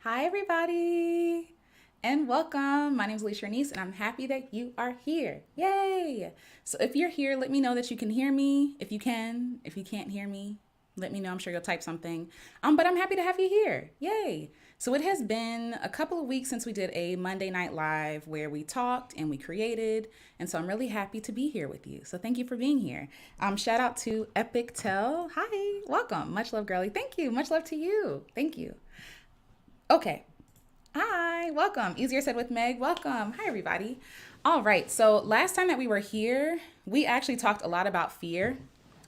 Hi, everybody, and welcome. My name is Alicia Nice, and I'm happy that you are here. Yay! So, if you're here, let me know that you can hear me. If you can, if you can't hear me, let me know. I'm sure you'll type something. But I'm happy to have you here. Yay! So, it has been a couple of weeks since we did a Monday Night Live where we talked and we created. And so, I'm really happy to be here with you. So, thank you for being here. Shout out to Epic Tell. Hi, welcome. Much love, girlie. Thank you. Much love to you. Thank you. Okay. Hi, welcome. Easier said with Meg. Welcome. Hi, everybody. All right. So, last time that we were here, we actually talked a lot about fear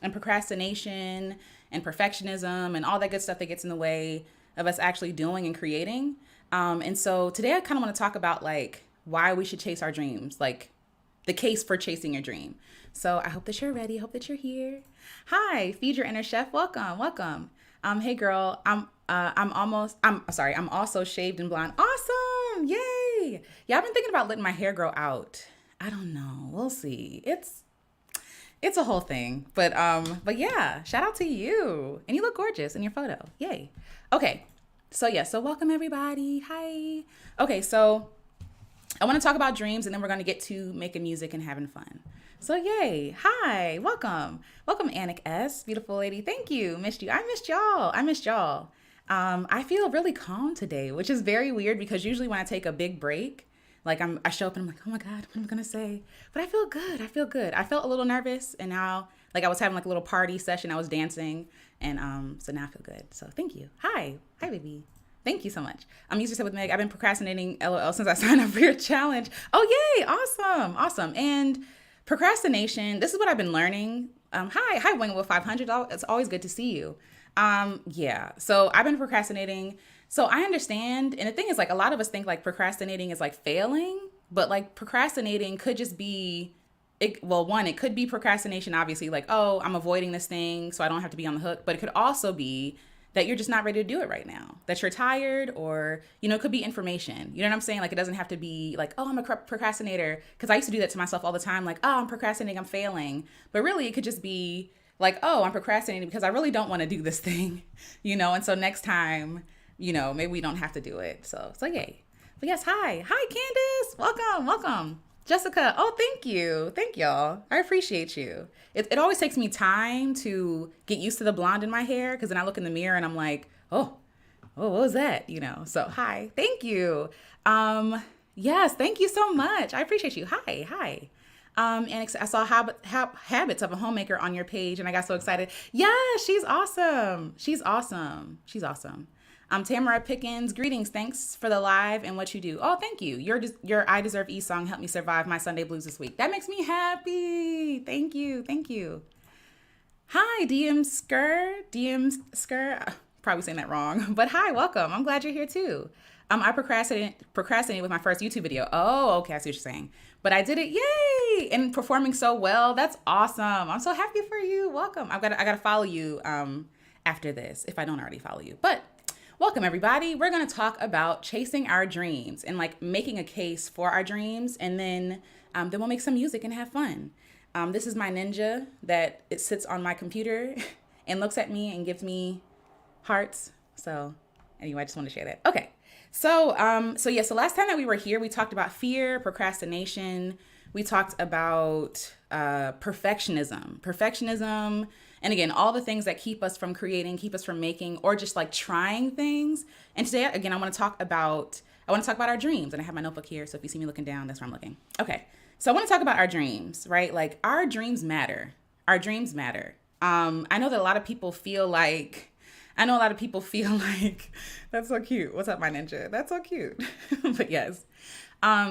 and procrastination and perfectionism and all that good stuff that gets in the way of us actually doing and creating. And so, today I kind of want to talk about like why we should chase our dreams, like the case for chasing your dream. So, I hope that you're ready. I hope that you're here. Hi, feed your inner chef. Welcome. Welcome. Hey girl, I'm sorry, I'm also shaved and blonde. Awesome. Yay. Yeah, I've been thinking about letting my hair grow out. I don't know. We'll see. It's a whole thing. But yeah, shout out to you. And you look gorgeous in your photo. Yay. Okay. So welcome everybody. Hi. Okay, so I want to talk about dreams and then we're going to get to making music and having fun. So yay. Hi. Welcome. Welcome, Anik S. Beautiful lady. Thank you. Missed you. I missed y'all. I missed y'all. I feel really calm today, which is very weird because usually when I take a big break, like I show up and I'm like, oh my God, what am I gonna say? But I feel good. I feel good. I felt a little nervous and now like I was having like a little party session. I was dancing and so now I feel good. So thank you. Hi. Hi, baby. Thank you so much. I'm used to say with Meg, I've been procrastinating LOL since I signed up for your challenge. Oh yay, awesome. Awesome. And procrastination, this is what I've been learning. Hi, Wingwood 500. It's always good to see you. Yeah. So I've been procrastinating. So I understand. And the thing is, like, a lot of us think like procrastinating is like failing, but like procrastinating could just be, one, it could be procrastination, obviously, like, oh, I'm avoiding this thing so I don't have to be on the hook. But it could also be that you're just not ready to do it right now, that you're tired, or, it could be information. You know what I'm saying? Like, it doesn't have to be like, oh, I'm a procrastinator. Because I used to do that to myself all the time. Like, oh, I'm procrastinating, I'm failing. But really, it could just be like, oh, I'm procrastinating because I really don't want to do this thing, And so next time, maybe we don't have to do it. So yay. But yes, hi. Hi, Candace. Welcome, welcome. Jessica, oh, thank you. Thank y'all. I appreciate you. It always takes me time to get used to the blonde in my hair because then I look in the mirror and I'm like, oh, what was that? So hi, thank you. Yes, thank you so much. I appreciate you. Hi. And I saw habits of a homemaker on your page and I got so excited. Yeah, she's awesome. She's awesome. She's awesome. Tamara Pickens, greetings. Thanks for the live and what you do. Oh, thank you. Your I Deserve E song helped me survive my Sunday blues this week. That makes me happy. Thank you. Thank you. Hi, DM Skr. Probably saying that wrong, but hi, welcome. I'm glad you're here too. I procrastinated with my first YouTube video. Oh, okay, I see what you're saying. But I did it, yay! And performing so well. That's awesome. I'm so happy for you. Welcome. I gotta follow you after this if I don't already follow you. But welcome everybody. We're gonna talk about chasing our dreams and like making a case for our dreams, and then we'll make some music and have fun. This is my ninja that it sits on my computer and looks at me and gives me hearts. So anyway, I just want to share that. Okay. So last time that we were here, we talked about fear, procrastination. We talked about perfectionism, and again, all the things that keep us from creating, keep us from making, or just like trying things. And today, again, I want to talk about our dreams. And I have my notebook here, so if you see me looking down, that's where I'm looking. Okay. So I want to talk about our dreams, right? Like our dreams matter. Our dreams matter. I know that a lot of people feel like that's so cute. What's up, my ninja? That's so cute. But yes,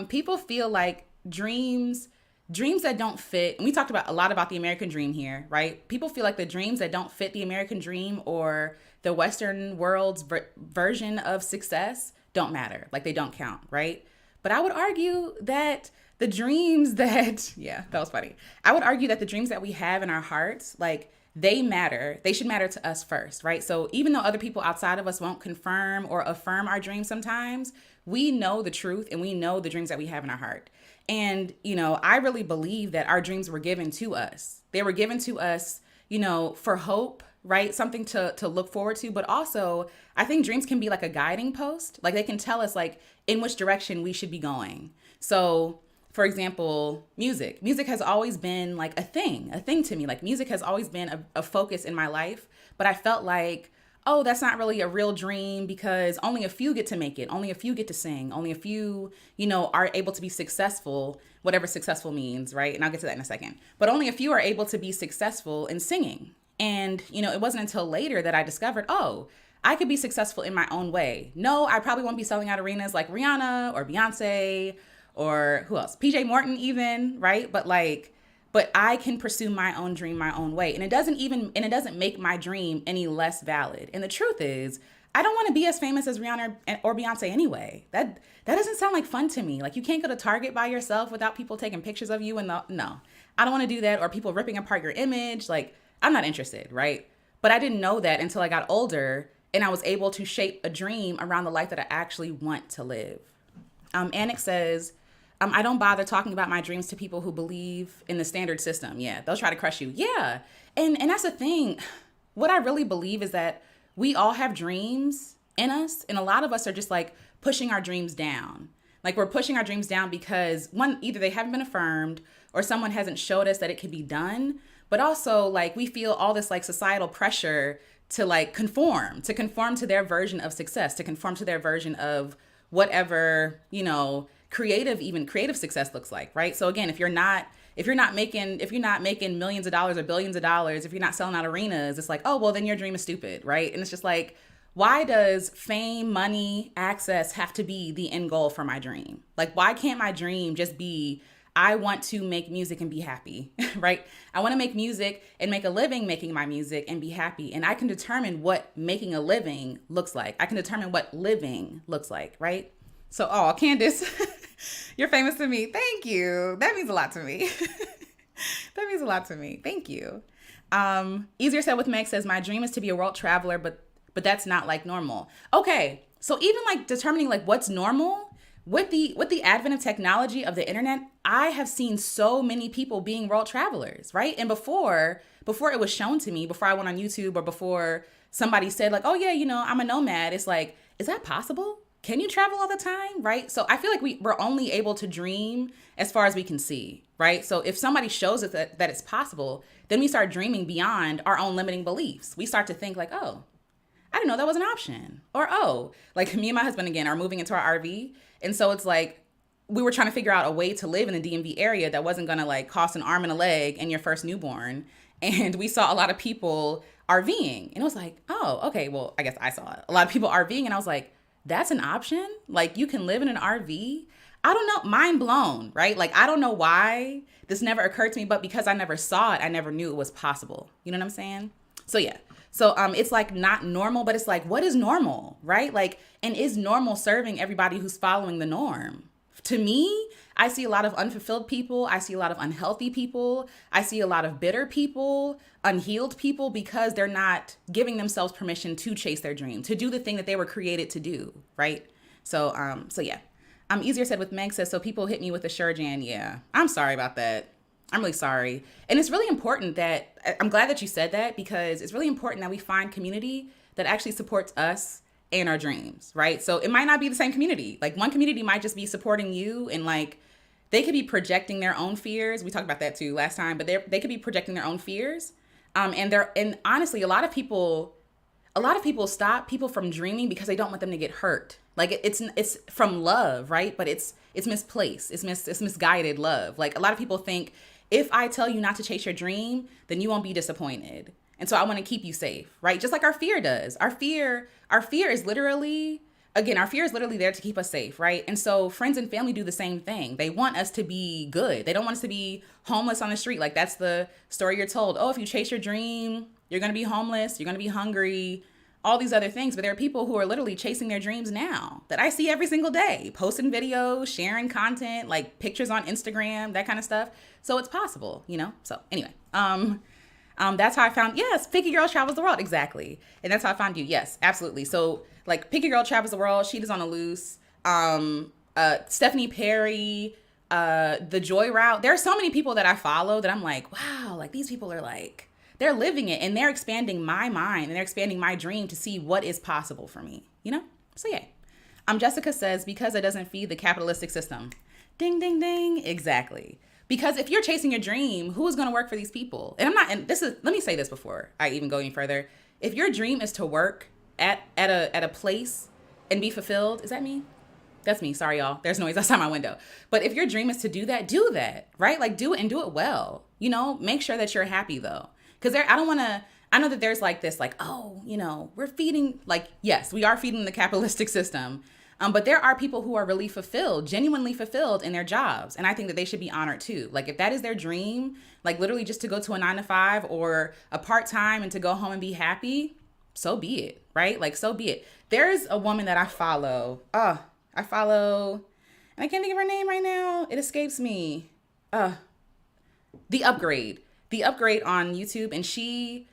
people feel like dreams that don't fit. And we talked about a lot about the American dream here, right? People feel like the dreams that don't fit the American dream or the Western world's version of success don't matter. Like they don't count, right? But I would argue that the dreams that, yeah, that was funny. I would argue that the dreams that we have in our hearts, like they matter. They should matter to us first, right? So even though other people outside of us won't confirm or affirm our dreams sometimes, we know the truth and we know the dreams that we have in our heart. And, I really believe that our dreams were given to us. They were given to us, for hope, right? Something to look forward to, but also I think dreams can be like a guiding post. Like they can tell us like in which direction we should be going. So for example, music has always been like a thing to me. Like music has always been a focus in my life, but I felt like, oh, that's not really a real dream because only a few get to make it. Only a few get to sing. Only a few, are able to be successful, whatever successful means, right? And I'll get to that in a second. But only a few are able to be successful in singing. And, it wasn't until later that I discovered, oh, I could be successful in my own way. No, I probably won't be selling out arenas like Rihanna or Beyonce or who else? PJ Morton even, right? But I can pursue my own dream my own way. And it doesn't make my dream any less valid. And the truth is, I don't want to be as famous as Rihanna or Beyonce anyway. That doesn't sound like fun to me. Like you can't go to Target by yourself without people taking pictures of you no. I don't want to do that, or people ripping apart your image. Like I'm not interested, right? But I didn't know that until I got older and I was able to shape a dream around the life that I actually want to live. Annick says, I don't bother talking about my dreams to people who believe in the standard system. Yeah, they'll try to crush you. Yeah. And that's the thing. What I really believe is that we all have dreams in us. And a lot of us are just like pushing our dreams down. Like we're pushing our dreams down because one, either they haven't been affirmed or someone hasn't showed us that it can be done. But also like we feel all this like societal pressure to like conform to their version of success, to conform to their version of whatever, creative success looks like, right? So again, if you're not making millions of dollars or billions of dollars, if you're not selling out arenas, it's like, oh, well, then your dream is stupid, right? And it's just like, why does fame, money, access have to be the end goal for my dream? Like, why can't my dream just be, I want to make music and be happy, right? I want to make music and make a living making my music and be happy. And I can determine what making a living looks like. I can determine what living looks like, right? So, oh, Candace, you're famous to me. Thank you. That means a lot to me. That means a lot to me. Thank you. Easier Said with Meg says, my dream is to be a world traveler, but that's not like normal. Okay. So even like determining like what's normal with the advent of technology of the internet, I have seen so many people being world travelers, right? And before it was shown to me, before I went on YouTube or before somebody said like, oh yeah, I'm a nomad. It's like, is that possible? Can you travel all the time, right? So I feel like we're only able to dream as far as we can see, right? So if somebody shows us that it's possible, then we start dreaming beyond our own limiting beliefs. We start to think like, oh, I didn't know that was an option. Or, oh, like me and my husband again are moving into our RV. And so it's like, we were trying to figure out a way to live in the DMV area that wasn't going to like cost an arm and a leg and your first newborn. And we saw a lot of people RVing. And it was like, oh, okay, well, I guess I saw a lot of people RVing. And I was like, that's an option? Like you can live in an RV? I don't know, mind blown, right? Like, I don't know why this never occurred to me, but because I never saw it, I never knew it was possible. You know what I'm saying? So yeah. So it's like not normal, but it's like, what is normal, right? Like, and is normal serving everybody who's following the norm? To me, I see a lot of unfulfilled people. I see a lot of unhealthy people. I see a lot of bitter people, unhealed people, because they're not giving themselves permission to chase their dream, to do the thing that they were created to do, right? So yeah. Easier Said with Meg says, so people hit me with a sure Jan. Yeah, I'm sorry about that. I'm really sorry. And it's really important that, I'm glad that you said that, because it's really important that we find community that actually supports us and our dreams, right? So it might not be the same community. Like one community might just be supporting you and like they could be projecting their own fears. We talked about that too last time, but they could be projecting their own fears. And honestly, a lot of people stop people from dreaming because they don't want them to get hurt. Like it's from love, right? But it's misplaced. It's misguided love. Like a lot of people think, if I tell you not to chase your dream, then you won't be disappointed. And so I want to keep you safe, right? Just like our fear does. Our fear is literally, again, our fear is literally there to keep us safe, right? And so friends and family do the same thing. They want us to be good. They don't want us to be homeless on the street. Like that's the story you're told. Oh, if you chase your dream, you're going to be homeless. You're going to be hungry, all these other things. But there are people who are literally chasing their dreams now that I see every single day, posting videos, sharing content, like pictures on Instagram, that kind of stuff. So it's possible, So anyway, that's how I found, yes, Picky Girl Travels the World. Exactly. And that's how I found you. Yes, absolutely. So like Picky Girl Travels the World, Sheet is on the Loose, Stephanie Perry, The Joy Route. There are so many people that I follow that I'm like, wow, like these people are like they're living it and they're expanding my mind and they're expanding my dream to see what is possible for me, you know? So yeah. Jessica says, because it doesn't feed the capitalistic system. Ding, ding, ding. Exactly. Because if you're chasing your dream, who is going to work for these people? And let me say this before I even go any further. If your dream is to work at a place and be fulfilled, is that me? That's me. Sorry, y'all. There's noise outside my window. But if your dream is to do that, right? Like do it and do it well. You know, make sure that you're happy though. Because I know that there's like this, like, oh, you know, we're feeding, like, yes, we are feeding the capitalistic system. But there are people who are really fulfilled, genuinely fulfilled in their jobs. And I think that they should be honored too. Like if that is their dream, like literally just to go to a 9 to 5 or a part-time and to go home and be happy, so be it, right? Like, so be it. There's a woman that I follow, and I can't think of her name right now. It escapes me. The Upgrade on YouTube. And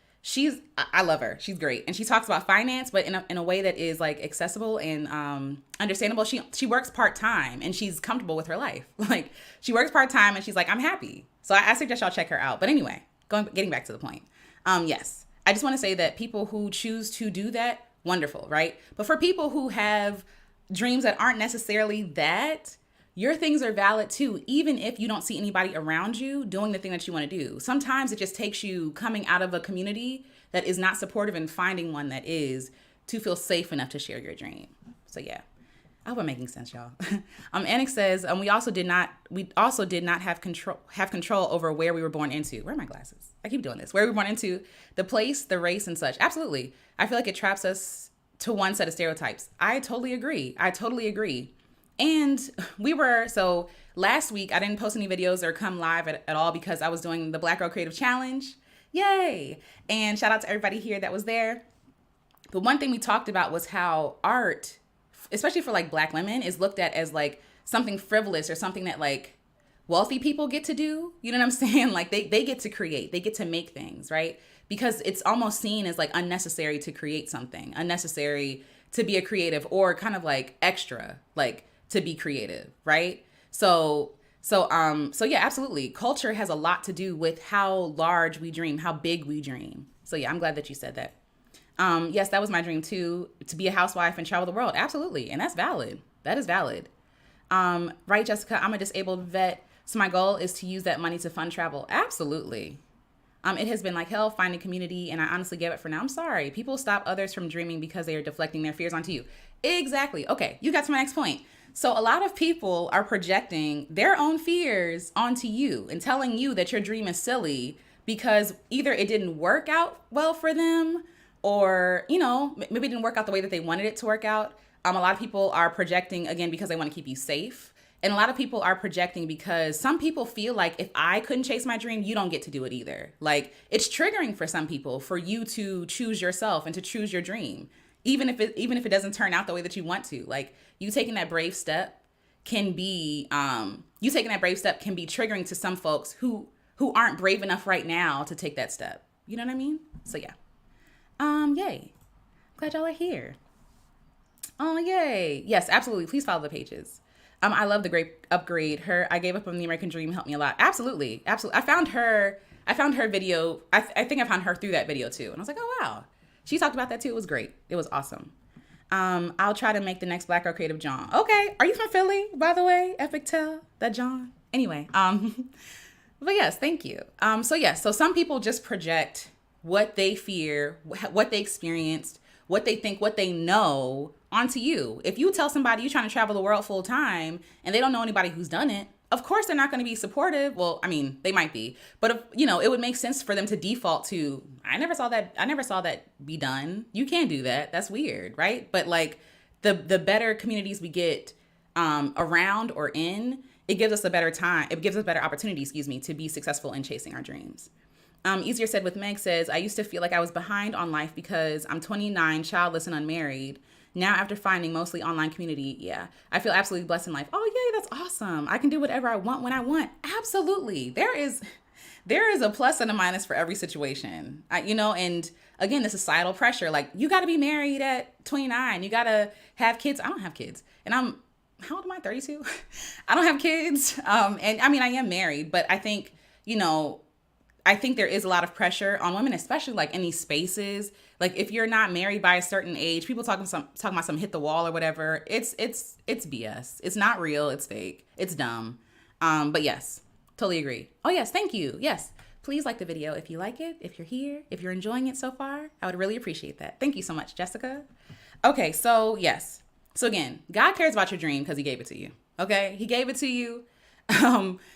I love her. She's great. And she talks about finance, but in a way that is like accessible and understandable. She works part-time and she's comfortable with her life. Like she works part-time and she's like, I'm happy. So I suggest y'all check her out. But anyway, getting back to the point. Yes, I just want to say that people who choose to do that, wonderful, right? But for people who have dreams that aren't necessarily that, your things are valid too, even if you don't see anybody around you doing the thing that you want to do. Sometimes it just takes you coming out of a community that is not supportive and finding one that is, to feel safe enough to share your dream. So yeah, I hope I'm making sense, y'all. Annick says, we also did not have control over where we were born into. Where are my glasses? I keep doing this. Where we were born into, the place, the race, and such. Absolutely. I feel like it traps us to one set of stereotypes. I totally agree. And so last week I didn't post any videos or come live at all because I was doing the Black Girl Creative Challenge. Yay. And shout out to everybody here that was there. But one thing we talked about was how art, especially for like Black women, is looked at as like something frivolous or something that like wealthy people get to do. You know what I'm saying? Like they get to create, they get to make things, right? Because it's almost seen as like unnecessary to create something, unnecessary to be a creative, or kind of like extra, like to be creative, right? So yeah, absolutely. Culture has a lot to do with how large we dream, how big we dream. So yeah, I'm glad that you said that. Yes, that was my dream too, to be a housewife and travel the world. Absolutely. And that's valid. That is valid. Right, Jessica, I'm a disabled vet, so my goal is to use that money to fund travel. Absolutely. It has been like hell finding community, and I honestly gave it for now. I'm sorry. People stop others from dreaming because they are deflecting their fears onto you. Exactly. Okay, you got to my next point. So a lot of people are projecting their own fears onto you and telling you that your dream is silly because either it didn't work out well for them, or, you know, maybe it didn't work out the way that they wanted it to work out. A lot of people are projecting, again, because they want to keep you safe. And a lot of people are projecting because some people feel like if I couldn't chase my dream, you don't get to do it either. Like it's triggering for some people for you to choose yourself and to choose your dream, even if it doesn't turn out the way that you want to. Like you taking that brave step can be triggering to some folks who aren't brave enough right now to take that step. You know what I mean? So yeah. Yay. Glad y'all are here. Oh, yay. Yes, absolutely. Please follow the pages. I love the great upgrade. I gave up on the American dream helped me a lot. Absolutely. Absolutely. I found her video. I think I found her through that video too. And I was like, oh, wow. She talked about that too. It was great. It was awesome. I'll try to make the next Black Girl Creative John. Okay. Are you from Philly, by the way? Epic tell that John. Anyway. But yes, thank you. So some people just project what they fear, what they experienced, what they think, what they know onto you. If you tell somebody you're trying to travel the world full time and they don't know anybody who's done it, of course they're not going to be supportive. Well, I mean, they might be, but if, it would make sense for them to default to, I never saw that be done. You can't do that. That's weird, right? But like the better communities we get around or in, it gives us a better time. It gives us better opportunity, to be successful in chasing our dreams. Easier Said with Meg says, I used to feel like I was behind on life because I'm 29, childless and unmarried. Now, after finding mostly online community, yeah, I feel absolutely blessed in life. Oh, yay, that's awesome. I can do whatever I want when I want. Absolutely. There is a plus and a minus for every situation. And again, the societal pressure, like you got to be married at 29. You got to have kids. I don't have kids. And how old am I? 32? I don't have kids. And I mean, I am married, but I think, I think there is a lot of pressure on women, especially like in these spaces. Like if you're not married by a certain age, people talking about some hit the wall or whatever. It's BS. It's not real. It's fake. It's dumb. But yes, totally agree. Oh yes, thank you. Yes, please like the video if you like it. If you're here, if you're enjoying it so far, I would really appreciate that. Thank you so much, Jessica. Okay, so yes. So again, God cares about your dream because He gave it to you. Okay, He gave it to you.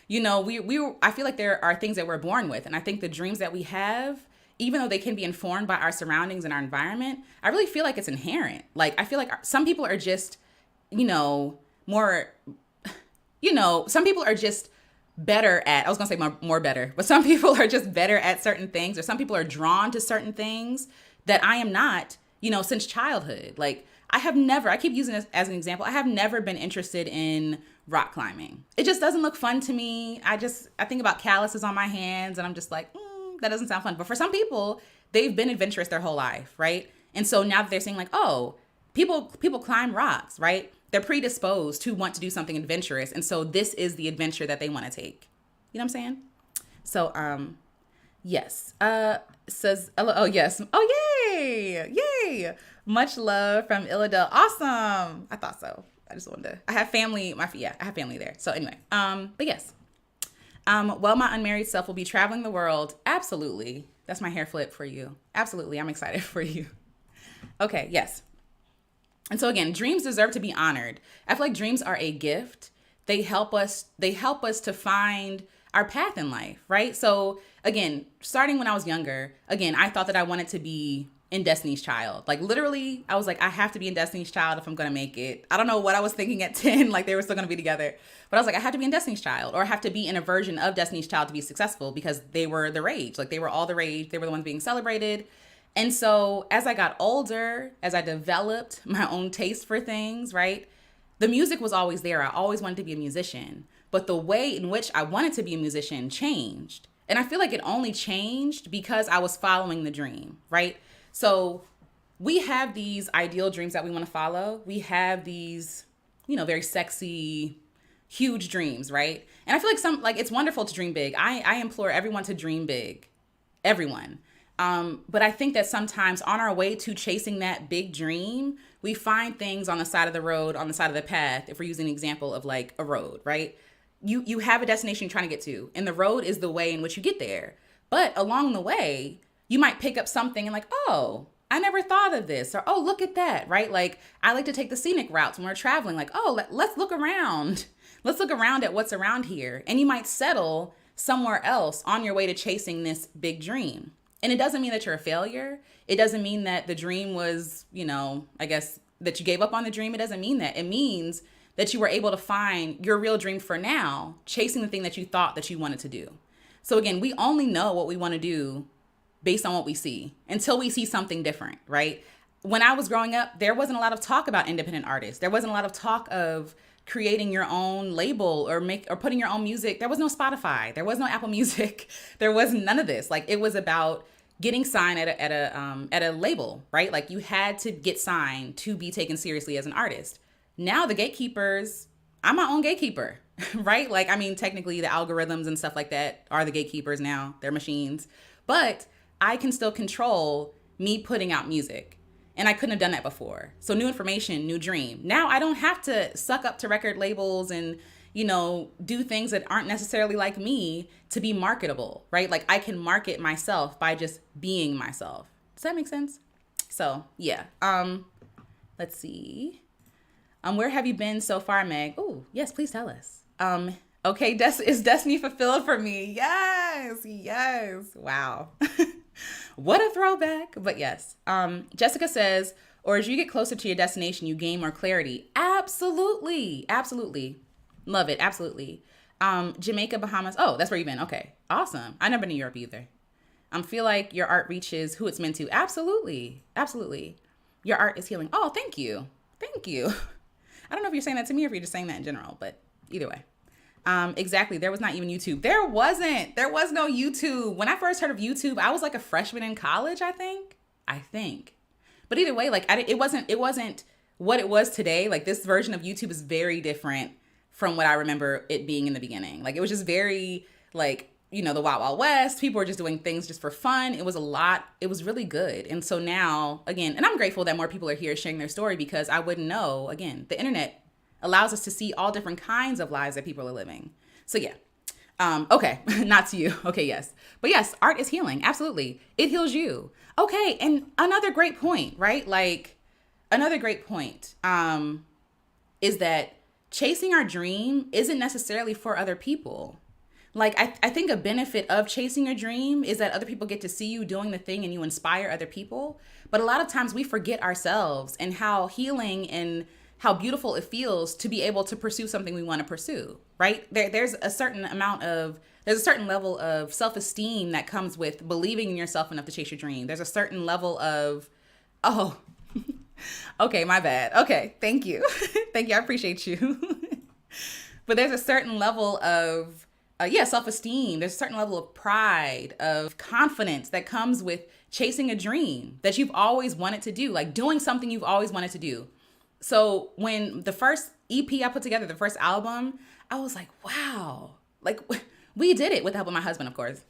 You know, I feel like there are things that we're born with. And I think the dreams that we have, even though they can be informed by our surroundings and our environment, I really feel like it's inherent. Like, I feel like some people are just, more, some people are just better at, I was going to say more better, but some people are just better at certain things, or some people are drawn to certain things that I am not, since childhood. Like, I keep using this as an example. I have never been interested in rock climbing. It just doesn't look fun to me. I think about calluses on my hands and I'm just like, that doesn't sound fun. But for some people, they've been adventurous their whole life, right? And so now that they're saying like, oh, people climb rocks, right? They're predisposed to want to do something adventurous. And so this is the adventure that they want to take. You know what I'm saying? So, yes. Says, oh, yes. Oh, yay. Much love from Illidale. Awesome. I thought so. I just wanted to, I have family, I have family there. So anyway, but yes. Well, my unmarried self will be traveling the world. Absolutely. That's my hair flip for you. Absolutely. I'm excited for you. Okay. Yes. And so again, dreams deserve to be honored. I feel like dreams are a gift. They help us to find our path in life, right? So again, starting when I was younger, again, I thought that I wanted to be in Destiny's Child. Like literally, I was like, I have to be in Destiny's Child if I'm going to make it. I don't know what I was thinking at 10, like they were still going to be together. But I was like, I have to be in Destiny's Child, or I have to be in a version of Destiny's Child to be successful, because they were the rage. Like they were all the rage. They were the ones being celebrated. And so as I got older, as I developed my own taste for things, right? The music was always there. I always wanted to be a musician. But the way in which I wanted to be a musician changed. And I feel like it only changed because I was following the dream, right? So we have these ideal dreams that we want to follow. We have these, very sexy, huge dreams, right? And I feel like it's wonderful to dream big. I implore everyone to dream big, everyone. But I think that sometimes on our way to chasing that big dream, we find things on the side of the road, on the side of the path, if we're using an example of like a road, right? You have a destination you're trying to get to, and the road is the way in which you get there. But along the way, you might pick up something and like, oh, I never thought of this, or, oh, look at that, right? Like I like to take the scenic routes when we're traveling, like, oh, let's look around. Let's look around at what's around here. And you might settle somewhere else on your way to chasing this big dream. And it doesn't mean that you're a failure. It doesn't mean that the dream was, I guess that you gave up on the dream. It doesn't mean that. It means that you were able to find your real dream for now, chasing the thing that you thought that you wanted to do. So again, we only know what we want to do based on what we see until we see something different, right? When I was growing up, there wasn't a lot of talk about independent artists. There wasn't a lot of talk of creating your own label or putting your own music. There was no Spotify. There was no Apple Music. There was none of this. Like it was about getting signed at a label, right? Like you had to get signed to be taken seriously as an artist. Now the gatekeepers, I'm my own gatekeeper, right? Like, I mean, technically the algorithms and stuff like that are the gatekeepers now. They're machines. But I can still control me putting out music. And I couldn't have done that before. So new information, new dream. Now I don't have to suck up to record labels and, do things that aren't necessarily like me to be marketable, right? Like I can market myself by just being myself. Does that make sense? So yeah. Let's see. Where have you been so far, Meg? Oh, yes, please tell us. Okay, is destiny fulfilled for me? Yes. Wow. What a throwback. But yes. Jessica says, or as you get closer to your destination, you gain more clarity. Absolutely. Love it. Absolutely. Jamaica, Bahamas. Oh, that's where you've been. Okay. Awesome. I've never been to Europe either. Feel like your art reaches who it's meant to. Absolutely. Your art is healing. Oh, thank you. I don't know if you're saying that to me or if you're just saying that in general, but either way. Exactly. There was not even YouTube. There was no YouTube. When I first heard of YouTube, I was like a freshman in college, I think. But either way, like it wasn't what it was today. Like this version of YouTube is very different from what I remember it being in the beginning. Like it was just very like, the Wild Wild West. People were just doing things just for fun. It was a lot. It was really good. And so now, again, and I'm grateful that more people are here sharing their story, because I wouldn't know, again, the internet allows us to see all different kinds of lives that people are living. So yeah. Okay, not to you. Okay, yes. But yes, art is healing. Absolutely. It heals you. Okay, and another great point, right? Like, another great point is that chasing our dream isn't necessarily for other people. Like, I think a benefit of chasing your dream is that other people get to see you doing the thing and you inspire other people. But a lot of times we forget ourselves and how healing and how beautiful it feels to be able to pursue something we want to pursue, right? There's a certain level of self-esteem that comes with believing in yourself enough to chase your dream. There's a certain level of, oh, okay, my bad. Okay, thank you. Thank you, I appreciate you. But there's a certain level of, self-esteem. There's a certain level of pride, of confidence that comes with chasing a dream that you've always wanted to do, like doing something you've always wanted to do. So when the first EP I put together, the first album, I was like, wow, like we did it with the help of my husband, of course.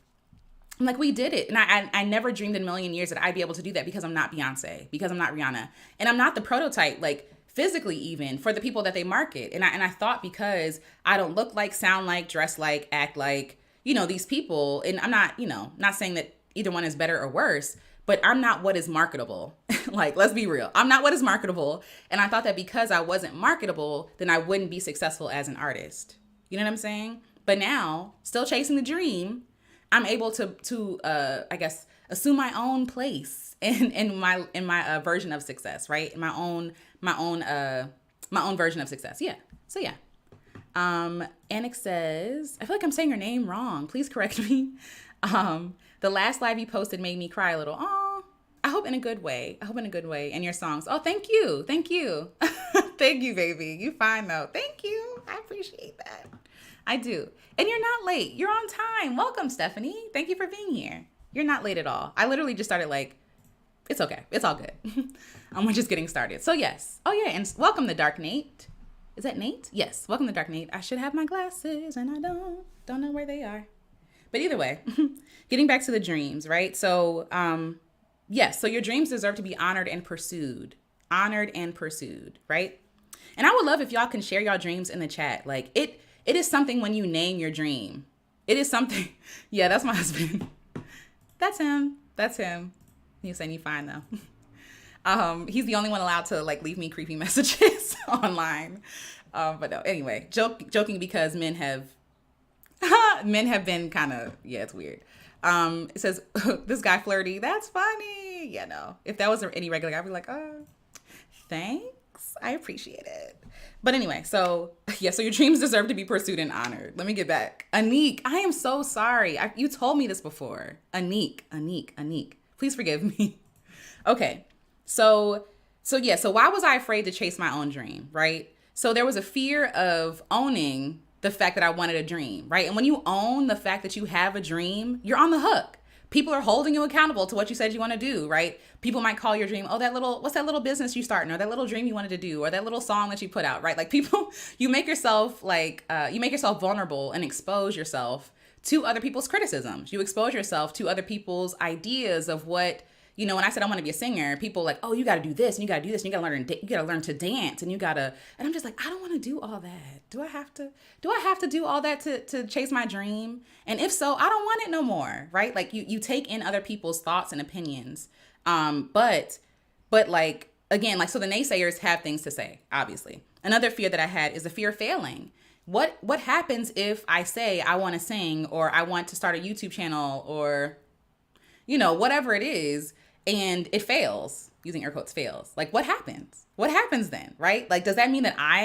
I'm like, we did it. And I never dreamed in a million years that I'd be able to do that, because I'm not Beyonce, because I'm not Rihanna, and I'm not the prototype, like physically even, for the people that they market. And I thought, because I don't look like, sound like, dress like, act like, these people, and I'm not, not saying that either one is better or worse, but I'm not what is marketable. Like, let's be real. I'm not what is marketable. And I thought that because I wasn't marketable, then I wouldn't be successful as an artist. You know what I'm saying? But now, still chasing the dream, I'm able to I guess, assume my own place in my version of success, right? My own version of success. Yeah. So yeah. Anik says, I feel like I'm saying your name wrong. Please correct me. The last live you posted made me cry a little. Oh, I hope in a good way. And your songs. Oh, thank you. Thank you, baby. You fine though. Thank you. I appreciate that. I do. And you're not late. You're on time. Welcome, Stephanie. Thank you for being here. You're not late at all. I literally just started like, it's okay. It's all good. We're just getting started. So yes. Oh yeah. And welcome the Dark Nate. Is that Nate? Yes. Welcome the Dark Nate. I should have my glasses and I don't know where they are. But either way, getting back to the dreams, right? So, yes. So your dreams deserve to be honored and pursued, right? And I would love if y'all can share y'all dreams in the chat. Like it is something when you name your dream. It is something. Yeah, that's my husband. That's him. He's saying you fine though. He's the only one allowed to like leave me creepy messages online. But no, anyway, joking because men have been kind of, yeah, it's weird. It says, this guy flirty. That's funny. Yeah, no. If that was any regular guy, I'd be like, oh, thanks. I appreciate it. But anyway, so yeah, so your dreams deserve to be pursued and honored. Let me get back. Anik, I am so sorry. You told me this before. Anik. Please forgive me. Okay. So why was I afraid to chase my own dream, right? So there was a fear of owning the fact that I wanted a dream, right? And when you own the fact that you have a dream, you're on the hook. People are holding you accountable to what you said you want to do, right? People might call your dream, oh, what's that little business you starting, or that little dream you wanted to do, or that little song that you put out, right? Like people, you make yourself vulnerable and expose yourself to other people's criticisms. You expose yourself to other people's ideas of what, when I said I want to be a singer, people like, oh, you got to do this and you got to do this and you got to learn to dance and and I'm just like, I don't want to do all that. Do I have to do all that to chase my dream? And if so, I don't want it no more, right? Like you take in other people's thoughts and opinions. But like, again, like, so the naysayers have things to say, obviously. Another fear that I had is the fear of failing. What happens if I say I want to sing, or I want to start a YouTube channel, or, whatever it is, and it fails, using air quotes, fails? Like, what happens? What happens then, right? Like, does that mean that I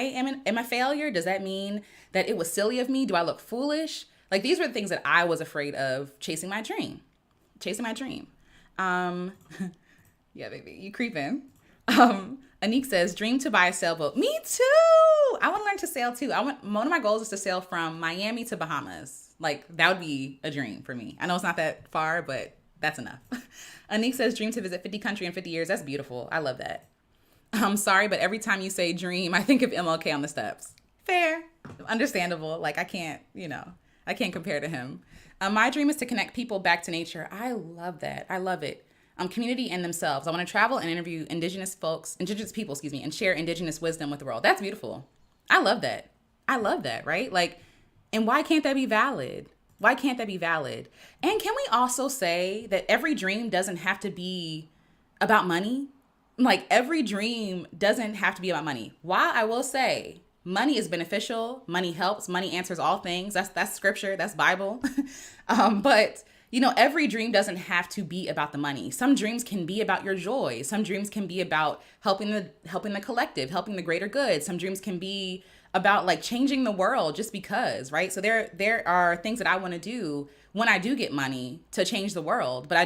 am a failure? Does that mean that it was silly of me? Do I look foolish? Like, these were the things that I was afraid of chasing my dream. Yeah, baby, you creeping. Anik says, dream to buy a sailboat. Me too. I want to learn to sail too. One of my goals is to sail from Miami to Bahamas. Like, that would be a dream for me. I know it's not that far, but that's enough. Anik says, dream to visit 50 countries in 50 years. That's beautiful. I love that. I'm sorry, but every time you say dream, I think of MLK on the steps. Fair. Understandable. Like, I can't I can't compare to him. My dream is to connect people back to nature. I love that. I love it. Community and themselves. I want to travel and interview indigenous people, and share indigenous wisdom with the world. That's beautiful. I love that. I love that, right? Like, and why can't that be valid? Why can't that be valid? And can we also say that every dream doesn't have to be about money? Like, every dream doesn't have to be about money. While I will say money is beneficial, money helps, money answers all things. That's scripture, that's Bible. But every dream doesn't have to be about the money. Some dreams can be about your joy. Some dreams can be about helping the collective, helping the greater good. Some dreams can be about like changing the world just because, right? So there are things that I want to do when I do get money to change the world, but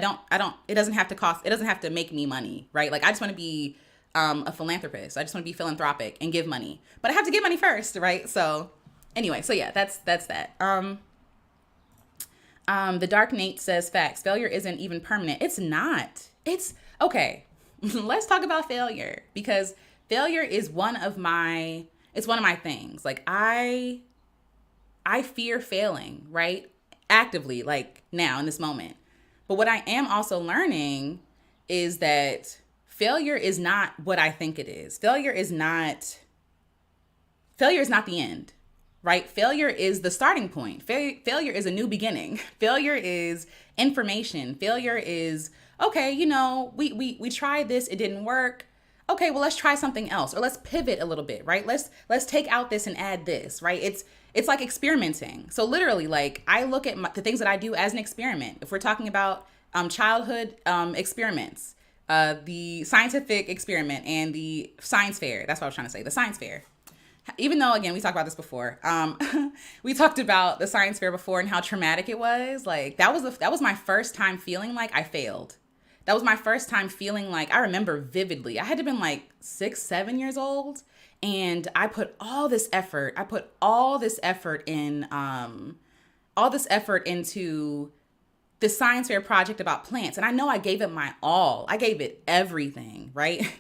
it doesn't have to make me money, right? Like, I just want to be a philanthropist. I just want to be philanthropic and give money, but I have to give money first, right? So anyway, so yeah, that's that. The Dark Nate says, facts. Failure isn't even permanent. It's not. It's okay. Let's talk about failure, because failure is one of my things. Like, I fear failing, right? Actively, like now in this moment. But what I am also learning is that failure is not what I think it is. Failure is not the end, right? Failure is the starting point. Failure is a new beginning. Failure is information. Failure is, okay, we tried this, it didn't work. Okay, well, let's try something else, or let's pivot a little bit, right? Let's take out this and add this, right? It's like experimenting. So literally, like, I look at the things that I do as an experiment. If we're talking about childhood experiments, the scientific experiment and the science fair, that's what I was trying to say, the science fair. Even though, again, we talked about this before. We talked about the science fair before and how traumatic it was. Like, that was my first time feeling like I failed. That was my first time feeling like, I remember vividly, I had to have been like 6, 7 years old. And I put all this effort. Into the science fair project about plants. And I know I gave it my all. I gave it everything, right?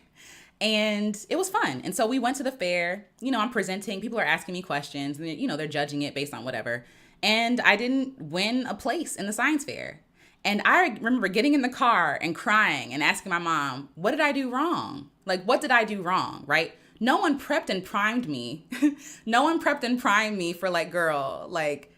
And it was fun. And so we went to the fair. I'm presenting. People are asking me questions. And, they're judging it based on whatever. And I didn't win a place in the science fair. And I remember getting in the car and crying and asking my mom, what did I do wrong? Like, what did I do wrong, right? No one prepped and primed me. No one prepped and primed me for, like, girl, like,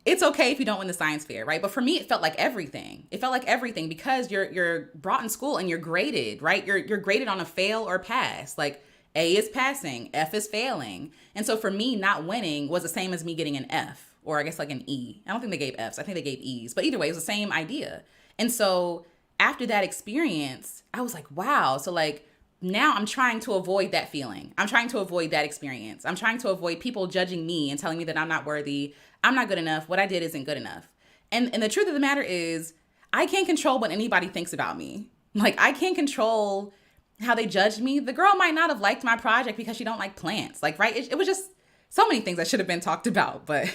it's okay if you don't win the science fair, right? But for me, it felt like everything. It felt like everything because you're brought in school and you're graded, right? You're graded on a fail or pass. Like, A is passing, F is failing. And so for me, not winning was the same as me getting an F, or I guess like an E. I don't think they gave Fs. I think they gave E's. But either way, it was the same idea. And so after that experience, I was like, wow. So, like, now I'm trying to avoid that feeling. I'm trying to avoid that experience. I'm trying to avoid people judging me and telling me that I'm not worthy. I'm not good enough. What I did isn't good enough. And the truth of the matter is, I can't control what anybody thinks about me. Like, I can't control how they judged me. The girl might not have liked my project because she don't like plants. Like, right? It was just so many things that should have been talked about, but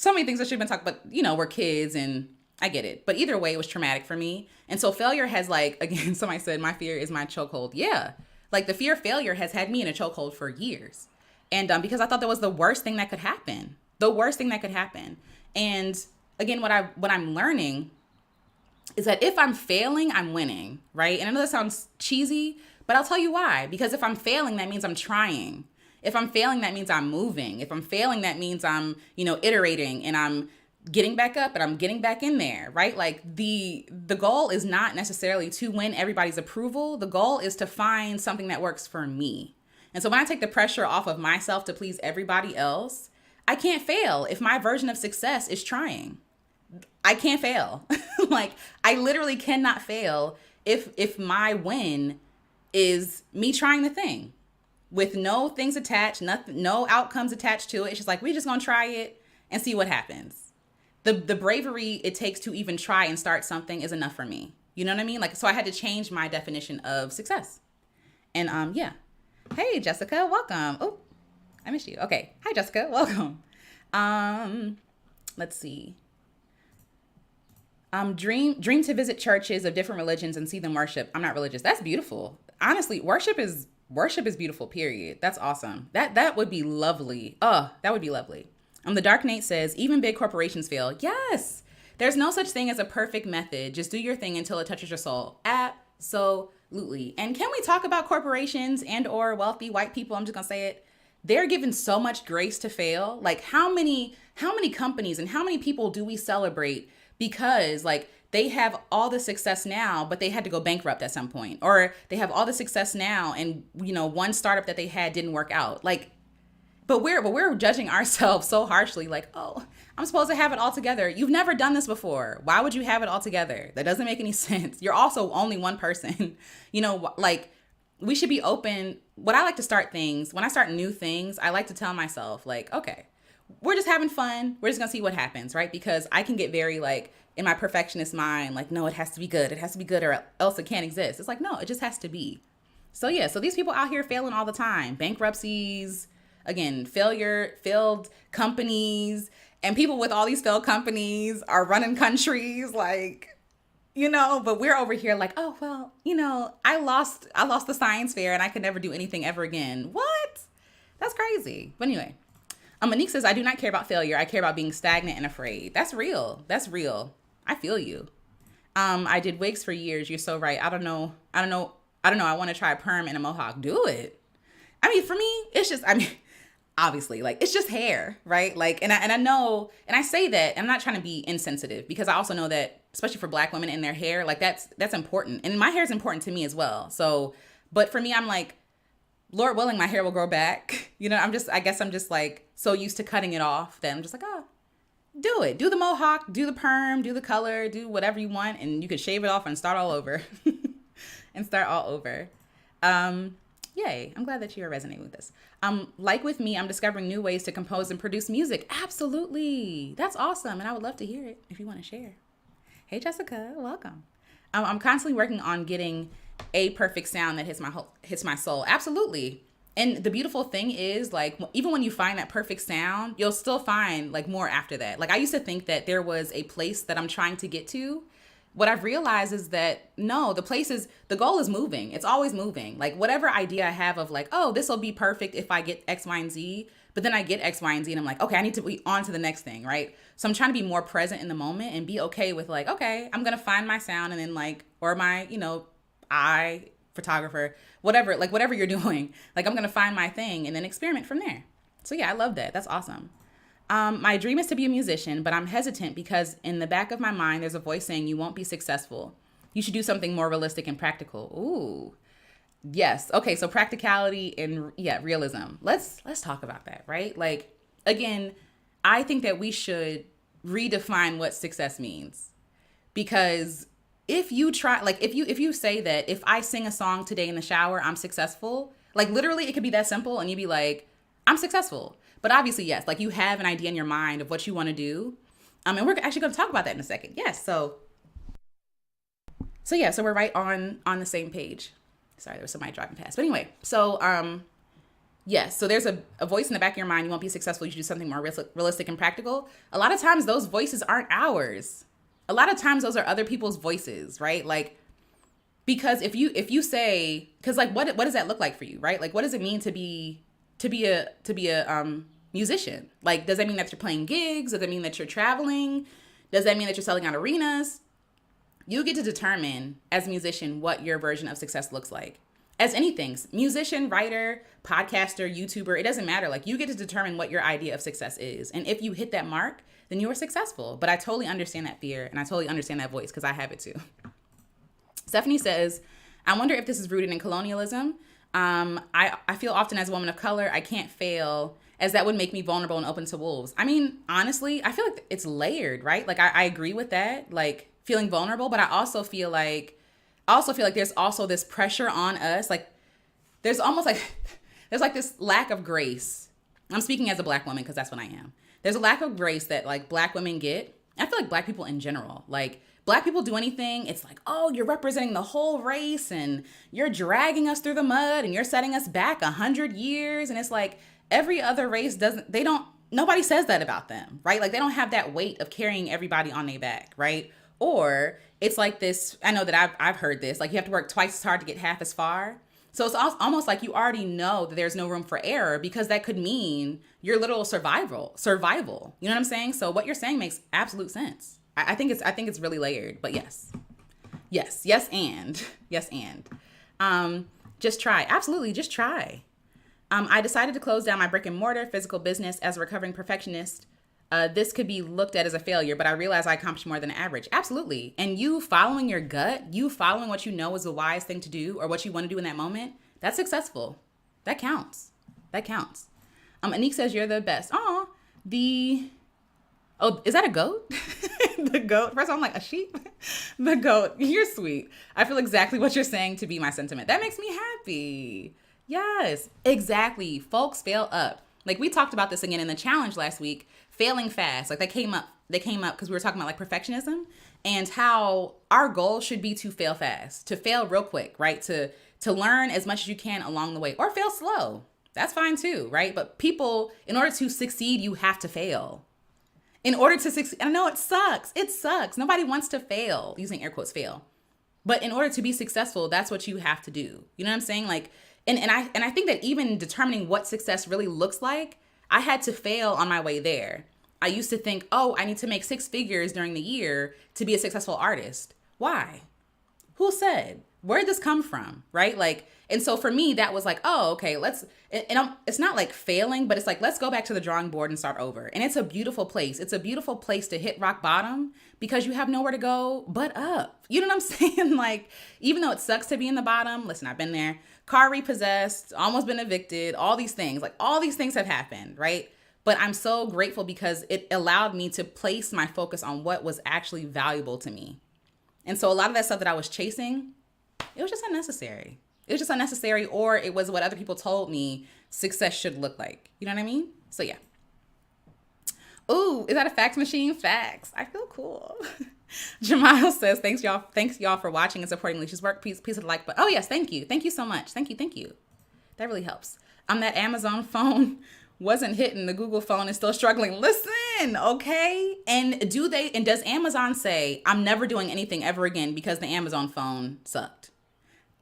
we're kids and I get it. But either way, it was traumatic for me. And so failure has, like, again, somebody said, my fear is my chokehold. Yeah. Like, the fear of failure has had me in a chokehold for years. And because I thought that was the worst thing that could happen. The worst thing that could happen. And again, what I'm learning is that if I'm failing, I'm winning, right? And I know that sounds cheesy, but I'll tell you why. Because if I'm failing, that means I'm trying. If I'm failing, that means I'm moving. If I'm failing, that means I'm, iterating and I'm getting back up and I'm getting back in there, right? Like, the goal is not necessarily to win everybody's approval. The goal is to find something that works for me. And so when I take the pressure off of myself to please everybody else, I can't fail if my version of success is trying. I can't fail. Like, I literally cannot fail if my win is me trying the thing with no things attached, nothing, no outcomes attached to it. It's just like, we're just going to try it and see what happens. The bravery it takes to even try and start something is enough for me. You know what I mean? Like, so I had to change my definition of success. And yeah. Hey, Jessica, welcome. Oh, I missed you. Okay. Hi, Jessica, welcome. Let's see. Dream to visit churches of different religions and see them worship. I'm not religious. That's beautiful. Honestly, worship is beautiful, period. That's awesome. That would be lovely. Oh, that would be lovely. The Dark Knight says, even big corporations fail. Yes. There's no such thing as a perfect method. Just do your thing until it touches your soul. Absolutely. And can we talk about corporations and or wealthy white people? I'm just going to say it. They're given so much grace to fail. Like how many companies and how many people do we celebrate because like they have all the success now, but they had to go bankrupt at some point, or they have all the success now and one startup that they had didn't work out. Like but we're judging ourselves so harshly, like, oh, I'm supposed to have it all together. You've never done this before. Why would you have it all together? That doesn't make any sense. You're also only one person. Like we should be open. When I start new things, I like to tell myself like, okay, we're just having fun. We're just gonna see what happens, right? Because I can get very like in my perfectionist mind, like, no, it has to be good. It has to be good or else it can't exist. It's like, no, it just has to be. So yeah, so these people out here failing all the time, bankruptcies, again, failed companies, and people with all these failed companies are running countries like, but we're over here like, oh, well, I lost the science fair and I could never do anything ever again. What? That's crazy. But anyway, Monique says, I do not care about failure. I care about being stagnant and afraid. That's real. I feel you. I did wigs for years. You're so right. I don't know. I want to try a perm and a mohawk. Do it. I mean, for me, it's just, obviously, like, it's just hair, right? Like, and I know, and I say that, I'm not trying to be insensitive because I also know that, especially for Black women and their hair, like that's important. And my hair is important to me as well. So, but for me, I'm like, Lord willing, my hair will grow back. I guess I'm just like so used to cutting it off that I'm just like, oh, do it. Do the mohawk, do the perm, do the color, do whatever you want. And you could shave it off and start all over. Yay. I'm glad that you are resonating with this. Like with me, I'm discovering new ways to compose and produce music. Absolutely. That's awesome. And I would love to hear it if you want to share. Hey, Jessica, welcome. I'm constantly working on getting a perfect sound that hits my soul. Absolutely. And the beautiful thing is, like, even when you find that perfect sound, you'll still find like more after that. Like I used to think that there was a place that I'm trying to get to. What I've realized is that no, the goal is moving. It's always moving. Like whatever idea I have of like, oh, this will be perfect if I get X, Y, and Z, but then I get X, Y, and Z and I'm like, okay, I need to be on to the next thing, right? So I'm trying to be more present in the moment and be okay with like, okay, I'm going to find my sound and then like, or my, photographer, whatever you're doing, like I'm going to find my thing and then experiment from there. So yeah, I love that. That's awesome. My dream is to be a musician, but I'm hesitant because in the back of my mind, there's a voice saying you won't be successful. You should do something more realistic and practical. Ooh, yes. Okay. So practicality and realism. Let's talk about that, right? Like, again, I think that we should redefine what success means because if you try, like if you say that if I sing a song today in the shower, I'm successful, like literally it could be that simple and you'd be like, I'm successful. But obviously, yes, like you have an idea in your mind of what you want to do. And we're actually going to talk about that in a second. Yes. So we're right on the same page. Sorry, there was somebody driving past. But anyway, so yes, so there's a voice in the back of your mind. You won't be successful. You should do something more realistic and practical. A lot of times those voices aren't ours. A lot of times those are other people's voices, right? Like, because if you say, because like, what does that look like for you, right? Like, what does it mean to be a musician? Like, does that mean that you're playing gigs? Does that mean that you're traveling? Does that mean that you're selling out arenas? You get to determine as a musician what your version of success looks like. As anything, musician, writer, podcaster, YouTuber, it doesn't matter. Like, you get to determine what your idea of success is. And if you hit that mark, then you are successful. But I totally understand that fear and I totally understand that voice because I have it too. Stephanie says, I wonder if this is rooted in colonialism. I feel often as a woman of color, I can't fail as that would make me vulnerable and open to wolves. I mean, honestly, I feel like it's layered, right? Like I agree with that, like feeling vulnerable, but I also feel like there's also this pressure on us. Like there's almost like, there's like this lack of grace. I'm speaking as a Black woman because that's what I am. There's a lack of grace that like Black women get. I feel like Black people in general, like Black people do anything, it's like, oh, you're representing the whole race and you're dragging us through the mud and you're setting us back 100 years. And it's like every other race nobody says that about them, right? Like they don't have that weight of carrying everybody on their back, right? Or it's like this, I know that I've heard this, like you have to work twice as hard to get half as far. So it's almost like you already know that there's no room for error, because that could mean your literal survival. You know what I'm saying? So what you're saying makes absolute sense. I think it's really layered, but yes, and yes, and just try. Absolutely, just try. I decided to close down my brick and mortar physical business as a recovering perfectionist. This could be looked at as a failure, but I realized I accomplished more than average. Absolutely. And you following your gut, you following what you know is the wise thing to do or what you want to do in that moment, that's successful. That counts. Anik says you're the best. Is that a goat? The goat. First, I'm like, a sheep? The goat. You're sweet. I feel exactly what you're saying to be my sentiment. That makes me happy. Yes, exactly. Folks fail up. Like we talked about this again in the challenge last week, failing fast. Like they came up because we were talking about like perfectionism and how our goal should be to fail fast, to fail real quick, right? To learn as much as you can along the way, or fail slow. That's fine too, right? But people, in order to succeed, you have to fail. In order to succeed, I know it sucks. Nobody wants to fail, using air quotes, fail. But in order to be successful, that's what you have to do. You know what I'm saying? Like, and I think that even determining what success really looks like, I had to fail on my way there. I used to think, I need to make 6 figures during the year to be a successful artist. Why? Who said? Where did this come from? Right? Like, and so for me, that was like, okay, it's not like failing, but it's like, let's go back to the drawing board and start over. And it's a beautiful place. It's a beautiful place to hit rock bottom because you have nowhere to go but up. You know what I'm saying? Like, even though it sucks to be in the bottom, listen, I've been there, car repossessed, almost been evicted, all these things have happened, right? But I'm so grateful because it allowed me to place my focus on what was actually valuable to me. And so a lot of that stuff that I was chasing, it was just unnecessary. Or it was what other people told me success should look like. You know what I mean? So yeah. Ooh, is that a fax machine? Facts. I feel cool. Jamal says, thanks y'all for watching and supporting Leisha's work. Please hit the like button. Oh yes, thank you. Thank you so much. Thank you. That really helps. That Amazon phone wasn't hitting. The Google phone is still struggling. Listen, okay? And does Amazon say, I'm never doing anything ever again because the Amazon phone sucked?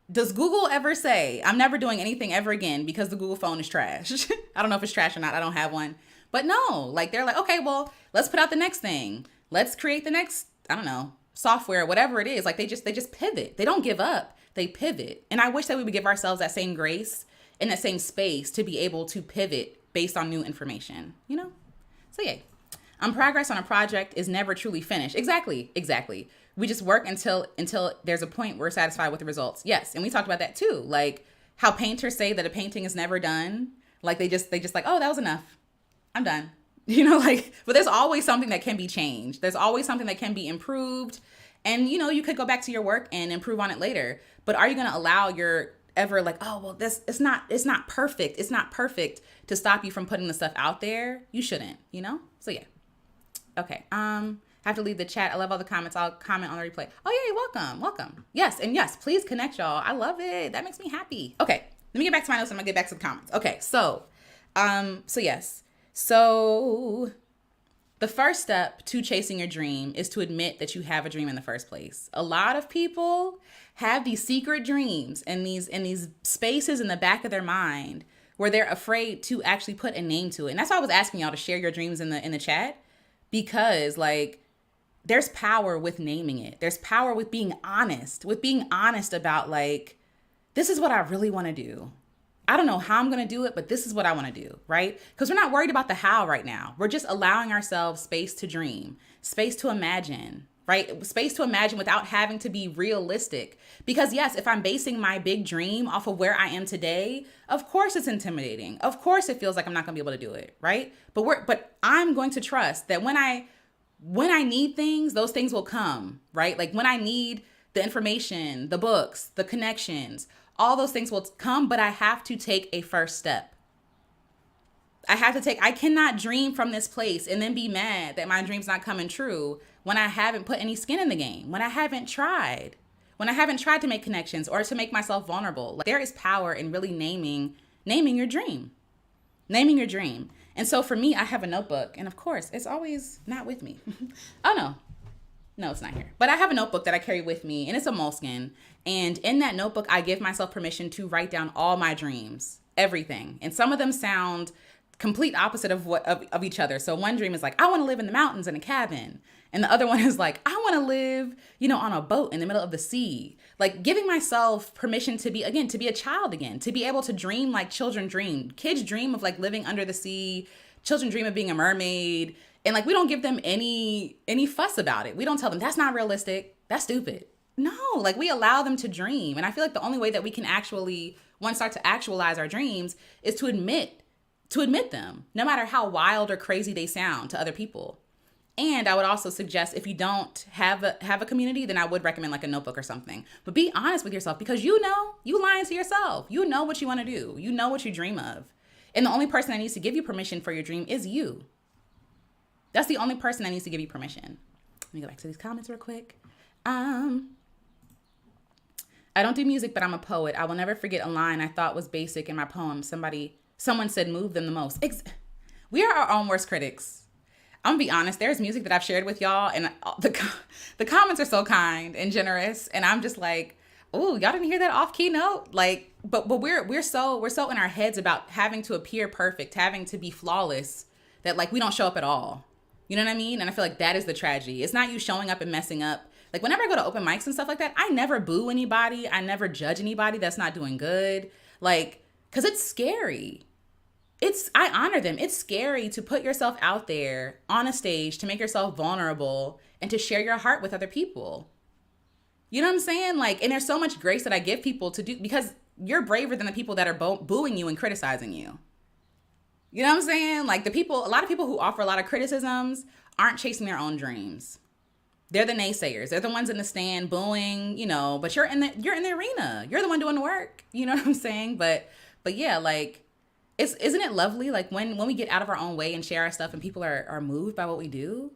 Does Google ever say, I'm never doing anything ever again because the Google phone is trash? I don't know if it's trash or not. I don't have one. But no, like they're like, okay, well, let's put out the next thing. Let's create the next, I don't know, software, whatever it is. Like they just pivot. They don't give up. They pivot. And I wish that we would give ourselves that same grace and that same space to be able to pivot based on new information, you know? So yeah. Progress on a project is never truly finished. Exactly. We just work until there's a point we're satisfied with the results. Yes, and we talked about that too. Like how painters say that a painting is never done. Like they just like, oh, that was enough. I'm done. You know, like, but there's always something that can be changed. There's always something that can be improved. And you know, you could go back to your work and improve on it later. But are you going to allow your ever like, oh, well, it's not perfect. It's not perfect to stop you from putting the stuff out there? You shouldn't, you know? So yeah. Okay. Have to leave the chat. I love all the comments. I'll comment on the replay. Oh yeah, you're welcome. Yes, and yes, please connect, y'all. I love it. That makes me happy. Okay, let me get back to my notes. I'm gonna get back to the comments. Okay, so yes. So the first step to chasing your dream is to admit that you have a dream in the first place. A lot of people have these secret dreams and these spaces in the back of their mind where they're afraid to actually put a name to it. And that's why I was asking y'all to share your dreams in the chat, because like there's power with naming it. There's power with being honest about like, this is what I really want to do. I don't know how I'm going to do it, but this is what I want to do, right? Because we're not worried about the how right now. We're just allowing ourselves space to dream, space to imagine, right? Space to imagine without having to be realistic. Because yes, if I'm basing my big dream off of where I am today, of course it's intimidating. Of course it feels like I'm not going to be able to do it, right? But I'm going to trust that when I need things, those things will come, right? Like when I need the information, the books, the connections, all those things will come, but I have to take a first step. I cannot dream from this place and then be mad that my dream's not coming true when I haven't put any skin in the game, when I haven't tried to make connections or to make myself vulnerable. Like, there is power in really naming your dream. And so for me, I have a notebook, and of course, it's always not with me. Oh no. No, it's not here. But I have a notebook that I carry with me, and it's a moleskin. And in that notebook, I give myself permission to write down all my dreams, everything. And some of them sound complete opposite of each other. So one dream is like, I want to live in the mountains in a cabin. And the other one is like, I want to live, on a boat in the middle of the sea. Like giving myself permission to be a child again, to be able to dream like children dream. Kids dream of like living under the sea. Children dream of being a mermaid. And like, we don't give them any fuss about it. We don't tell them that's not realistic. That's stupid. No, like we allow them to dream. And I feel like the only way that we can actually, start to actualize our dreams is to admit them, no matter how wild or crazy they sound to other people. And I would also suggest if you don't have a community, then I would recommend like a notebook or something. But be honest with yourself, because you lying to yourself. You know what you want to do. You know what you dream of. And the only person that needs to give you permission for your dream is you. That's the only person that needs to give you permission. Let me go back to these comments real quick. I don't do music, but I'm a poet. I will never forget a line I thought was basic in my poem. Someone said move them the most. We are our own worst critics. I'm gonna be honest, there's music that I've shared with y'all, and the comments are so kind and generous, and I'm just like, oh, y'all didn't hear that off-key note? Like, but we're so in our heads about having to appear perfect, having to be flawless, that like we don't show up at all. You know what I mean? And I feel like that is the tragedy. It's not you showing up and messing up. Like whenever I go to open mics and stuff like that, I never boo anybody. I never judge anybody that's not doing good. Like, cause it's scary. I honor them. It's scary to put yourself out there on a stage, to make yourself vulnerable and to share your heart with other people. You know what I'm saying? Like, and there's so much grace that I give people to do, because you're braver than the people that are booing you and criticizing you. You know what I'm saying? Like a lot of people who offer a lot of criticisms aren't chasing their own dreams. They're the naysayers. They're the ones in the stand booing, but you're in the arena. You're the one doing the work. You know what I'm saying? But yeah, like, isn't it lovely? Like when we get out of our own way and share our stuff and people are moved by what we do,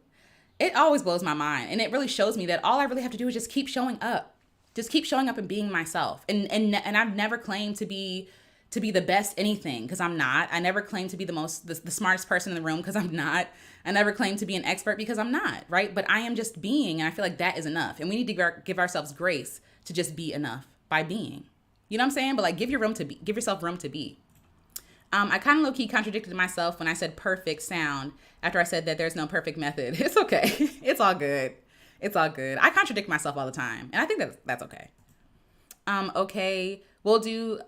it always blows my mind. And it really shows me that all I really have to do is just keep showing up. Just keep showing up and being myself. And I've never claimed to be the best anything, because I'm not. I never claimed to be the smartest person in the room, because I'm not. I never claimed to be an expert, because I'm not, right? But I am just being, and I feel like that is enough. And we need to give ourselves grace to just be enough by being. You know what I'm saying? But like give yourself room to be. I kind of low-key contradicted myself when I said perfect sound after I said that there's no perfect method. It's okay. It's all good. It's all good. I contradict myself all the time, and I think that's okay. Okay, we'll do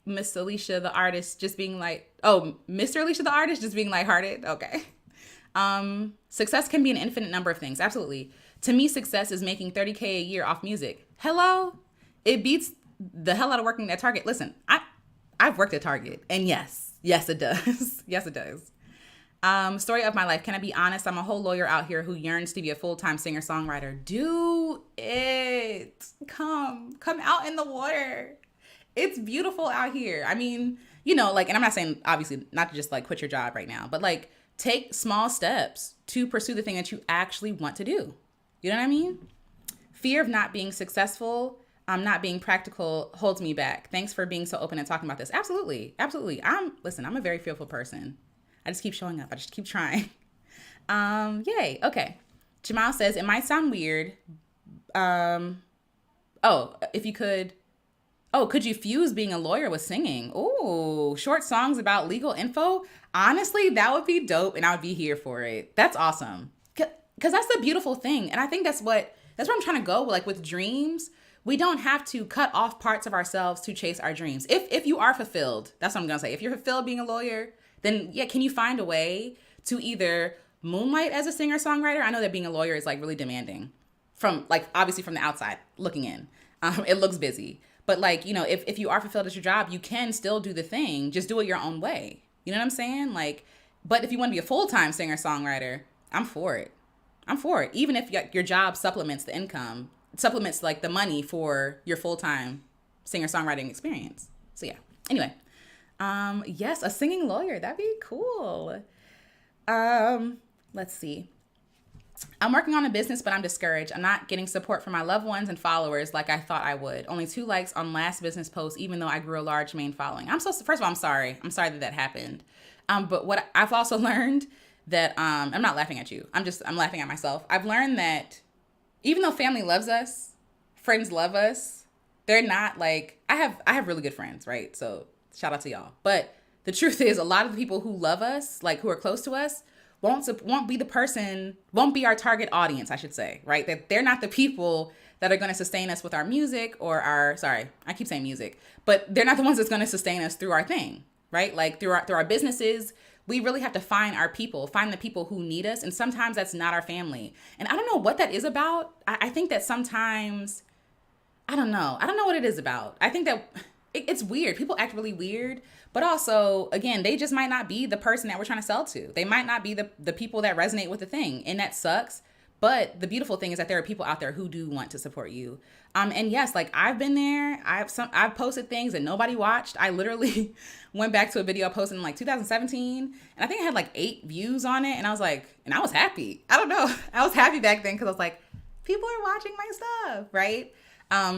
Miss Alicia the artist just being like, Mr. Alicia the artist just being lighthearted. Okay. Success can be an infinite number of things. Absolutely. To me, success is making $30K a year off music. Hello? It beats the hell out of working at Target. Listen, I've worked at Target, and yes, it does. Yes, it does. Story of my life. Can I be honest? I'm a whole lawyer out here who yearns to be a full-time singer-songwriter. Do it. Come out in the water. It's beautiful out here. I mean, and I'm not saying, obviously, not to just like quit your job right now, but like take small steps to pursue the thing that you actually want to do. You know what I mean? Fear of not being successful, not being practical holds me back. Thanks for being so open and talking about this. Absolutely. Absolutely. I'm a very fearful person. I just keep showing up. I just keep trying. Yay. Okay. Jamal says, it might sound weird. Could you fuse being a lawyer with singing? Ooh, short songs about legal info. Honestly, that would be dope, and I would be here for it. That's awesome. Because that's the beautiful thing. And I think that's where I'm trying to go. Like with dreams, we don't have to cut off parts of ourselves to chase our dreams. If you are fulfilled, that's what I'm going to say. If you're fulfilled being a lawyer, then yeah, can you find a way to either moonlight as a singer-songwriter? I know that being a lawyer is like really demanding obviously from the outside looking in. It looks busy. But like, if you are fulfilled at your job, you can still do the thing. Just do it your own way. You know what I'm saying? Like, but if you want to be a full-time singer-songwriter, I'm for it. Even if your job supplements the income, supplements like the money for your full-time singer-songwriting experience. So yeah. Anyway, yes, a singing lawyer. That'd be cool. Let's see. I'm working on a business, but I'm discouraged. I'm not getting support from my loved ones and followers like I thought I would. Only 2 likes on last business post, even though I grew a large main following. First of all, I'm sorry. I'm sorry that happened. But what I've also learned that I'm not laughing at you. I'm laughing at myself. I've learned that even though family loves us, friends love us, they're not like, I have really good friends, right? So shout out to y'all. But the truth is, a lot of the people who love us, like who are close to us, won't be our target audience, I should say, right? That they're not the people that are going to sustain us with our music or sorry, I keep saying music, but they're not the ones that's going to sustain us through our thing, right? Like through our businesses. We really have to find our people, find the people who need us. And sometimes that's not our family. And I don't know what that is about. I think that sometimes, I don't know what it is about. I think that it's weird. People act really weird, but also, again, they just might not be the person that we're trying to sell to. They might not be the people that resonate with the thing. And that sucks. But the beautiful thing is that there are people out there who do want to support you. And yes, like I've been there. I've posted things that nobody watched. I literally went back to a video I posted in like 2017, and I think I had like 8 views on it. And I was like, and I was happy. I don't know. I was happy back then because I was like, people are watching my stuff, right?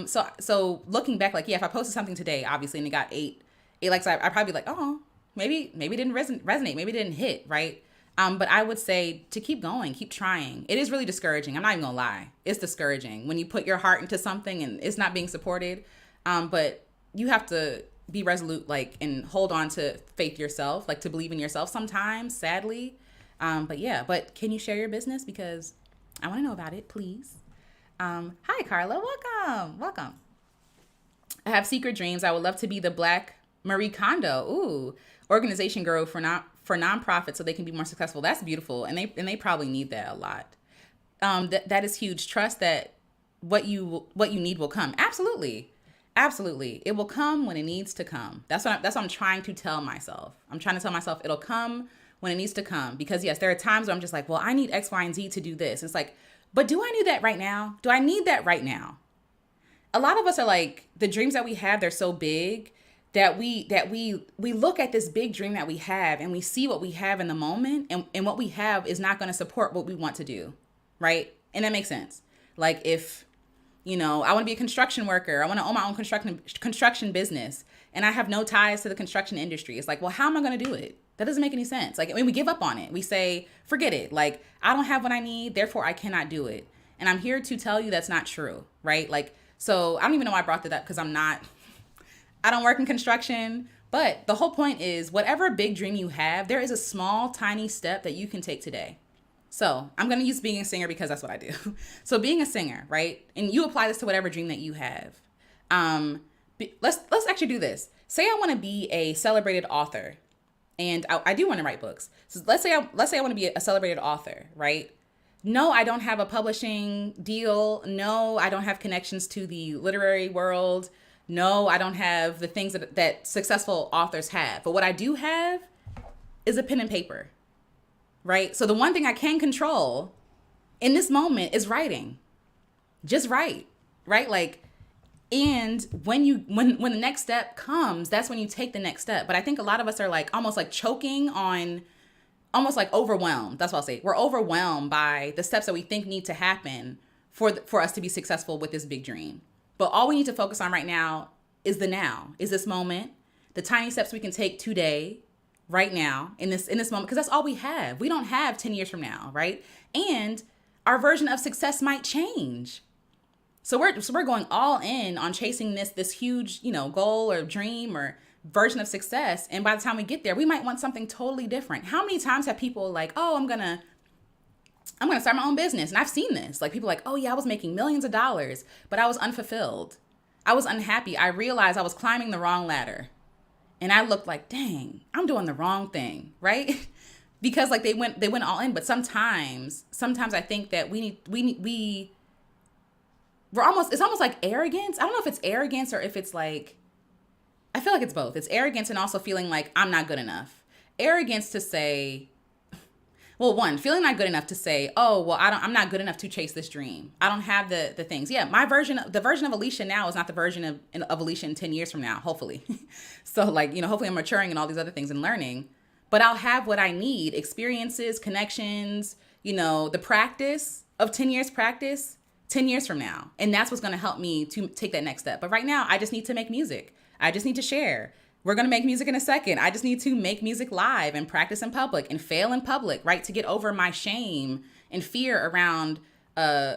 So looking back, like, yeah, if I posted something today, obviously, and it got 8 likes, I'd probably be like, oh, maybe it didn't resonate, maybe it didn't hit, right? But I would say to keep going, keep trying. It is really discouraging. I'm not even gonna lie. It's discouraging when you put your heart into something and it's not being supported. But you have to be resolute, like, and hold on to faith yourself, like to believe in yourself sometimes, sadly. But can you share your business? Because I want to know about it, please. Hi, Carla. Welcome. I have secret dreams. I would love to be the Black Marie Kondo, organization girl for nonprofits so they can be more successful. That's beautiful. And they probably need that a lot. That is huge. Trust that what you need will come. Absolutely. It will come when it needs to come. That's what I'm trying to tell myself. I'm trying to tell myself it'll come when it needs to come. Because yes, there are times where I'm just like, well, I need X, Y, and Z to do this. It's like, but do I need that right now? Do I need that right now? A lot of us are like, the dreams that we have, they're so big that we look at this big dream that we have and we see what we have in the moment, and what we have is not going to support what we want to do, right? And that makes sense. Like if, I want to be a construction worker, I want to own my own construction business, and I have no ties to the construction industry. It's like, well, how am I going to do it? That doesn't make any sense. Like, we give up on it. We say, forget it. Like, I don't have what I need, therefore I cannot do it. And I'm here to tell you that's not true, right? Like, so I don't even know why I brought that up, because I don't work in construction, but the whole point is whatever big dream you have, there is a small, tiny step that you can take today. So I'm going to use being a singer because that's what I do. So being a singer, right? And you apply this to whatever dream that you have. Let's actually do this. Say I want to be a celebrated author, and I do want to write books. So let's say I want to be a celebrated author, right? No, I don't have a publishing deal. No, I don't have connections to the literary world. No, I don't have the things that successful authors have. But what I do have is a pen and paper, right? So the one thing I can control in this moment is writing. Just write, right? Like, and when the next step comes, that's when you take the next step. But I think a lot of us are like almost like choking on, almost like overwhelmed. That's what I'll say. We're overwhelmed by the steps that we think need to happen for us to be successful with this big dream. But all we need to focus on right now is this moment, the tiny steps we can take today, right now, in this moment, because that's all we have. We don't have 10 years from now, right? And our version of success might change. So we're going all in on chasing this huge, goal or dream or version of success. And by the time we get there, we might want something totally different. How many times have people like, oh, I'm gonna start my own business. And I've seen this. Like people like, oh yeah, I was making millions of dollars, but I was unfulfilled. I was unhappy. I realized I was climbing the wrong ladder. And I looked like, dang, I'm doing the wrong thing, right? Because like they went all in. But sometimes I think that it's almost like arrogance. I don't know if it's arrogance or if it's like, I feel like it's both. It's arrogance and also feeling like I'm not good enough. Arrogance to say, well, one, feeling not good enough to say, oh, well, I'm not good enough to chase this dream. I don't have the things. Yeah, the version of Alicia now is not the version of Alicia in 10 years from now, hopefully. So like, hopefully I'm maturing and all these other things and learning, but I'll have what I need, experiences, connections, the practice of 10 years practice 10 years from now. And that's what's going to help me to take that next step. But right now I just need to make music. I just need to share We're going to make music in a second. I just need to make music live and practice in public and fail in public, right? To get over my shame and fear around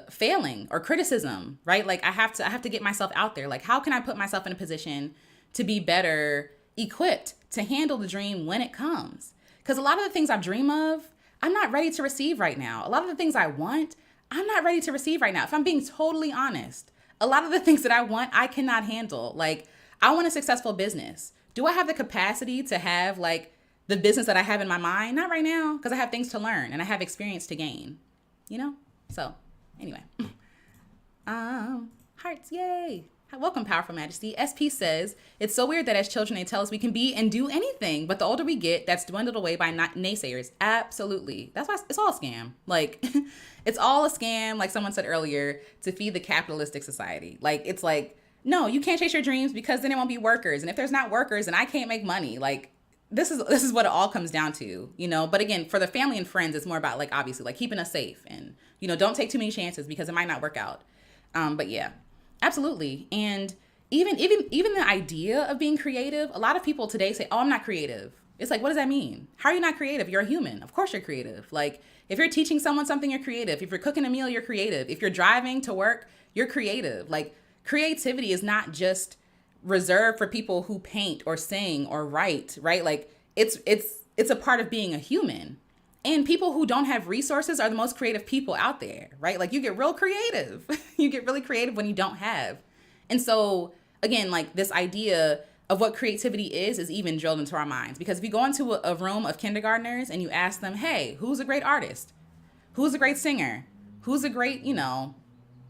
failing or criticism, right? Like I have to get myself out there. Like, how can I put myself in a position to be better equipped to handle the dream when it comes? Because a lot of the things I dream of, I'm not ready to receive right now. A lot of the things I want, I'm not ready to receive right now. If I'm being totally honest, a lot of the things that I want, I cannot handle. Like, I want a successful business. Do I have the capacity to have like the business that I have in my mind? Not right now, because I have things to learn and I have experience to gain, you know? So anyway, hearts, yay. Welcome, Powerful Majesty. SP says, it's so weird that as children, they tell us we can be and do anything, but the older we get, that's dwindled away by naysayers. Absolutely. That's why it's all a scam. Like, it's all a scam, like someone said earlier, to feed the capitalistic society. Like, it's like, no, you can't chase your dreams because then it won't be workers. And if there's not workers, then I can't make money. Like, this is what it all comes down to, you know? But again, for the family and friends, it's more about like, obviously, like keeping us safe and, you know, don't take too many chances because it might not work out. But yeah. Absolutely. And even the idea of being creative, a lot of people today say, oh, I'm not creative. It's like, what does that mean? How are you not creative? You're a human. Of course you're creative. Like, if you're teaching someone something, you're creative. If you're cooking a meal, you're creative. If you're driving to work, you're creative. Like, creativity is not just reserved for people who paint or sing or write, right? Like, it's a part of being a human. And people who don't have resources are the most creative people out there, right? Like, you get real creative. You get really creative when you don't have. And so, again, like this idea of what creativity is even drilled into our minds. Because if you go into a room of kindergartners and you ask them, hey, who's a great artist? Who's a great singer? Who's a great, you know,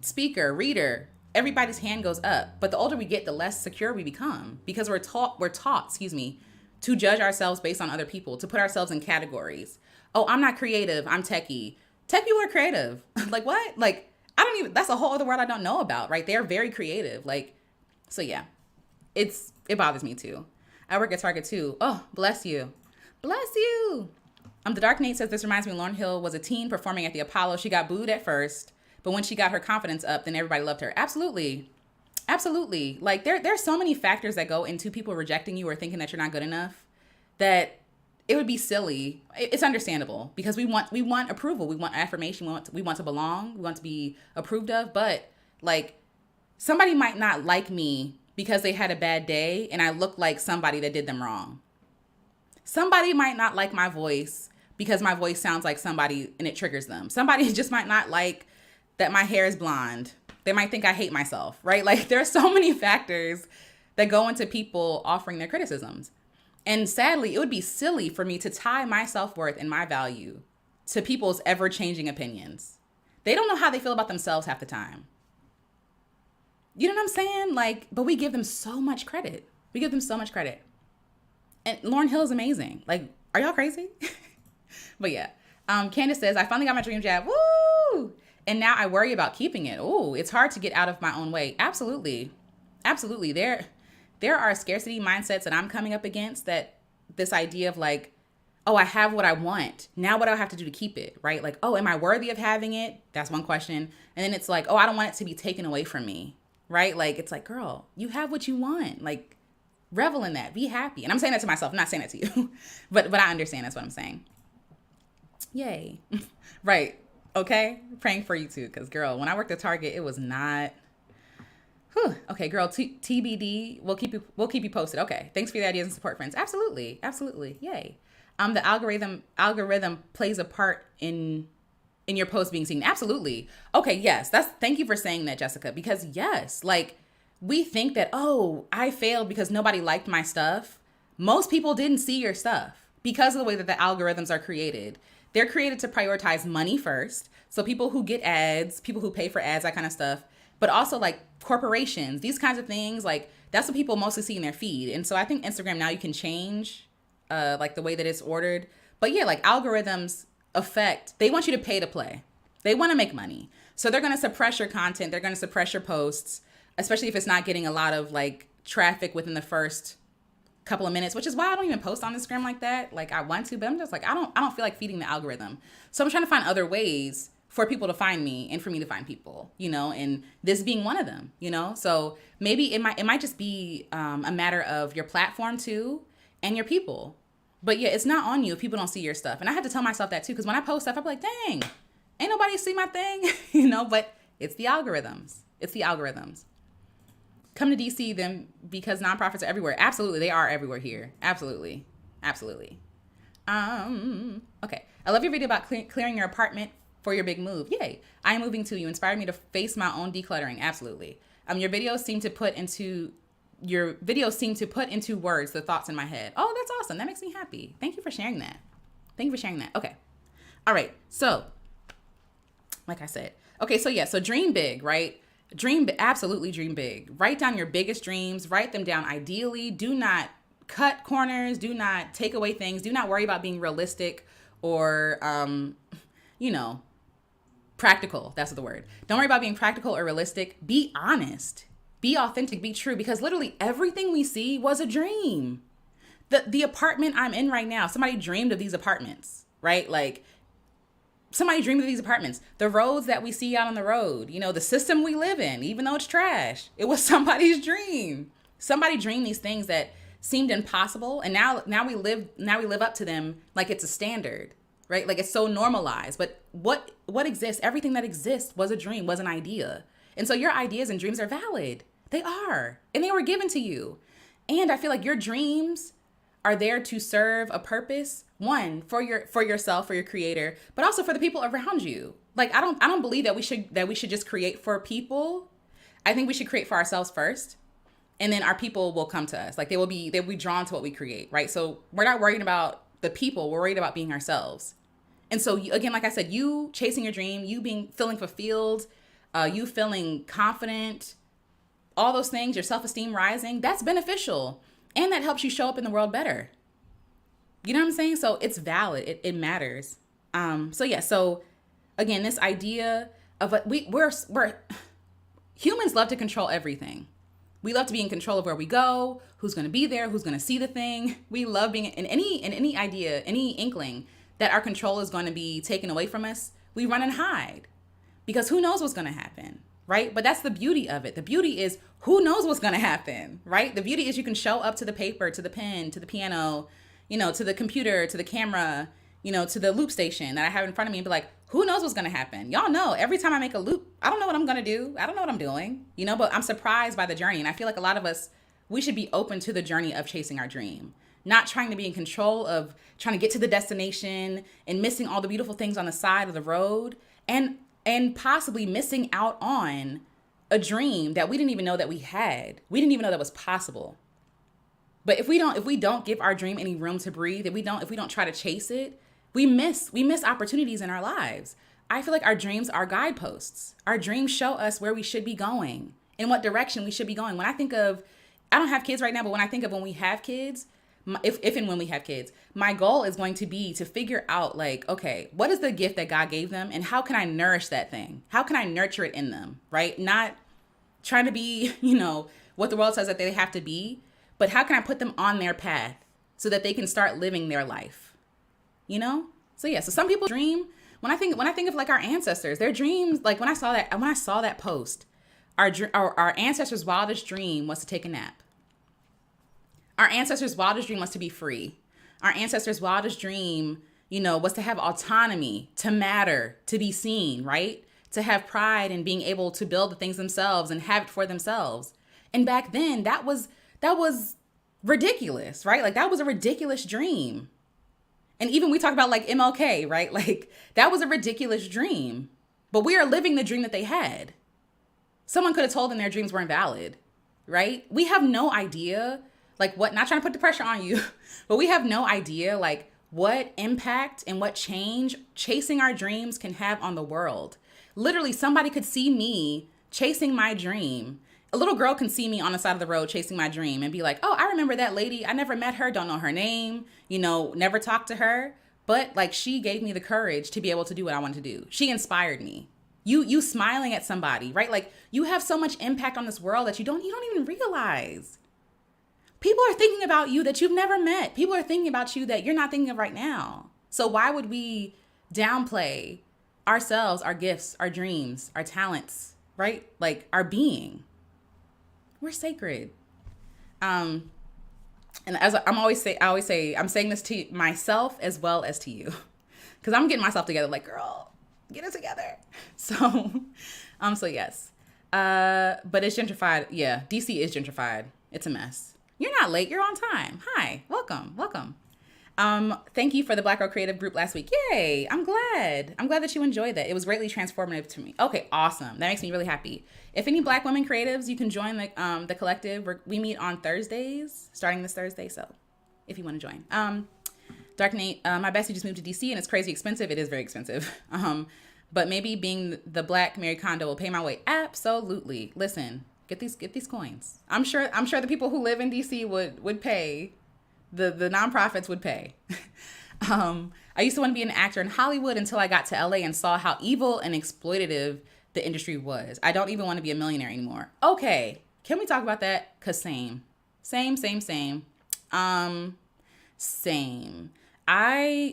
speaker, reader? Everybody's hand goes up. But the older we get, the less secure we become because we're taught, to judge ourselves based on other people, to put ourselves in categories. Oh, I'm not creative. I'm techie. Tech people are creative. Like, what? Like, that's a whole other world I don't know about, right? They're very creative. Like, so yeah, it bothers me too. I work at Target too. Oh, bless you. Bless you. The Dark Knight says, this reminds me, Lauryn Hill was a teen performing at the Apollo. She got booed at first, but when she got her confidence up, then everybody loved her. Absolutely. Absolutely. Like, there's so many factors that go into people rejecting you or thinking that you're not good enough that it would be silly. It's understandable because we want approval. We want affirmation. We want to belong. We want to be approved of. But like, somebody might not like me because they had a bad day and I look like somebody that did them wrong. Somebody might not like my voice because my voice sounds like somebody and it triggers them. Somebody just might not like that my hair is blonde. They might think I hate myself, right? Like, there are so many factors that go into people offering their criticisms. And sadly, it would be silly for me to tie my self-worth and my value to people's ever-changing opinions. They don't know how they feel about themselves half the time. You know what I'm saying? Like, but we give them so much credit. We give them so much credit. And Lauryn Hill is amazing. Like, are y'all crazy? But yeah. Candace says, I finally got my dream job. Woo! And now I worry about keeping it. Ooh, it's hard to get out of my own way. Absolutely. Absolutely. There are scarcity mindsets that I'm coming up against, that this idea of like, oh, I have what I want. Now what do I have to do to keep it, right? Like, oh, am I worthy of having it? That's one question. And then it's like, oh, I don't want it to be taken away from me, right? Like, it's like, girl, you have what you want. Like, revel in that. Be happy. And I'm saying that to myself. I'm not saying that to you. but I understand. That's what I'm saying. Yay. Right. Okay. Praying for you too. Because, girl, when I worked at Target, it was not... Whew. Okay, girl, TBD. We'll keep you posted. Okay. Thanks for the ideas and support, friends. Absolutely. Absolutely. Yay. The algorithm plays a part in your post being seen. Absolutely. Okay, yes. Thank you for saying that, Jessica, because yes, like, we think that, oh, I failed because nobody liked my stuff. Most people didn't see your stuff because of the way that the algorithms are created. They're created to prioritize money first. So people who get ads, people who pay for ads, that kind of stuff, but also like corporations, these kinds of things, like that's what people mostly see in their feed. And so I think Instagram now you can change like the way that it's ordered. But yeah, like algorithms they want you to pay to play. They want to make money. So they're going to suppress your content. They're going to suppress your posts, especially if it's not getting a lot of like traffic within the first couple of minutes, which is why I don't even post on Instagram like that. Like, I want to, but I'm just like, I don't feel like feeding the algorithm. So I'm trying to find other ways for people to find me and for me to find people, and this being one of them, So maybe it might just be a matter of your platform too and your people. But yeah, it's not on you if people don't see your stuff. And I had to tell myself that too, because when I post stuff, I'm like, dang, ain't nobody see my thing, but it's the algorithms. It's the algorithms. Come to DC then, because nonprofits are everywhere. Absolutely, they are everywhere here. Absolutely. Okay. I love your video about clearing your apartment for your big move. Yay. I am moving too. You inspired me to face my own decluttering. Absolutely. Your videos seem to put into words the thoughts in my head. Oh, that's awesome. That makes me happy. Thank you for sharing that. Okay. All right. So, like I said, okay. So yeah. So dream big, right? Absolutely dream big. Write down your biggest dreams. Write them down ideally. Do not cut corners. Do not take away things. Do not worry about being realistic or, practical. That's the word. Don't worry about being practical or realistic. Be honest. Be authentic. Be true. Because literally everything we see was a dream. The apartment I'm in right now, somebody dreamed of these apartments, right? Like somebody dreamed of these apartments. The roads that we see out on the road, the system we live in, even though it's trash, it was somebody's dream. Somebody dreamed these things that seemed impossible, and now we live up to them like it's a standard, right? Like it's so normalized. But what exists, everything that exists was a dream, was an idea. And so your ideas and dreams are valid. They are. And they were given to you. And I feel like your dreams are there to serve a purpose, one, for yourself, for your creator, but also for the people around you. Like I don't believe that we should just create for people. I think we should create for ourselves first. And then our people will come to us. Like they'll be drawn to what we create, right? So we're not worried about the people. We're worried about being ourselves. And so again, like I said, you chasing your dream, you feeling fulfilled, you feeling confident, all those things, your self-esteem rising, that's beneficial. And that helps you show up in the world better. You know what I'm saying? So it's valid. It matters. So again, this idea of we're humans love to control everything. We love to be in control of where we go, who's going to be there, who's going to see the thing. We love being in any idea, any inkling that our control is going to be taken away from us. We run and hide because who knows what's going to happen, right? But that's the beauty of it. The beauty is who knows what's going to happen, right? The beauty is you can show up to the paper, to the pen, to the piano, to the computer, to the camera, to the loop station that I have in front of me and be like, who knows what's going to happen? Y'all know every time I make a loop, I don't know what I'm going to do. I don't know what I'm doing, but I'm surprised by the journey. And I feel like a lot of us, we should be open to the journey of chasing our dream, not trying to be in control of trying to get to the destination and missing all the beautiful things on the side of the road and possibly missing out on a dream that we didn't even know that we had. We didn't even know that was possible. But if we don't give our dream any room to breathe, if we don't try to chase it, we miss opportunities in our lives. I feel like our dreams are guideposts. Our dreams show us where we should be going, in what direction we should be going. When I think of, I don't have kids right now, but when I think of when we have kids, if and when we have kids, my goal is going to be to figure out like, okay, what is the gift that God gave them and how can I nourish that thing? How can I nurture it in them, right? Not trying to be, what the world says that they have to be, but how can I put them on their path so that they can start living their life? So yeah, so some people dream, when I think of like our ancestors, their dreams, like when I saw that post, our ancestors' wildest dream was to take a nap. Our ancestors' wildest dream was to be free. Our ancestors' wildest dream, was to have autonomy, to matter, to be seen, right? To have pride in being able to build the things themselves and have it for themselves. And back then that was ridiculous, right? Like that was a ridiculous dream. And even we talk about like MLK, right? Like that was a ridiculous dream, but we are living the dream that they had. Someone could have told them their dreams weren't valid, right? We have no idea like what, not trying to put the pressure on you, but we have no idea like what impact and what change chasing our dreams can have on the world. Literally somebody could see me chasing my dream. A little girl can see me on the side of the road chasing my dream and be like, oh, I remember that lady. I never met her, don't know her name, never talked to her. But like she gave me the courage to be able to do what I wanted to do. She inspired me. You smiling at somebody, right? Like you have so much impact on this world that you don't even realize. People are thinking about you that you've never met. People are thinking about you that you're not thinking of right now. So why would we downplay ourselves, our gifts, our dreams, our talents, right? Like our being. We're sacred. And as I always say, I'm saying this to myself as well as to you, because I'm getting myself together. Like, girl, get it together. So, so yes. But it's gentrified. Yeah, DC is gentrified. It's a mess. You're not late. You're on time. Hi, welcome. Thank you for the Black Girl Creative Group last week. Yay! I'm glad that you enjoyed that. It was greatly transformative to me. Okay, awesome. That makes me really happy. If any Black women creatives, you can join the collective. We meet on Thursdays, starting this Thursday. So, if you want to join, Dark Nate, my bestie just moved to DC and it's crazy expensive. It is very expensive. But maybe being the Black Mary Kondo will pay my way. Absolutely. Listen, get these coins. I'm sure the people who live in DC would pay. The nonprofits would pay. I used to want to be an actor in Hollywood until I got to LA and saw how evil and exploitative the industry was. I don't even want to be a millionaire anymore. Okay, can we talk about that? Cause same. Same.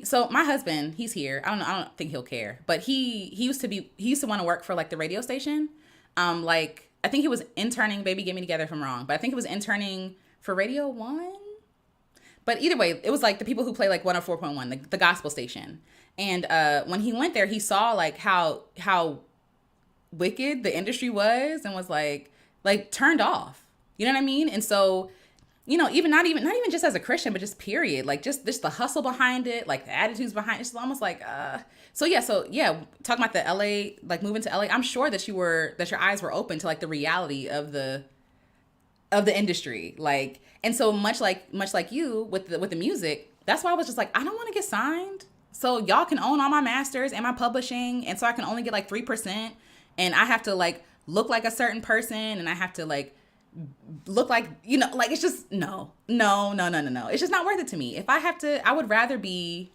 So my husband, he's here. I don't think he'll care, but he used to want to work for like the radio station. Like I think he was interning. Baby, get me together if I'm wrong, but I think he was interning for Radio 1. But either way, it was like the people who play like 104.1, the gospel station. And when he went there, he saw like how wicked the industry was and was like turned off. You know what I mean? And so, you know, even not even just as a Christian, but just period, like just the hustle behind it, like the attitudes behind it. It's almost like So yeah, talking about the LA, like moving to LA, I'm sure that your eyes were open to like the reality of the industry, like. And so much like you with the music, that's why I was just like, I don't want to get signed. So y'all can own all my masters and my publishing. And so I can only get like 3%. And I have to like look like a certain person. And I have to like look like, you know, like it's just no. It's just not worth it to me. If I have to, I would rather be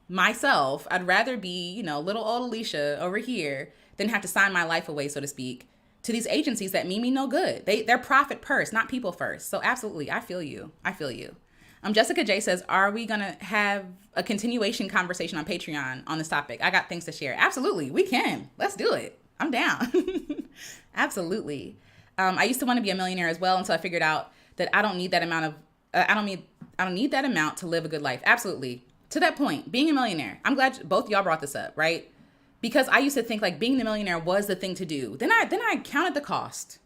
myself. I'd rather be, you know, little old Alicia over here than have to sign my life away, so to speak, to these agencies that mean me no good. They're profit first, not people first. So absolutely, I feel you. Jessica J says, are we gonna have a continuation conversation on Patreon on this topic? I got things to share. Absolutely, we can. Let's do it. I'm down. Absolutely. I used to want to be a millionaire as well until I figured out that I don't need that amount of. I don't need that amount to live a good life. Absolutely. To that point, being a millionaire. I'm glad both y'all brought this up, right? Because I used to think like being the millionaire was the thing to do. Then I counted the cost.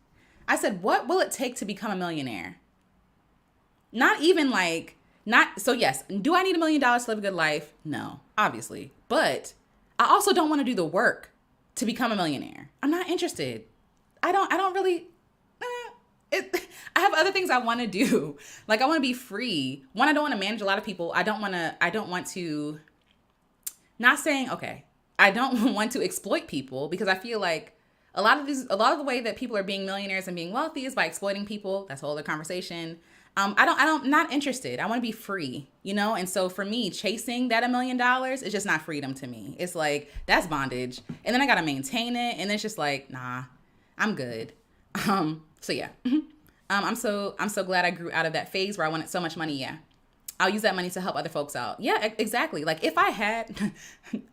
I said, what will it take to become a millionaire? So yes, do I need $1 million to live a good life? No, obviously. But I also don't want to do the work to become a millionaire. I'm not interested. I don't really, I have other things I want to do. Like I want to be free. One, I don't want to manage a lot of people. I don't want to, not saying, okay, I don't want to exploit people, because I feel like a lot of the way that people are being millionaires and being wealthy is by exploiting people. That's a whole other conversation. I'm not interested. I want to be free, you know? And so for me, chasing that $1 million is just not freedom to me. It's like, that's bondage. And then I got to maintain it. And then it's just like, nah, I'm good. So yeah, I'm so glad I grew out of that phase where I wanted so much money. Yeah. I'll use that money to help other folks out. Yeah, exactly. Like if I had,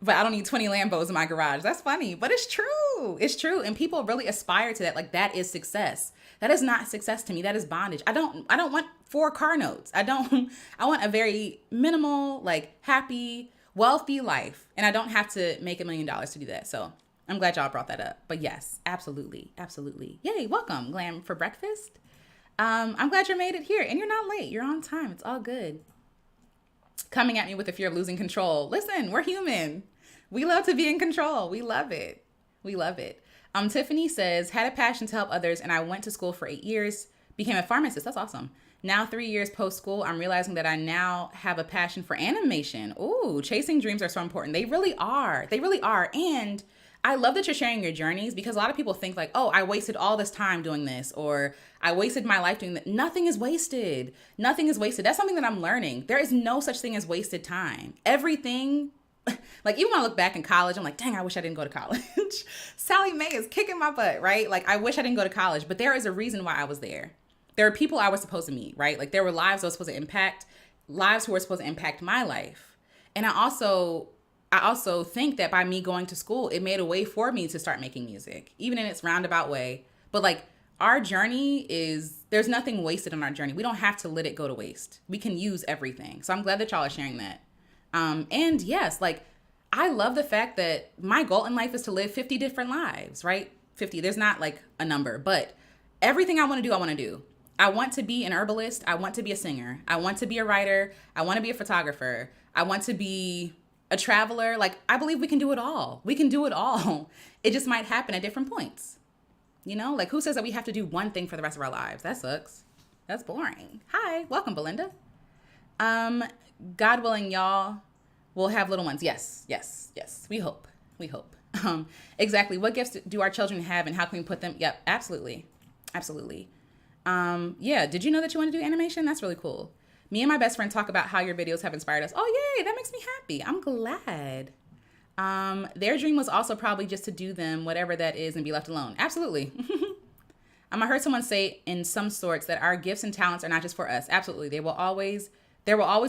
but I don't need 20 Lambos in my garage. That's funny, but it's true. It's true. And people really aspire to that. Like that is success. That is not success to me. That is bondage. I don't want 4 car notes. I want a very minimal, like happy, wealthy life. And I don't have to make $1 million to do that. So I'm glad y'all brought that up. But yes, absolutely. Absolutely. Yay. Welcome, Glam for breakfast. I'm glad you made it here and you're not late. You're on time. It's all good. Coming at me with the fear of losing control. Listen, we're human. We love to be in control. We love it. Tiffany says, had a passion to help others and I went to school for 8 years, became a pharmacist. That's awesome. Now 3 years post school, I'm realizing that I now have a passion for animation. Ooh, chasing dreams are so important. They really are. And I love that you're sharing your journeys, because a lot of people think like, oh, I wasted all this time doing this, or I wasted my life doing that. Nothing is wasted. That's something that I'm learning. There is no such thing as wasted time. Everything, like even when I look back in college, I'm like, dang, I wish I didn't go to college. Sally Mae is kicking my butt, right? Like I wish I didn't go to college, but there is a reason why I was there. There are people I was supposed to meet, right? Like there were lives I was supposed to impact, lives who were supposed to impact my life. And I I also think that by me going to school, it made a way for me to start making music, even in its roundabout way. But like our journey there's nothing wasted on our journey. We don't have to let it go to waste. We can use everything. So I'm glad that y'all are sharing that. And yes, like I love the fact that my goal in life is to live 50 different lives, right? 50, there's not like a number, but everything I want to do, I want to do. I want to be an herbalist. I want to be a singer. I want to be a writer. I want to be a photographer. I want to be a traveler. Like, I believe we can do it all. We can do it all. It just might happen at different points. You know, like who says that we have to do one thing for the rest of our lives? That sucks. That's boring. Hi, welcome, Belinda. God willing, y'all will have little ones. Yes. We hope. Exactly. What gifts do our children have and how can we put them? Yep, absolutely. Yeah. Did you know that you want to do animation? That's really cool. Me and my best friend talk about how your videos have inspired us. Oh, yay. That makes me happy. I'm glad. Their dream was also probably just to do them, whatever that is, and be left alone. Absolutely. I heard someone say in some sorts that our gifts and talents are not just for us. Absolutely. There will always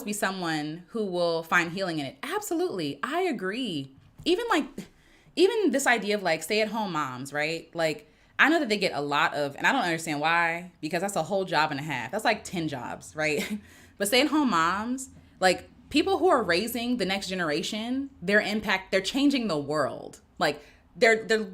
be someone who will find healing in it. Absolutely. I agree. Even this idea of like stay-at-home moms, right? Like, I know that they get a lot of, and I don't understand why, because that's a whole job and a half. That's like 10 jobs, right? But stay-at-home moms, like people who are raising the next generation, they're changing the world. Like the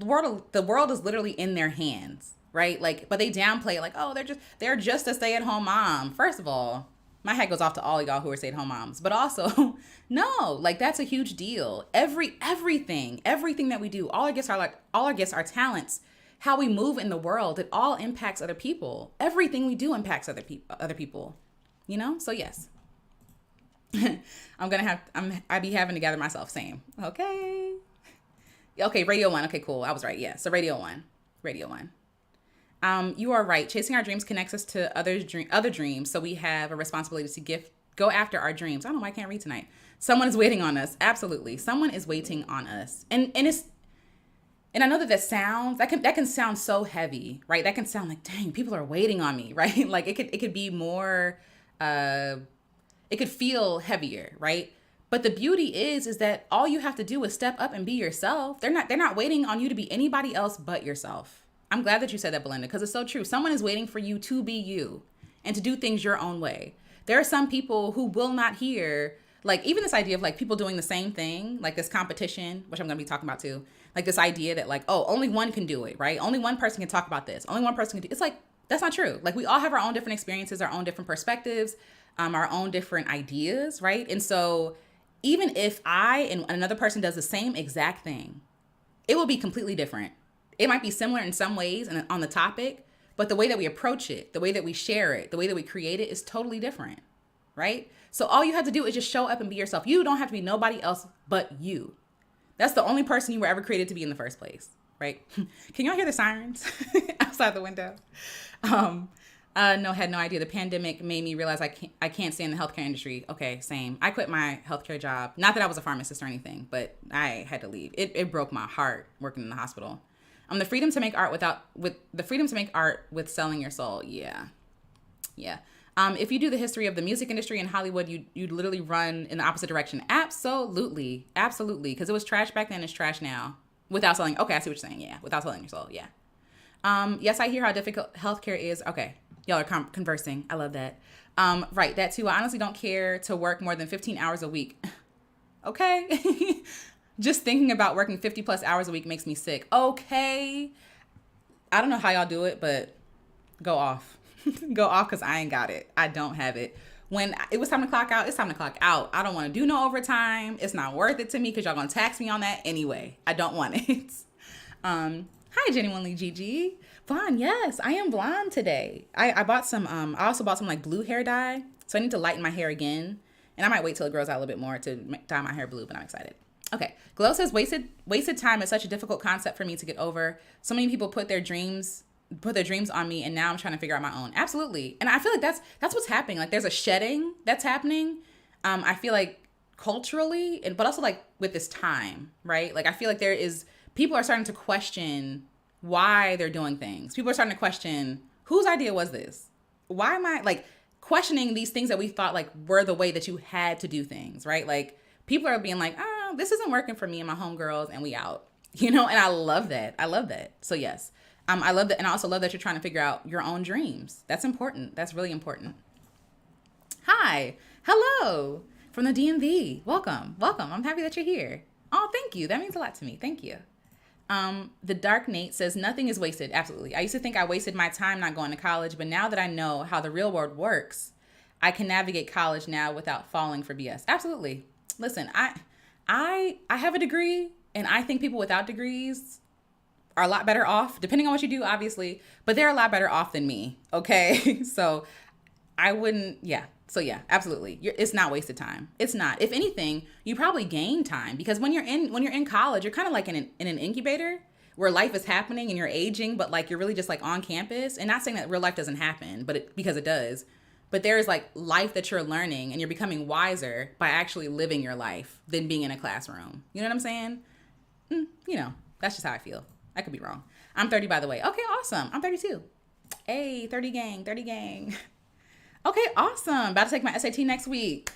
world is literally in their hands, right? Like, but they downplay it like, oh, they're just a stay-at-home mom. First of all, my hat goes off to all y'all who are stay-at-home moms, but also, no, like that's a huge deal. Everything that we do, all our gifts, our talents, how we move in the world, it all impacts other people. Everything we do impacts other people, you know? So yes, I be having to gather myself. Same. Okay. Radio 1. Okay, cool. I was right. Yeah. So Radio 1. You are right. Chasing our dreams connects us to other dreams. So we have a responsibility to go after our dreams. I don't know why I can't read tonight. Someone is waiting on us. Absolutely. Someone is waiting on us. And I know that sounds, that can sound so heavy, right? That can sound like, dang, people are waiting on me, right? Like it could be more, it could feel heavier, right? But the beauty is that all you have to do is step up and be yourself. They're not waiting on you to be anybody else but yourself. I'm glad that you said that, Belinda, because it's so true. Someone is waiting for you to be you and to do things your own way. There are some people who will not hear, like even this idea of like people doing the same thing, like this competition, which I'm going to be talking about too. Like this idea that like, oh, only one can do it, right? Only one person can talk about this. Only one person can do it. It's like, that's not true. Like we all have our own different experiences, our own different perspectives, our own different ideas, right? And so even if I and another person does the same exact thing, it will be completely different. It might be similar in some ways and on the topic, but the way that we approach it, the way that we share it, the way that we create it is totally different, right? So all you have to do is just show up and be yourself. You don't have to be nobody else but you. That's the only person you were ever created to be in the first place, right? Can y'all hear the sirens outside the window? No, had no idea. The pandemic made me realize I can't stay in the healthcare industry. Okay, same. I quit my healthcare job. Not that I was a pharmacist or anything, but I had to leave. It broke my heart working in the hospital. The freedom to make art with selling your soul. Yeah. If you do the history of the music industry in Hollywood, you'd literally run in the opposite direction. Absolutely. Because it was trash back then, it's trash now. Without selling. Okay, I see what you're saying. Yeah. Without selling your soul. Yeah. Yes, I hear how difficult healthcare is. Okay. Y'all are conversing. I love that. Right. That too. I honestly don't care to work more than 15 hours a week. Okay. Just thinking about working 50 plus hours a week makes me sick. Okay. I don't know how y'all do it, but go off. Go off because I ain't got it. I don't have it. When it was time to clock out, it's time to clock out. I don't want to do no overtime. It's not worth it to me because y'all going to tax me on that anyway. I don't want it. Hi, Genuinely Gigi. Blonde, yes, I am blonde today. I bought some, I also bought some like blue hair dye. So I need to lighten my hair again. And I might wait till it grows out a little bit more to dye my hair blue, but I'm excited. Okay. Glow says wasted time is such a difficult concept for me to get over. So many people put their dreams on me, and now I'm trying to figure out my own. Absolutely. And I feel like that's what's happening. Like there's a shedding that's happening. I feel like culturally, but also like with this time, right? Like I feel like people are starting to question why they're doing things. People are starting to question whose idea was this? Why am I like questioning these things that we thought like were the way that you had to do things, right? Like people are being like, this isn't working for me and my homegirls, and we out. And I love that. I love that. So yes, I love that, and I also love that you're trying to figure out your own dreams. That's important. That's really important. Hi, hello from the DMV. Welcome, welcome. I'm happy that you're here. Oh, thank you. That means a lot to me. Thank you. The Dark Nate says, nothing is wasted. Absolutely. I used to think I wasted my time not going to college, but now that I know how the real world works, I can navigate college now without falling for BS. Absolutely. Listen, I have a degree, and I think people without degrees are a lot better off, depending on what you do, obviously, but they're a lot better off than me. Okay. So I wouldn't, yeah. So yeah, absolutely. It's not wasted time. It's not. If anything, you probably gain time, because when you're in college, you're kind of like in an incubator where life is happening and you're aging, but like you're really just like on campus. And not saying that real life doesn't happen, but because it does. But there is like life that you're learning, and you're becoming wiser by actually living your life than being in a classroom. You know what I'm saying? That's just how I feel. I could be wrong. I'm 30, by the way. Okay, awesome. I'm 32. Hey, 30 gang, 30 gang. Okay, awesome. About to take my SAT next week.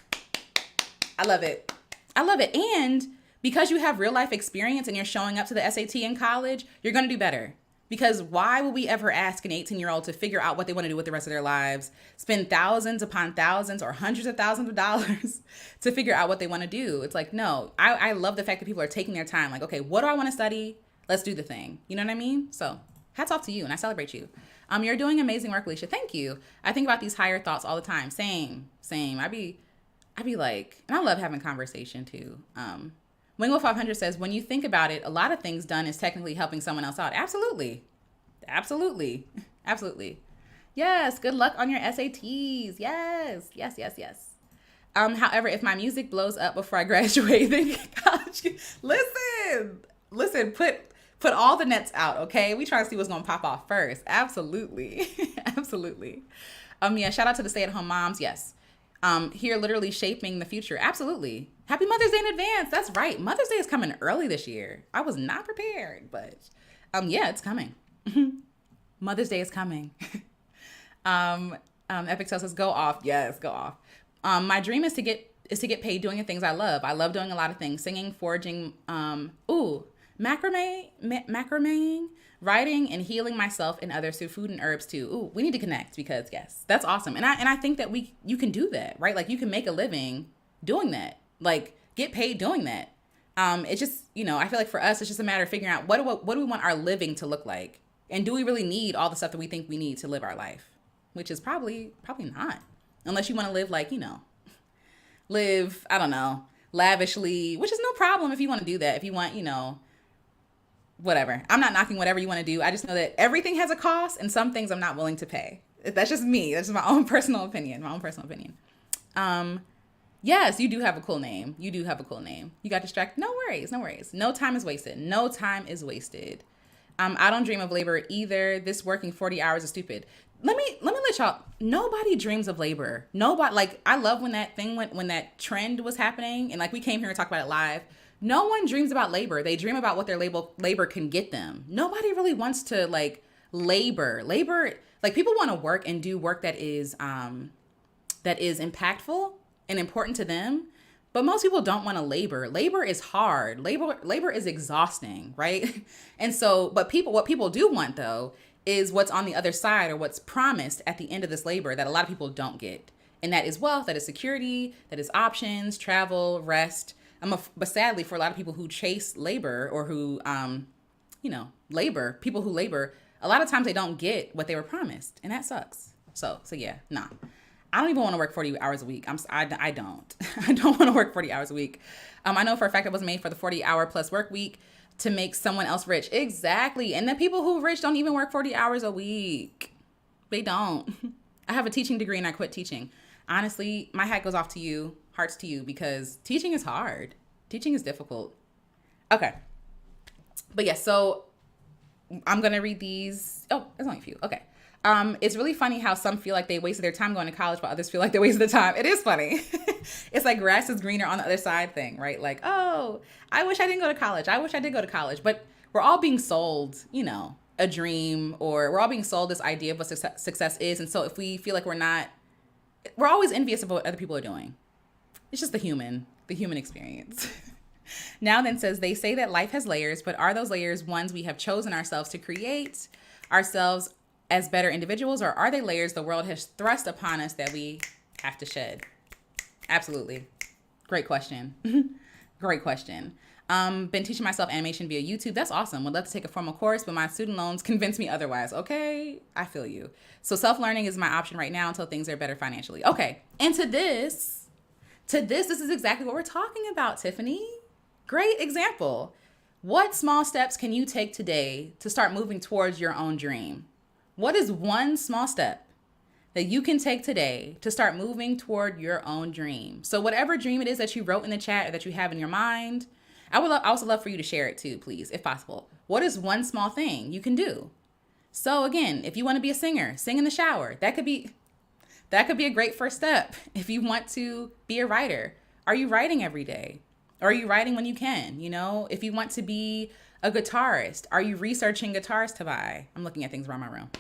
I love it. I love it. And because you have real life experience and you're showing up to the SAT in college, you're going to do better. Because why would we ever ask an 18-year-old to figure out what they want to do with the rest of their lives, spend thousands upon thousands or hundreds of thousands of dollars to figure out what they want to do? It's like, no, I love the fact that people are taking their time. Like, okay, what do I want to study? Let's do the thing. You know what I mean? So hats off to you, and I celebrate you. You're doing amazing work, Alicia. Thank you. I think about these higher thoughts all the time. Same. I be like, and I love having conversation too. Wingo 500 says, when you think about it, a lot of things done is technically helping someone else out. Absolutely. Absolutely. Absolutely. Yes. Good luck on your SATs. Yes. Yes, yes, yes. However, if my music blows up before I graduate, then college, listen, put all the nets out, okay? We try to see what's gonna pop off first. Absolutely. Absolutely. Yeah, shout out to the stay-at-home moms. Yes. Here literally shaping the future. Absolutely. Happy Mother's Day in advance. That's right. Mother's Day is coming early this year. I was not prepared, but yeah, it's coming. Mother's Day is coming. Epic Tale says, go off. Yes, go off. My dream is to get paid doing the things I love. I love doing a lot of things: singing, foraging, macrameing, writing, and healing myself and others through food and herbs too. Ooh, we need to connect, because yes, that's awesome. And I think that you can do that, right? Like you can make a living doing that, like get paid doing that. It's just, I feel like for us, it's just a matter of figuring out what do we want our living to look like? And do we really need all the stuff that we think we need to live our life? Which is probably not, unless you want to live like, I don't know, lavishly, which is no problem if you want to do that. If you want, whatever. I'm not knocking whatever you want to do. I just know that everything has a cost, and some things I'm not willing to pay. That's just me. That's just my own personal opinion. Yes, you do have a cool name. You got distracted. No worries. No time is wasted. I don't dream of labor either. This working 40 hours is stupid. Let me let y'all, nobody dreams of labor. Nobody, like, I love when that trend was happening, and like we came here and talked about it live. No one dreams about labor. They dream about what their labor can get them. Nobody really wants to like labor. Like people want to work and do work that is impactful and important to them. But most people don't want to labor. Labor is hard. Labor is exhausting, right? And so, what people do want though is what's on the other side, or what's promised at the end of this labor that a lot of people don't get. And that is wealth, that is security, that is options, travel, rest. But sadly, for a lot of people who chase labor, or who, people who labor, a lot of times they don't get what they were promised, and that sucks. So yeah, nah. I don't even want to work 40 hours a week. I don't. I don't want to work 40 hours a week. I know for a fact it was made for the 40-hour plus work week to make someone else rich. Exactly. And the people who are rich don't even work 40 hours a week. They don't. I have a teaching degree and I quit teaching. Honestly, my hat goes off to you, hearts to you, because teaching is hard. Teaching is difficult. Okay. But yeah, so I'm going to read these. Oh, there's only a few. Okay. It's really funny how some feel like they wasted their time going to college, while others feel like they wasted their time. It is funny. It's like grass is greener on the other side thing, right? Like, oh, I wish I didn't go to college. I wish I did go to college. But we're all being sold, a dream, or we're all being sold this idea of what success is. And so if we feel like we're always envious of what other people are doing. It's just the human experience. Now then says, they say that life has layers, but are those layers ones we have chosen ourselves to create ourselves as better individuals, or are they layers the world has thrust upon us that we have to shed? Absolutely. Great question. Great question. Been teaching myself animation via YouTube. That's awesome. Would love to take a formal course, but my student loans convince me otherwise. Okay, I feel you. So self-learning is my option right now until things are better financially. Okay, and this is exactly what we're talking about, Tiffany. Great example. What small steps can you take today to start moving towards your own dream? What is one small step that you can take today to start moving toward your own dream? So whatever dream it is that you wrote in the chat or that you have in your mind, I would also love for you to share it too, please, if possible. What is one small thing you can do? So again, if you want to be a singer, sing in the shower. That could be a great first step. If you want to be a writer, are you writing every day? Or are you writing when you can? You know, if you want to be a guitarist, are you researching guitars to buy? I'm looking at things around my room.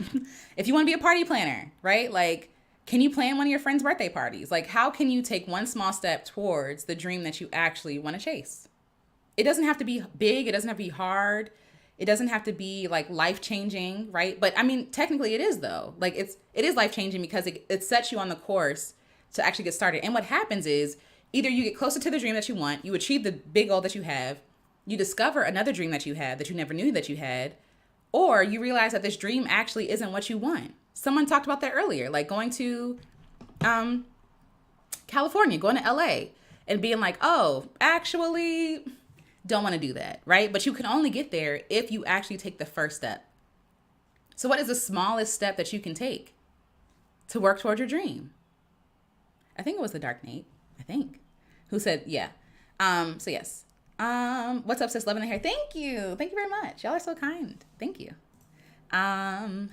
If you want to be a party planner, right? Like, can you plan one of your friends' birthday parties? Like, how can you take one small step towards the dream that you actually want to chase? It doesn't have to be big. It doesn't have to be hard. It doesn't have to be like life-changing, right? But I mean, technically it is though. Like it is life-changing because it sets you on the course to actually get started. And what happens is either you get closer to the dream that you want, you achieve the big goal that you have, you discover another dream that you had that you never knew that you had, or you realize that this dream actually isn't what you want. Someone talked about that earlier, like going to California, going to LA and being like, oh, actually don't want to do that, right? But you can only get there if you actually take the first step. So what is the smallest step that you can take to work toward your dream? I think it was the Dark Knight, who said, yeah. So yes. What's up, sis? Loving the hair. Thank you. Thank you very much. Y'all are so kind. Thank you.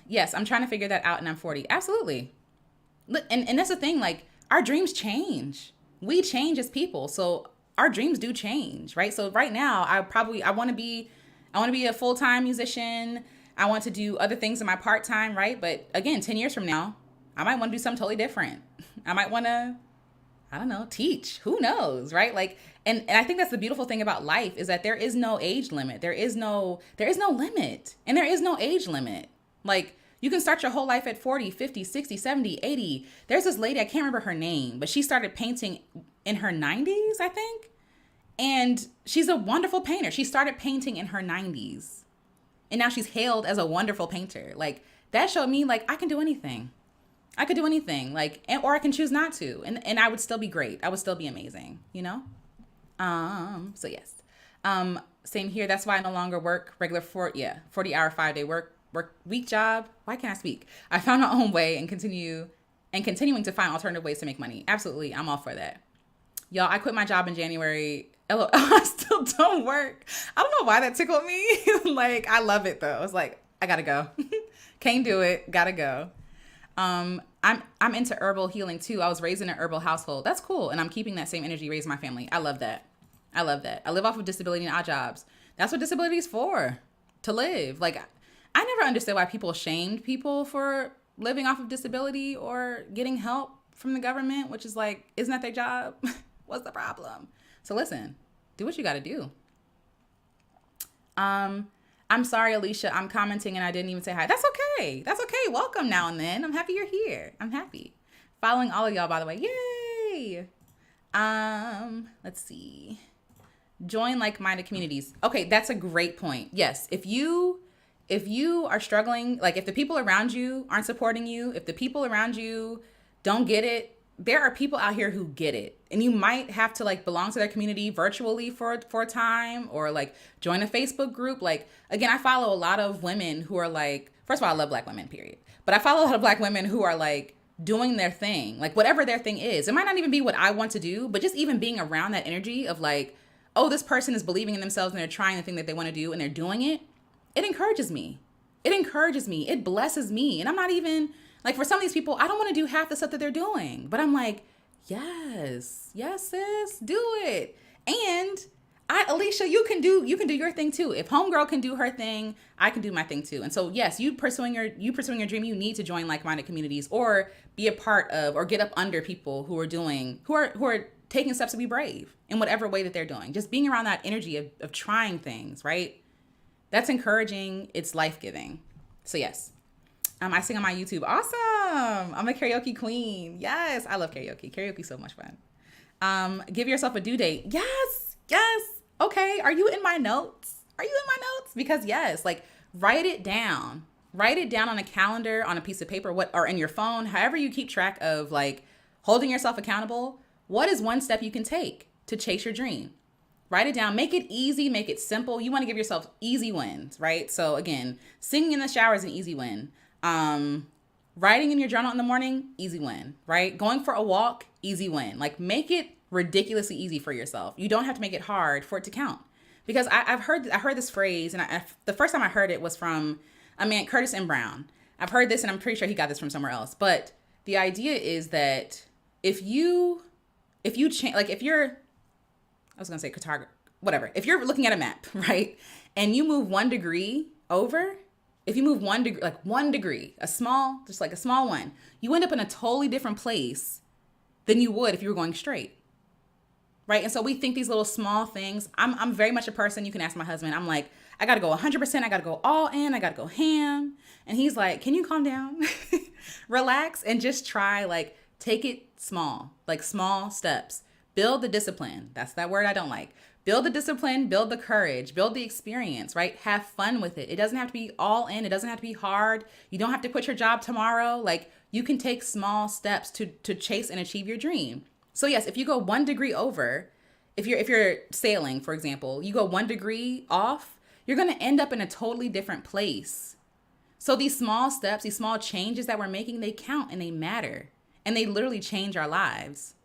Yes, I'm trying to figure that out and I'm 40. Absolutely. And that's the thing, like our dreams change. We change as people. So our dreams do change, right? So right now, I want to be a full-time musician. I want to do other things in my part-time, right? But again, 10 years from now, I might want to do something totally different. I might want to, I don't know, teach. Who knows, right? Like, and I think that's the beautiful thing about life is that there is no age limit. There is no limit, and there is no age limit. Like, you can start your whole life at 40, 50, 60, 70, 80. There's this lady, I can't remember her name, but she started painting in her 90s, I think. And she's a wonderful painter. She started painting in her 90s. And now she's hailed as a wonderful painter. Like, that showed me, like, I can do anything. I could do anything. Like, or I can choose not to. And I would still be great. I would still be amazing, you know? So yes. Same here. That's why I no longer work regular 40-hour 5-day work week job. Why can't I speak? I found my own way and continuing to find alternative ways to make money. Absolutely. I'm all for that. Y'all, I quit my job in January. LOL, I still don't work. I don't know why that tickled me. Like, I love it though. It's like, I gotta go. Can't do it. Gotta go. I'm into herbal healing too. I was raised in an herbal household. That's cool. And I'm keeping that same energy raising my family. I love that. I live off of disability and odd jobs. That's what disability is for. To live. Like, I never understood why people shamed people for living off of disability or getting help from the government, which is like, isn't that their job? What's the problem? So listen, do what you got to do. I'm sorry, Alicia, I'm commenting and I didn't even say hi. That's okay. That's okay. Welcome now and then. I'm happy you're here. I'm happy. Following all of y'all, by the way. Yay. Let's see. Join like-minded communities. Okay, that's a great point. Yes, if you are struggling, like if the people around you aren't supporting you, if the people around you don't get it, there are people out here who get it. And you might have to like belong to their community virtually for a time, or like join a Facebook group. Like, again, I follow a lot of women who are like, first of all, I love Black women, period. But I follow a lot of Black women who are like doing their thing, like whatever their thing is. It might not even be what I want to do, but just even being around that energy of like, oh, this person is believing in themselves and they're trying the thing that they want to do and they're doing it. It encourages me. It blesses me. And I'm not even like, for some of these people, I don't want to do half the stuff that they're doing, but I'm like, yes, sis, do it. And Alicia, you can do your thing too. If homegirl can do her thing, I can do my thing too. And so yes, you pursuing your dream, you need to join like-minded communities or be a part of or get up under people who are taking steps to be brave in whatever way that they're doing. Just being around that energy of trying things, right? That's encouraging. It's life-giving. So yes, I sing on my YouTube. Awesome. I'm a karaoke queen. Yes, I love karaoke. Karaoke's so much fun. Give yourself a due date. Yes. Okay, are you in my notes? Because yes, like write it down. Write it down on a calendar, on a piece of paper, or in your phone, however you keep track of like holding yourself accountable. What is one step you can take to chase your dream? Write it down. Make it easy. Make it simple. You want to give yourself easy wins, right? So again, singing in the shower is an easy win. Writing in your journal in the morning, easy win, right? Going for a walk, easy win. Like make it ridiculously easy for yourself. You don't have to make it hard for it to count. Because I heard this phrase, and the first time I heard it was from a man, Curtis M. Brown. I've heard this, and I'm pretty sure he got this from somewhere else. But the idea is that if you change, like if you're, I was gonna say cartography, whatever. If you're looking at a map, right, and you move 1 degree over, if you move 1 degree, like 1 degree, just like a small one, you end up in a totally different place than you would if you were going straight. Right. And so we think these little small things. I'm very much a person. You can ask my husband. I'm like, I got to go 100%. I got to go all in. I got to go ham. And he's like, can you calm down, relax, and just try, like, take it small, like small steps, build the discipline. That's that word I don't like. Build the discipline, build the courage, build the experience, right? Have fun with it. It doesn't have to be all in. It doesn't have to be hard. You don't have to quit your job tomorrow. Like you can take small steps to chase and achieve your dream. So yes, if you go 1 degree over, if you're sailing, for example, you go 1 degree off, you're going to end up in a totally different place. So these small steps, these small changes that we're making, they count and they matter and they literally change our lives.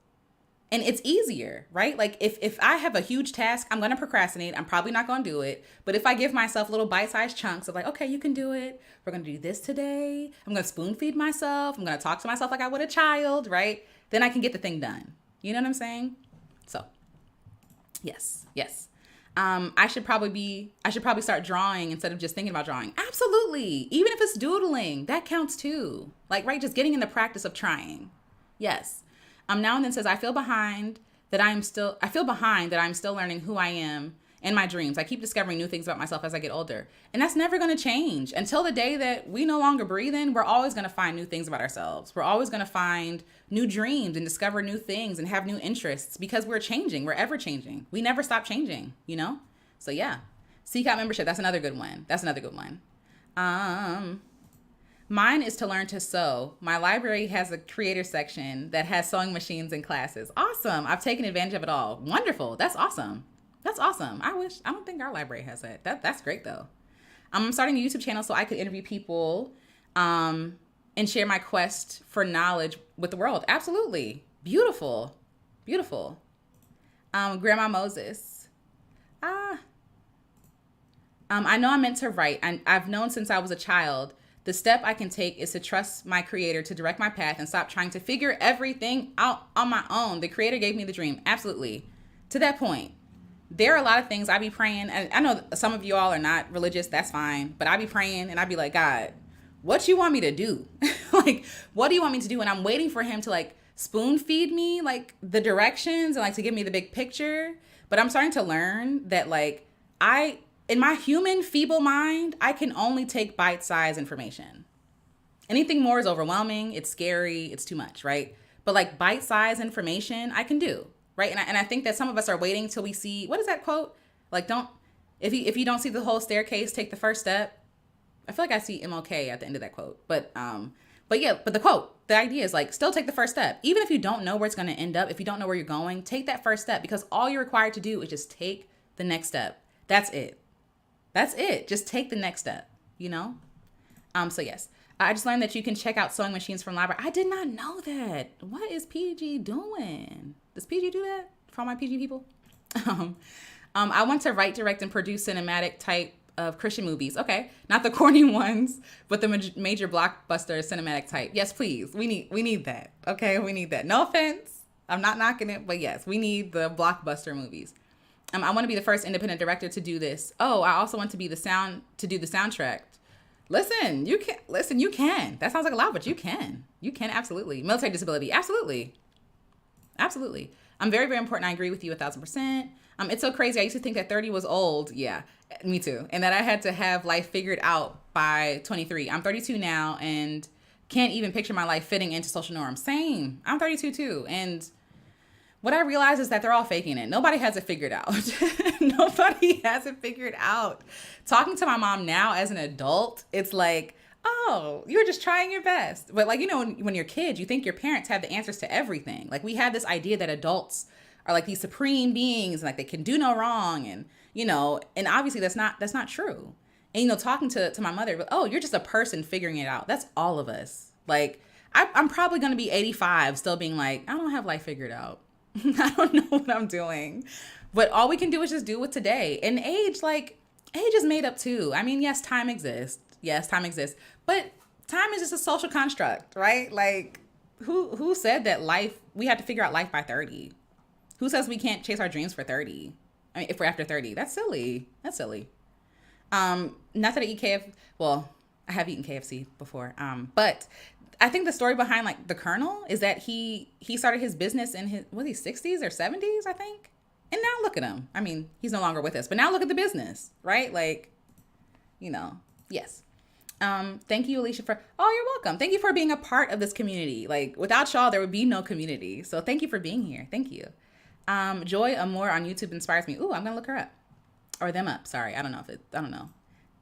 And it's easier, right? Like if I have a huge task, I'm going to procrastinate. I'm probably not going to do it. But if I give myself little bite-sized chunks of like, okay, you can do it. We're going to do this today. I'm going to spoon feed myself. I'm going to talk to myself like I would a child, right? Then I can get the thing done. You know what I'm saying? So yes. I should probably start drawing instead of just thinking about drawing. Absolutely. Even if it's doodling, that counts too. Like, right. Just getting in the practice of trying. Yes. Now and then says, I feel behind that I'm still learning who I am and my dreams. I keep discovering new things about myself as I get older. And that's never going to change until the day that we no longer breathe in. We're always going to find new things about ourselves. We're always going to find new dreams and discover new things and have new interests because we're changing. We're ever changing. We never stop changing, you know? So yeah, seek out membership. That's another good one. Mine is to learn to sew. My library has a creator section that has sewing machines and classes. Awesome. I've taken advantage of it all. Wonderful. That's awesome. I don't think our library has that. That's great though. I'm starting a YouTube channel so I could interview people and share my quest for knowledge with the world. Absolutely. Beautiful. Grandma Moses. I know I'm meant to write. I've known since I was a child. The step I can take is to trust my creator to direct my path and stop trying to figure everything out on my own. The creator gave me the dream. Absolutely. To that point, there are a lot of things I be praying. And I know some of you all are not religious. That's fine. But I be praying and I be like, God, what you want me to do? Like, what do you want me to do? And I'm waiting for him to like spoon feed me like the directions and like to give me the big picture. But I'm starting to learn that like in my human feeble mind, I can only take bite-sized information. Anything more is overwhelming. It's scary. It's too much, right? But like bite-sized information, I can do, right? And I think that some of us are waiting till we see, what is that quote? Like, if you don't see the whole staircase, take the first step. I feel like I see MLK at the end of that quote. But the quote, the idea is like, still take the first step. Even if you don't know where it's going to end up, if you don't know where you're going, take that first step because all you're required to do is just take the next step. That's it. Just take the next step, you know? So yes, I just learned that you can check out sewing machines from library. I did not know that. What is PG doing? Does PG do that for all my PG people? I want to write, direct, and produce cinematic type of Christian movies. Okay. Not the corny ones, but the major blockbuster cinematic type. Yes, please. We need that. Okay. We need that. No offense. I'm not knocking it, but yes, we need the blockbuster movies. I want to be the first independent director to do this. Oh, I also want to be do the soundtrack. Listen, you can. That sounds like a lot, but you can. You can, absolutely. Military disability, absolutely. I'm very, very important. I agree with you 1,000%. It's so crazy. I used to think that 30 was old. Yeah, me too. And that I had to have life figured out by 23. I'm 32 now and can't even picture my life fitting into social norms. Same. I'm 32 too. And what I realize is that they're all faking it. Nobody has it figured out. Nobody has it figured out. Talking to my mom now as an adult, it's like, oh, you were just trying your best. But like, when you're kids, you think your parents have the answers to everything. Like we have this idea that adults are like these supreme beings and like they can do no wrong. And, and obviously that's not true. And, talking to my mother, oh, you're just a person figuring it out. That's all of us. Like I'm probably going to be 85 still being like, I don't have life figured out. I don't know what I'm doing. But all we can do is just do it today. And age is made up too. I mean, yes, time exists. Yes, time exists. But time is just a social construct, right? Like, who said that we have to figure out life by 30? Who says we can't chase our dreams for 30? I mean, if we're after 30, that's silly. That's silly. Not that I eat well, I have eaten KFC before. But I think the story behind like the Colonel is that he started his business in his, 60s or 70s, I think. And now look at him. I mean, he's no longer with us, but now look at the business, right? Like, yes. Thank you, Alicia, you're welcome. Thank you for being a part of this community. Like without y'all, there would be no community. So thank you for being here. Thank you. Joy Amore on YouTube inspires me. Ooh, I'm going to look her up or them up. Sorry. I don't know.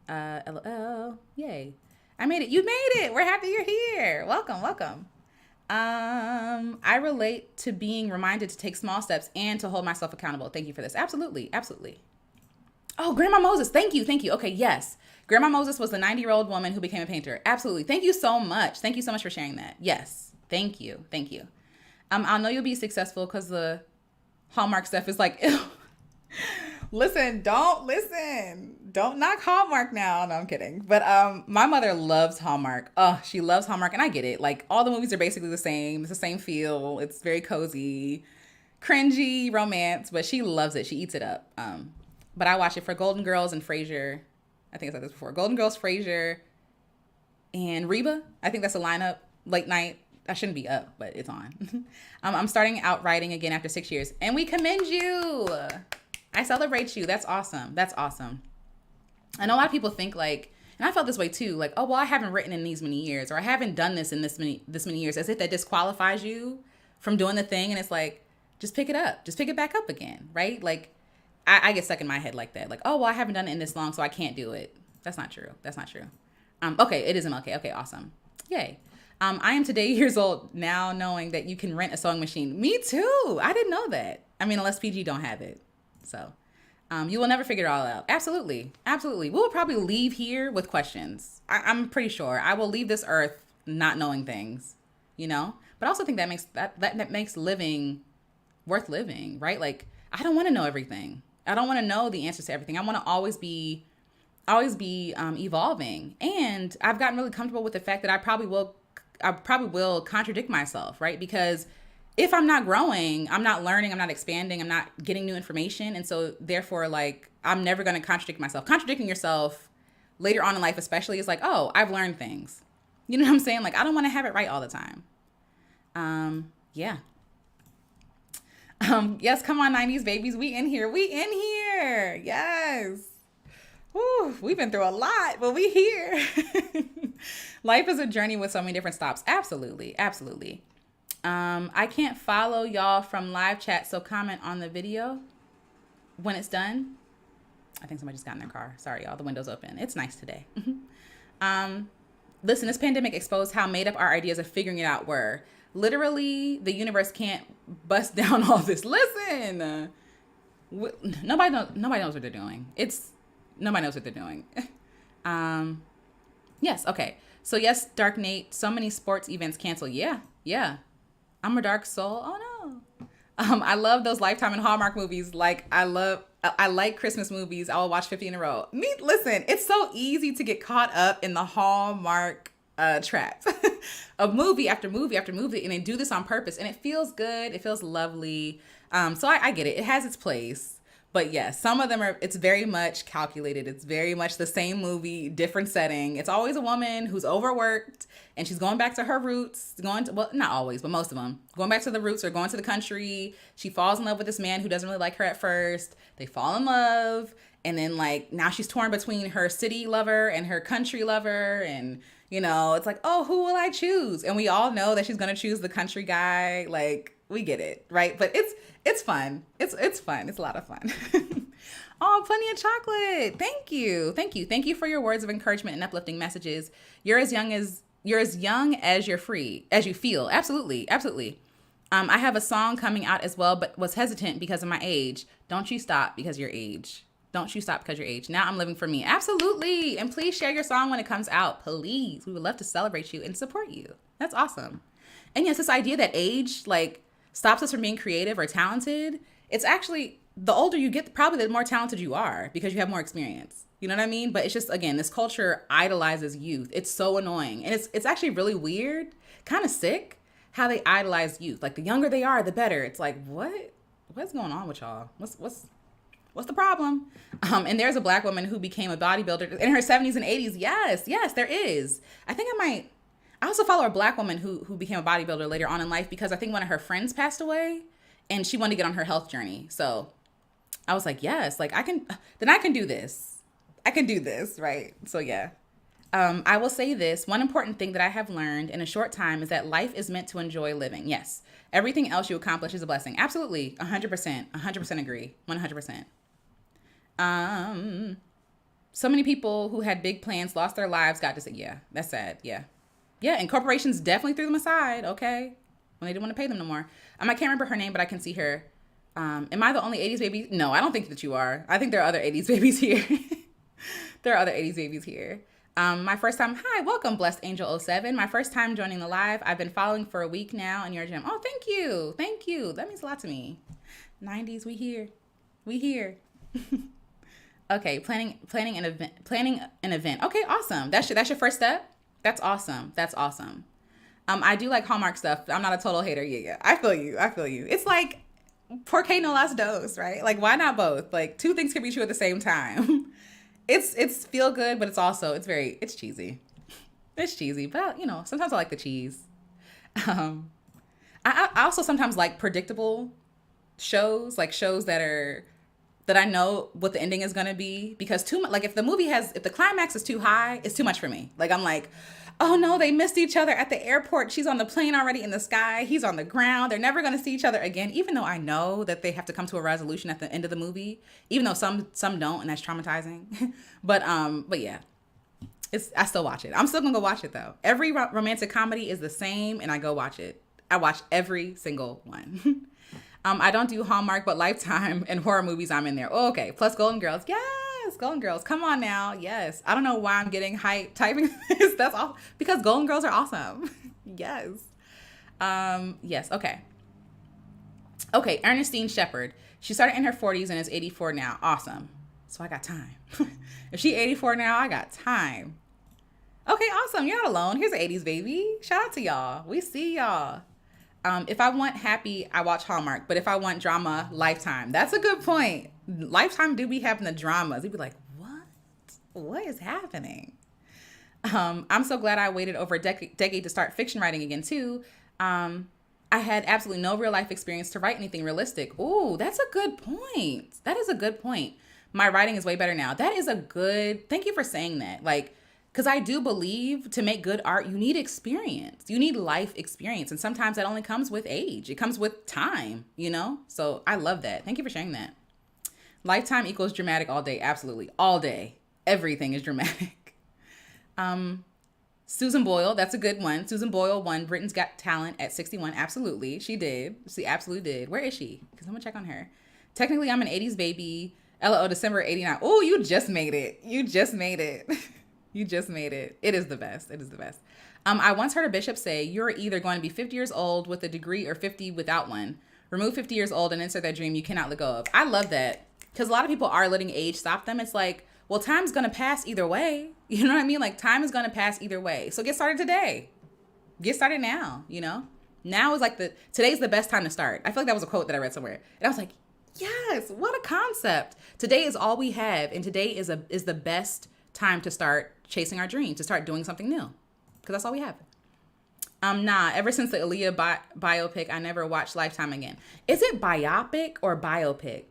LOL. Yay. I made it. You made it. We're happy you're here. Welcome. I relate to being reminded to take small steps and to hold myself accountable. Thank you for this. Absolutely. Oh, Grandma Moses. Thank you. Okay. Yes. Grandma Moses was the 90-year-old woman who became a painter. Absolutely. Thank you so much. Thank you so much for sharing that. Yes. Thank you. I'll know you'll be successful because the Hallmark stuff is like, ew. Don't knock Hallmark now. No, I'm kidding. But my mother loves Hallmark. Oh, she loves Hallmark, and I get it. Like all the movies are basically the same. It's the same feel. It's very cozy, cringy romance, but she loves it. She eats it up. But I watch it for Golden Girls and Frasier. I think I said this before. Golden Girls, Frasier, and Reba. I think that's a lineup. Late night. I shouldn't be up, but it's on. I'm starting out writing again after 6 years, and we commend you. I celebrate you. That's awesome. I know a lot of people think like, and I felt this way too, like, oh, well, I haven't written in these many years, or I haven't done this in this many years, as if that disqualifies you from doing the thing. And it's like, just pick it up. Just pick it back up again, right? Like, I get stuck in my head like that. Like, oh, well, I haven't done it in this long, so I can't do it. That's not true. Okay, it is MLK. Okay, awesome. Yay. I am today years old now knowing that you can rent a sewing machine. Me too. I didn't know that. I mean, unless PG don't have it. So you will never figure it all out. Absolutely. We will probably leave here with questions. I'm pretty sure. I will leave this earth not knowing things, But I also think that makes living worth living, right? Like, I don't want to know everything. I don't want to know the answers to everything. I want to always be evolving. And I've gotten really comfortable with the fact that I probably will contradict myself, right? Because if I'm not growing, I'm not learning, I'm not expanding, I'm not getting new information. And so therefore, like, I'm never going to contradict myself. Contradicting yourself later on in life, especially, is like, oh, I've learned things. You know what I'm saying? Like, I don't want to have it right all the time. Yeah. Yes, come on, 90s babies. We in here. Yes. Woo, we've been through a lot, but we here. Life is a journey with so many different stops. Absolutely. I can't follow y'all from live chat, so comment on the video when it's done. I think somebody just got in their car. Sorry, y'all. The window's open. It's nice today. Listen, this pandemic exposed how made up our ideas of figuring it out were. Literally, the universe can't bust down all this. Listen, nobody knows what they're doing. Nobody knows what they're doing. Yes. Okay. So yes, Dark Nate, so many sports events canceled. Yeah. I'm a dark soul. Oh no. I love those Lifetime and Hallmark movies. Like I like Christmas movies. I will watch 50 in a row. Listen, it's so easy to get caught up in the Hallmark trap of movie after movie after movie, and they do this on purpose, and it feels good. It feels lovely. So I get it. It has its place. But yes, some of them are, it's very much calculated. It's very much the same movie, different setting. It's always a woman who's overworked and she's going back to her roots, going to, well, not always, but most of them, going back to the roots or going to the country. She falls in love with this man who doesn't really like her at first. They fall in love. And then like now she's torn between her city lover and her country lover. And, you know, it's like, oh, who will I choose? And we all know that she's going to choose the country guy. Like, we get it, right? But it's fun. It's fun. It's a lot of fun. Oh, plenty of chocolate. Thank you. Thank you. Thank you for your words of encouragement and uplifting messages. You're as young as you're free, as you feel. Absolutely. Absolutely. I have a song coming out as well, but was hesitant because of my age. Don't you stop because of your age. Don't you stop because of your age. Now I'm living for me. Absolutely. And please share your song when it comes out. Please. We would love to celebrate you and support you. That's awesome. And yes, this idea that age, like, stops us from being creative or talented. It's actually, the older you get, probably the more talented you are because you have more experience. You know what I mean? But it's just, again, this culture idolizes youth. It's so annoying. And it's actually really weird, kind of sick, how they idolize youth. Like, the younger they are, the better. It's like, what's going on with y'all? What's the problem? And there's a Black woman who became a bodybuilder in her 70s and 80s. Yes, there is. I also follow a Black woman who became a bodybuilder later on in life because I think one of her friends passed away and she wanted to get on her health journey. So I was like, yes, like I can do this. I can do this, right? So yeah. I will say this. One important thing that I have learned in a short time is that life is meant to enjoy living. Yes. Everything else you accomplish is a blessing. Absolutely. 100% agree. 100%. So many people who had big plans, lost their lives, got to say, yeah, that's sad. Yeah. Yeah, and corporations definitely threw them aside, okay? When they didn't want to pay them no more. I can't remember her name, but I can see her. Am I the only 80s baby? No, I don't think that you are. I think there are other 80s babies here. There are other 80s babies here. My first time, hi, welcome, Blessed Angel 07. My first time joining the live. I've been following for a week now in your gym. Oh, thank you. Thank you. That means a lot to me. 90s, we here. We here. Okay, planning an event. Okay, awesome. That's your first step? That's awesome. I do like Hallmark stuff. I'm not a total hater. Yeah. I feel you. It's like, por qué no las dos, right? Like, why not both? Like, two things can be true at the same time. It's feel good, but it's cheesy. It's cheesy, but you know, sometimes I like the cheese. I also sometimes like predictable shows, like shows that I know what the ending is going to be, because too much, like if the climax is too high, it's too much for me. Like I'm like, oh no, they missed each other at the airport. She's on the plane already in the sky. He's on the ground. They're never going to see each other again, even though I know that they have to come to a resolution at the end of the movie, even though some don't, and that's traumatizing. But yeah, I still watch it. I'm still going to go watch it though. Every romantic comedy is the same and I go watch it. I watch every single one. I don't do Hallmark, but Lifetime and horror movies, I'm in there. Oh, okay. Plus Golden Girls. Yes, Golden Girls. Come on now. Yes. I don't know why I'm getting hyped typing this. That's all because Golden Girls are awesome. Yes. Yes. Okay. Okay. Ernestine Shepherd. She started in her 40s and is 84 now. Awesome. So I got time. If she 84 now, I got time. Okay. Awesome. You're not alone. Here's an 80s baby. Shout out to y'all. We see y'all. If I want happy, I watch Hallmark. But if I want drama, Lifetime. That's a good point. Lifetime do be having the dramas. You'd be like, what? What is happening? I'm so glad I waited over a decade to start fiction writing again, too. I had absolutely no real life experience to write anything realistic. Ooh, that's a good point. That is a good point. My writing is way better now. That is thank you for saying that. Like, because I do believe to make good art, you need experience. You need life experience. And sometimes that only comes with age. It comes with time, you know? So I love that. Thank you for sharing that. Lifetime equals dramatic all day. Absolutely. All day. Everything is dramatic. Susan Boyle. That's a good one. Susan Boyle won Britain's Got Talent at 61. Absolutely. She did. She absolutely did. Where is she? Because I'm going to check on her. Technically, I'm an 80s baby. LO December 89. Oh, you just made it. You just made it. It is the best. I once heard a bishop say, you're either going to be 50 years old with a degree or 50 without one. Remove 50 years old and insert that dream you cannot let go of. I love that. Because a lot of people are letting age stop them. It's like, well, time's going to pass either way. You know what I mean? Like, time is going to pass either way. So get started today. Get started now, you know? Now is like today's the best time to start. I feel like that was a quote that I read somewhere. And I was like, Yes, what a concept. Today is all we have, and today is the best time to start chasing our dreams, to start doing something new, because that's all we have. Nah, ever since the Aaliyah biopic, I never watched Lifetime again. Is it biopic or biopic?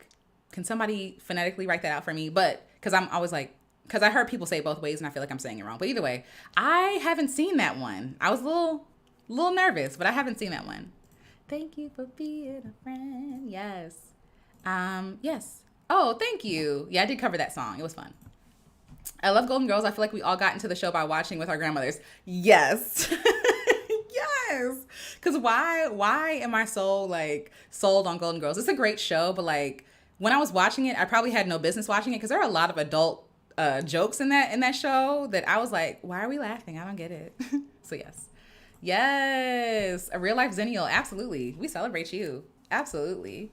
Can somebody phonetically write that out for me? But because I'm always like, because I heard people say it both ways and I feel like I'm saying it wrong. But either way, I haven't seen that one. I was a little nervous, but I haven't seen that one. Thank you for being a friend. Yes. Yes. Oh, thank you. Yeah, I did cover that song. It was fun. I love Golden Girls. I feel like we all got into the show by watching with our grandmothers. Yes. Yes. Because why am I so like sold on Golden Girls? It's a great show, but like when I was watching it, I probably had no business watching it because there are a lot of adult jokes in that show that I was like, why are we laughing? I don't get it. So yes. Yes. A real life Zennial. Absolutely. We celebrate you. Absolutely.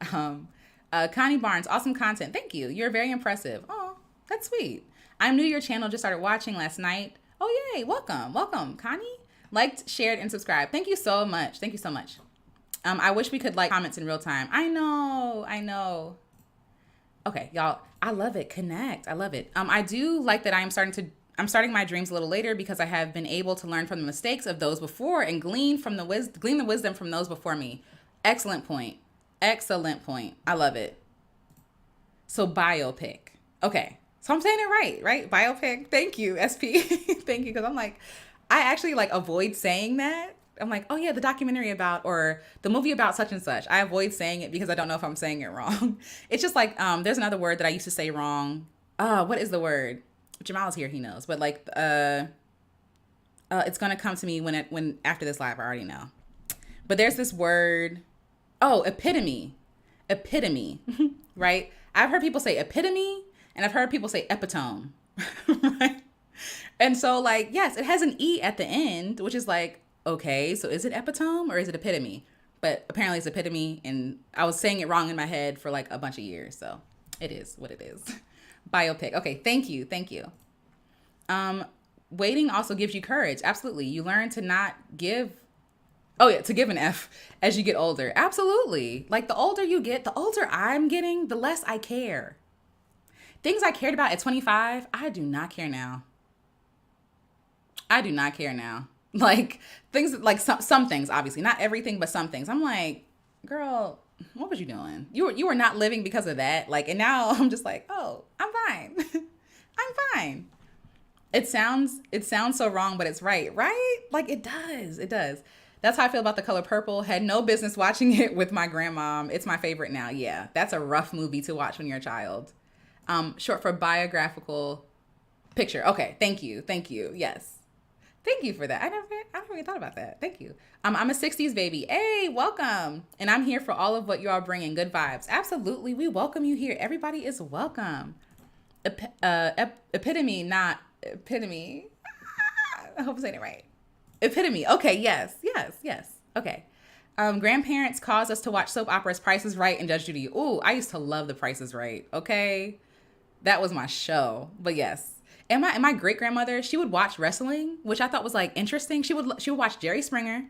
Connie Barnes, awesome content. Thank you. You're very impressive. Oh, that's sweet. I'm new to your channel. Just started watching last night. Oh, yay. Welcome. Welcome, Connie. Liked, shared, and subscribed. Thank you so much. Thank you so much. I wish we could like comments in real time. I know. Okay, y'all. I love it. Connect. I love it. I do like that I'm starting my dreams a little later because I have been able to learn from the mistakes of those before and glean the wisdom from those before me. Excellent point. Excellent point. I love it. So biopic. Okay. So I'm saying it right? Biopic. Thank you, SP. Thank you. Because I'm like, I actually like avoid saying that. I'm like, oh yeah, the documentary about, or the movie about such and such. I avoid saying it because I don't know if I'm saying it wrong. It's just like, there's another word that I used to say wrong. What is the word? Jamal's here, he knows. But like, it's gonna come to me when after this live, I already know. But there's this word. Oh, epitome, right? I've heard people say epitome, and I've heard people say epitome, right? And so like, yes, it has an E at the end, which is like, okay, so is it epitome or is it epitome? But apparently it's epitome, and I was saying it wrong in my head for like a bunch of years, so it is what it is. Biopic. Okay, thank you. Waiting also gives you courage. Absolutely. You learn to not give, to give an F as you get older. Absolutely. Like the older you get, the older I'm getting, the less I care. Things I cared about at 25, I do not care now. Like things like some things, obviously not everything, but some things. I'm like, girl, what was you doing? You were not living because of that. Like, and now I'm just like, oh, I'm fine. I'm fine. It sounds so wrong, but it's right? Like it does. That's how I feel about The Color Purple. Had no business watching it with my grandmom. It's my favorite now. Yeah, that's a rough movie to watch when you're a child. Short for biographical picture. Okay, thank you. Yes. Thank you for that. I never even thought about that. Thank you. I'm a 60s baby. Hey, welcome. And I'm here for all of what you are bringing. Good vibes. Absolutely. We welcome you here. Everybody is welcome. Epitome, not epitome. I hope I'm saying it right. Epitome. Okay. Yes. Okay. Grandparents caused us to watch soap operas, Price is Right and Judge Judy. Ooh, I used to love The Price is Right. Okay. That was my show. But yes. And my great grandmother, she would watch wrestling, which I thought was like interesting. She would watch Jerry Springer,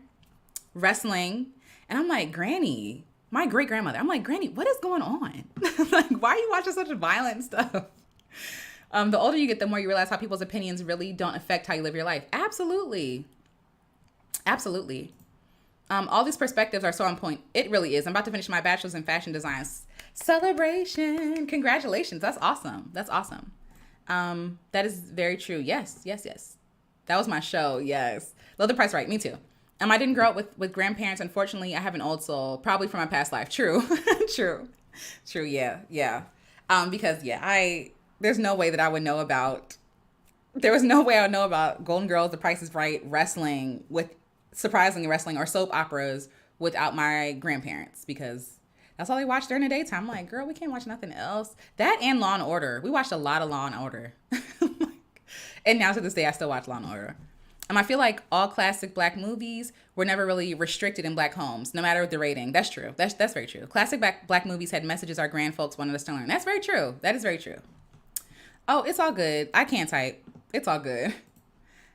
wrestling, and I'm like, Granny, my great grandmother. I'm like, Granny, what is going on? Like, why are you watching such violent stuff? The older you get, the more you realize how people's opinions really don't affect how you live your life. Absolutely. All these perspectives are so on point. It really is. I'm about to finish my bachelor's in fashion design. Celebration. Congratulations. That's awesome. That is very true. Yes. That was my show. Yes. Love The Price Right. Me too. I didn't grow up with grandparents. Unfortunately, I have an old soul, probably from my past life. True. True. Yeah. Because there's no way that I would know about, there was no way I would know about Golden Girls, The Price is Right, wrestling or soap operas without my grandparents, because that's all they watched during the daytime. I'm like, girl, we can't watch nothing else. That and Law and Order. We watched a lot of Law and Order. And now to this day, I still watch Law and Order. I feel like all classic Black movies were never really restricted in Black homes, no matter the rating. That's true. That's very true. Classic Black movies had messages our grand folks wanted us to learn. That's very true. That is very true. Oh, it's all good. I can't type. It's all good.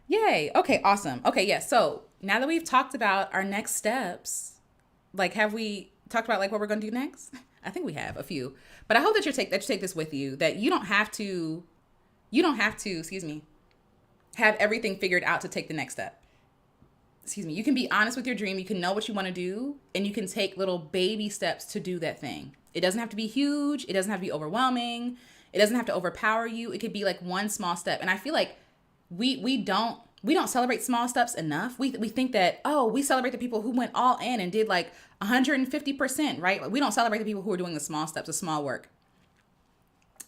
Yay. Okay, awesome. Okay, yeah. So now that we've talked about our next steps, like, have we talked about like what we're going to do next? I think we have a few. But I hope that you take this with you, that you don't have to, excuse me, have everything figured out to take the next step. Excuse me. You can be honest with your dream. You can know what you want to do, and you can take little baby steps to do that thing. It doesn't have to be huge. It doesn't have to be overwhelming. It doesn't have to overpower you. It could be like one small step. And I feel like we don't celebrate small steps enough. We think that, oh, we celebrate the people who went all in and did like 150%, right? Like, we don't celebrate the people who are doing the small steps, the small work,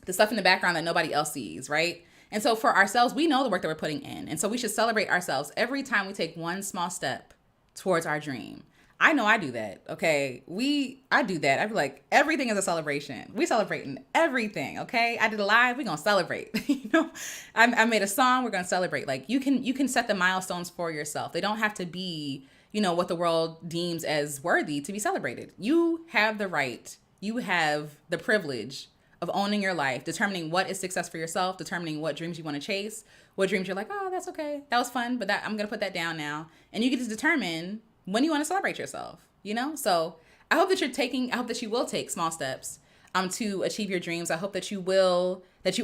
the stuff in the background that nobody else sees, right? And so for ourselves, we know the work that we're putting in. And so we should celebrate ourselves every time we take one small step towards our dream. I know I do that. Okay. I do that. I be like, everything is a celebration. We celebrating everything. Okay. I did a live. We're going to celebrate. I made a song. We're going to celebrate. Like, you can set the milestones for yourself. They don't have to be, what the world deems as worthy to be celebrated. You have the right. You have the privilege of owning your life, determining what is success for yourself, determining what dreams you want to chase, what dreams you're like, oh, that's okay. That was fun, but I'm going to put that down now. And you get to determine when you want to celebrate yourself, So I hope that you will take small steps to achieve your dreams. I hope that you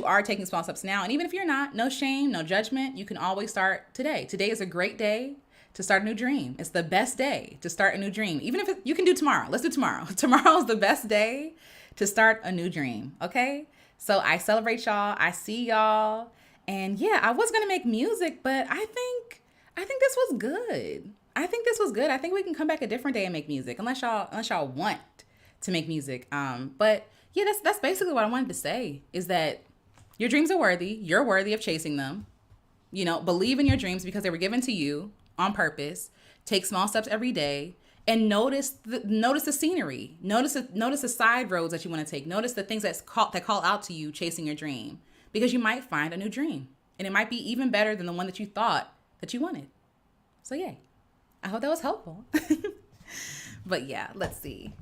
are taking small steps now. And even if you're not, no shame, no judgment. You can always start today. Today is a great day to start a new dream. It's the best day to start a new dream. Even if you can do tomorrow. Let's do tomorrow. Tomorrow is the best day to start a new dream. Okay. So I celebrate y'all. I see y'all. And yeah, I was going to make music, but I think this was good. I think we can come back a different day and make music, unless y'all want to make music. But yeah, that's basically what I wanted to say, is that your dreams are worthy. You're worthy of chasing them. Believe in your dreams because they were given to you on purpose. Take small steps every day. And notice the scenery. Notice the side roads that you want to take. Notice the things that call out to you chasing your dream, because you might find a new dream, and it might be even better than the one that you thought that you wanted. So yay! I hope that was helpful. But yeah, let's see.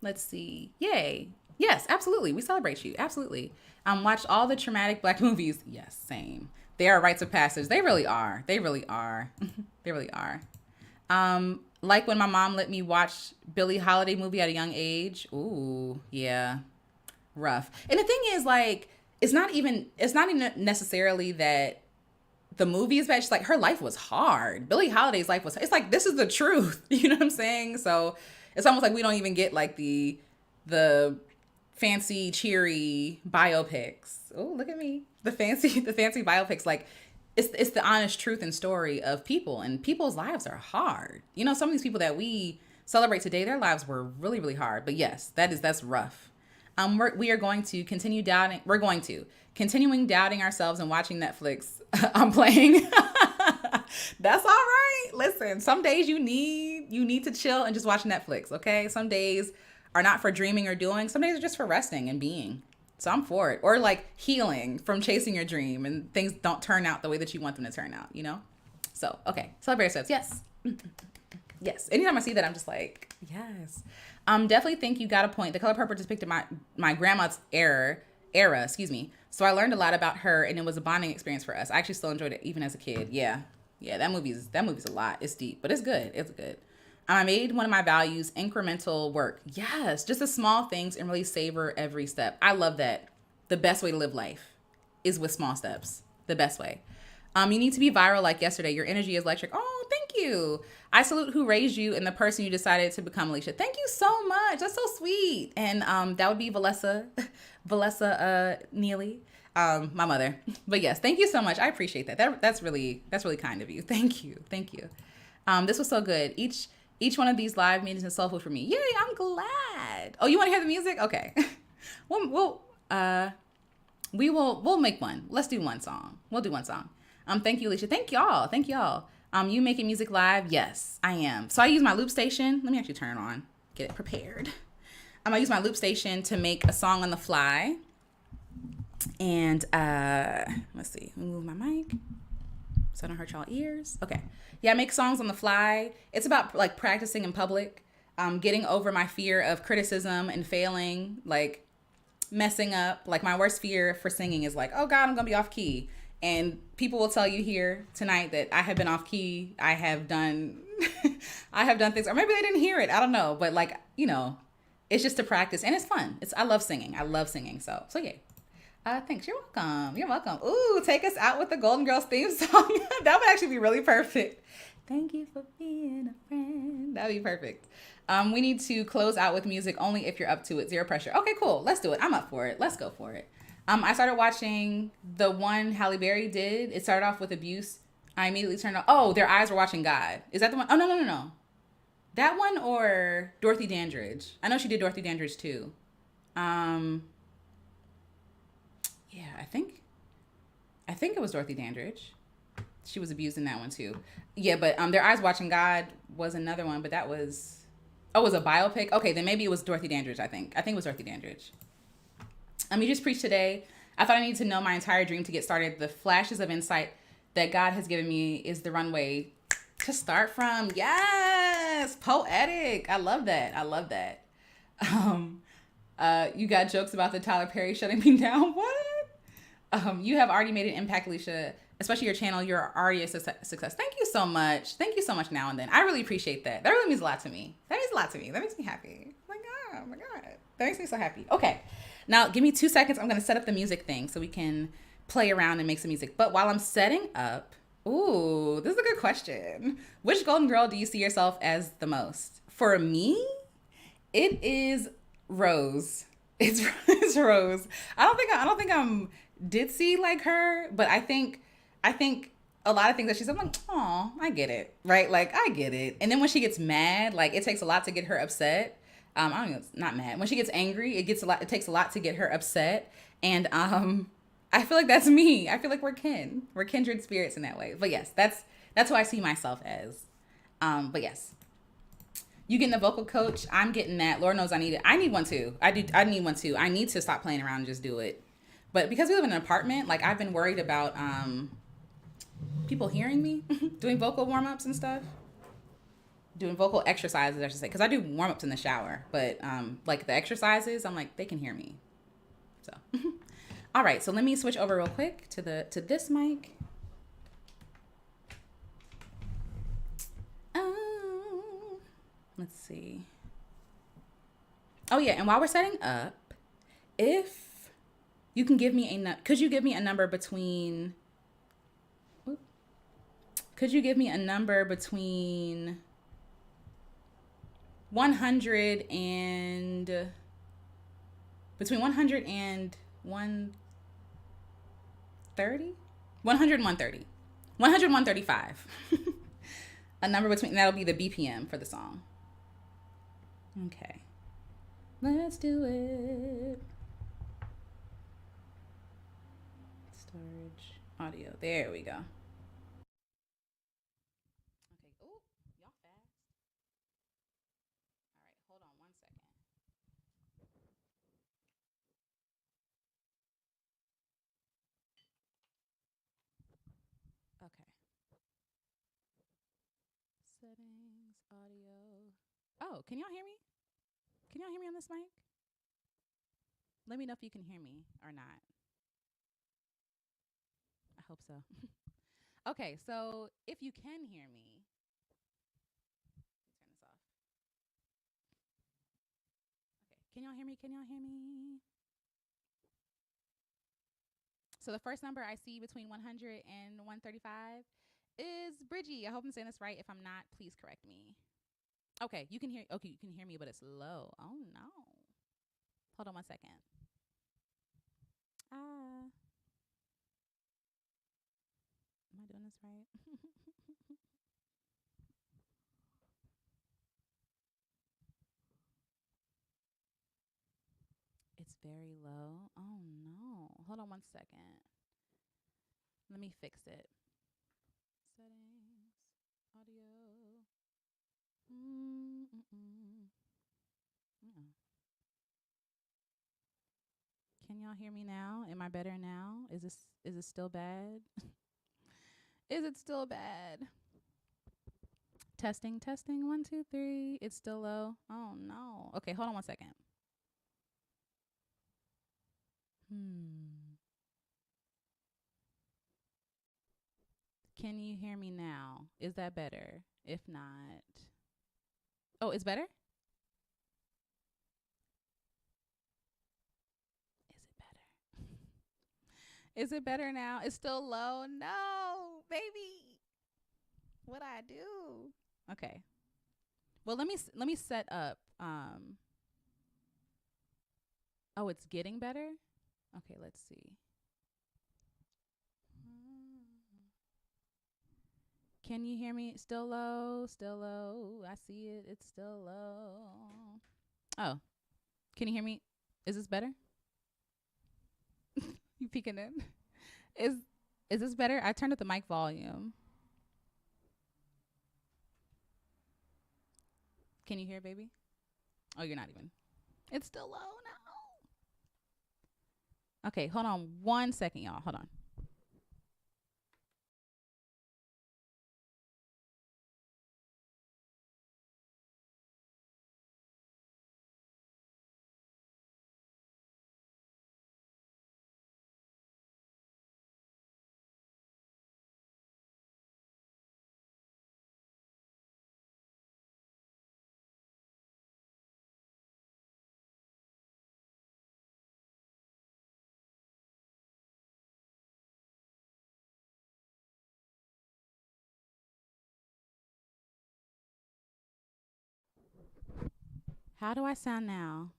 Let's see. Yay! Yes, absolutely. We celebrate you. Absolutely. Watched all the traumatic Black movies. Yes, same. They are rites of passage. They really are. They really are. They really are. Like when my mom let me watch Billie Holiday movie at a young age. Ooh, yeah. Rough. And the thing is, like, it's not even necessarily that the movie is bad. She's like, her life was hard. Billie Holiday's life was, it's like, this is the truth. You know what I'm saying? So it's almost like we don't even get like the fancy, cheery biopics. Oh, look at me. The fancy biopics. Like, it's the honest truth and story of people, and people's lives are hard. Some of these people that we celebrate today, their lives were really, really hard. But yes, that's rough. We are going to continue doubting. We're going to continuing doubting ourselves and watching Netflix. I'm playing. That's all right. Listen, some days you need to chill and just watch Netflix. Okay. Some days are not for dreaming or doing. Some days are just for resting and being. So I'm for it. Or like healing from chasing your dream and things don't turn out the way that you want them to turn out, So, okay. Celebrate yourselves. Yes. Yes. Anytime I see that, I'm just like, yes. Definitely think you got a point. The Color Purple depicted my grandma's era, excuse me. So I learned a lot about her, and it was a bonding experience for us. I actually still enjoyed it even as a kid. Yeah. Yeah, that movie's a lot. It's deep, but it's good. It's good. I made one of my values incremental work. Yes, just the small things and really savor every step. I love that. The best way to live life is with small steps. The best way. You need to be viral like yesterday. Your energy is electric. Oh, thank you. I salute who raised you and the person you decided to become, Alicia. Thank you so much. That's so sweet. And that would be Valessa Neely, my mother. But yes, thank you so much. I appreciate that. That's really kind of you. Thank you. This was so good. Each one of these live meetings is soulful for me. Yay, I'm glad. Oh, you want to hear the music? Okay. We'll make one. Let's do one song. We'll do one song. Thank you, Alicia. Thank y'all. You making music live? Yes, I am. So I use my Loopstation. Let me actually turn it on. Get it prepared. I use my Loopstation to make a song on the fly. And let's see. Move my mic so I don't hurt y'all ears. Okay. Yeah, I make songs on the fly. It's about like practicing in public, getting over my fear of criticism and failing, like messing up. Like my worst fear for singing is like, oh God, I'm gonna be off key. And people will tell you here tonight that I have been off key. I have done I have done things, or maybe they didn't hear it. I don't know. But like, it's just to practice and it's fun. I love singing. I love singing. So yeah. Thanks. You're welcome. You're welcome. Ooh, take us out with the Golden Girls theme song. That would actually be really perfect. Thank you for being a friend. That'd be perfect. We need to close out with music only if you're up to it. Zero pressure. Okay, cool. Let's do it. I'm up for it. Let's go for it. I started watching the one Halle Berry did. It started off with abuse. I immediately turned on. Oh, their eyes were watching God. Is that the one? Oh, no. That one or Dorothy Dandridge. I know she did Dorothy Dandridge too. Um, yeah, I think it was Dorothy Dandridge. She was abused in that one too. Yeah, but their eyes watching God was another one, but that was it was a biopic. Okay, then maybe it was Dorothy Dandridge. I think it was Dorothy Dandridge. You just preached today. I thought I needed to know my entire dream to get started. The flashes of insight that God has given me is the runway to start from. Yes, poetic. I love that. I love that. Um, you got jokes about the Tyler Perry shutting me down. What? You have already made an impact, Alicia. Especially your channel. You're already a success. Thank you so much. Thank you so much. Now and then, I really appreciate that. That really means a lot to me. That means a lot to me. That makes me happy. Oh my god. Oh my god. That makes me so happy. Okay. Now, give me 2 seconds. I'm going to set up the music thing so we can play around and make some music. But while I'm setting up, ooh, this is a good question. Which Golden Girl do you see yourself as the most? For me, it is Rose. It's Rose. I don't think I'm ditzy like her, but I think a lot of things that she said, I'm like, oh, I get it, right? Like I get it. And then when she gets mad, like it takes a lot to get her upset. I don't know, not mad. When she gets angry, it takes a lot to get her upset. And I feel like that's me. I feel like we're kin. We're kindred spirits in that way. But yes, that's who I see myself as. But yes. You getting the vocal coach? I'm getting that. Lord knows I need it. I need one too. I need one too. I need to stop playing around and just do it. But because we live in an apartment, like I've been worried about people hearing me doing vocal warm ups and stuff. Doing vocal exercises, I should say, because I do warm ups in the shower. But like the exercises, I'm like they can hear me. So, all right. So let me switch over real quick to this mic. Let's see. Oh yeah, and while we're setting up, if you can give me could you give me a number between? Could you give me a number between 100 and between 100 and 130? 100 and 130. 100 and 135. A number between, that'll be the BPM for the song. Okay. Let's do it. Storage audio. There we go. Okay. Oh, y'all fast. All right. Hold on 1 second. Okay. Settings, audio. Oh, can y'all hear me? Can y'all hear me on this mic? Let me know if you can hear me or not. I hope so. Okay, so if you can hear me, let's turn this off. Okay, can y'all hear me? Can y'all hear me? So the first number I see between 100 and 135 is Bridgie. I hope I'm saying this right. If I'm not, please correct me. Okay, you can hear. Okay, you can hear me, but it's low. Oh no. Hold on 1 second. Am I doing this right? It's very low. Oh no. Hold on 1 second. Let me fix it. Settings, audio. Can y'all hear me now? Am I better now? Is it still bad? Is it still bad? Testing, testing, 1, 2, 3. It's still low. Oh no. Okay, hold on 1 second. Can you hear me now? Is that better? If not, oh, it's better? Is it better? Is it better now? It's still low? No, baby. What I do? Okay. Well, let me set up. Oh, it's getting better? Okay, let's see. Can you hear me? Still low, still low. I see it. It's still low. Oh, can you hear me? Is this better? You peeking in? Is this better? I turned up the mic volume. Can you hear, baby? Oh, you're not even. It's still low now. Okay, hold on 1 second, y'all. Hold on. How do I sound now?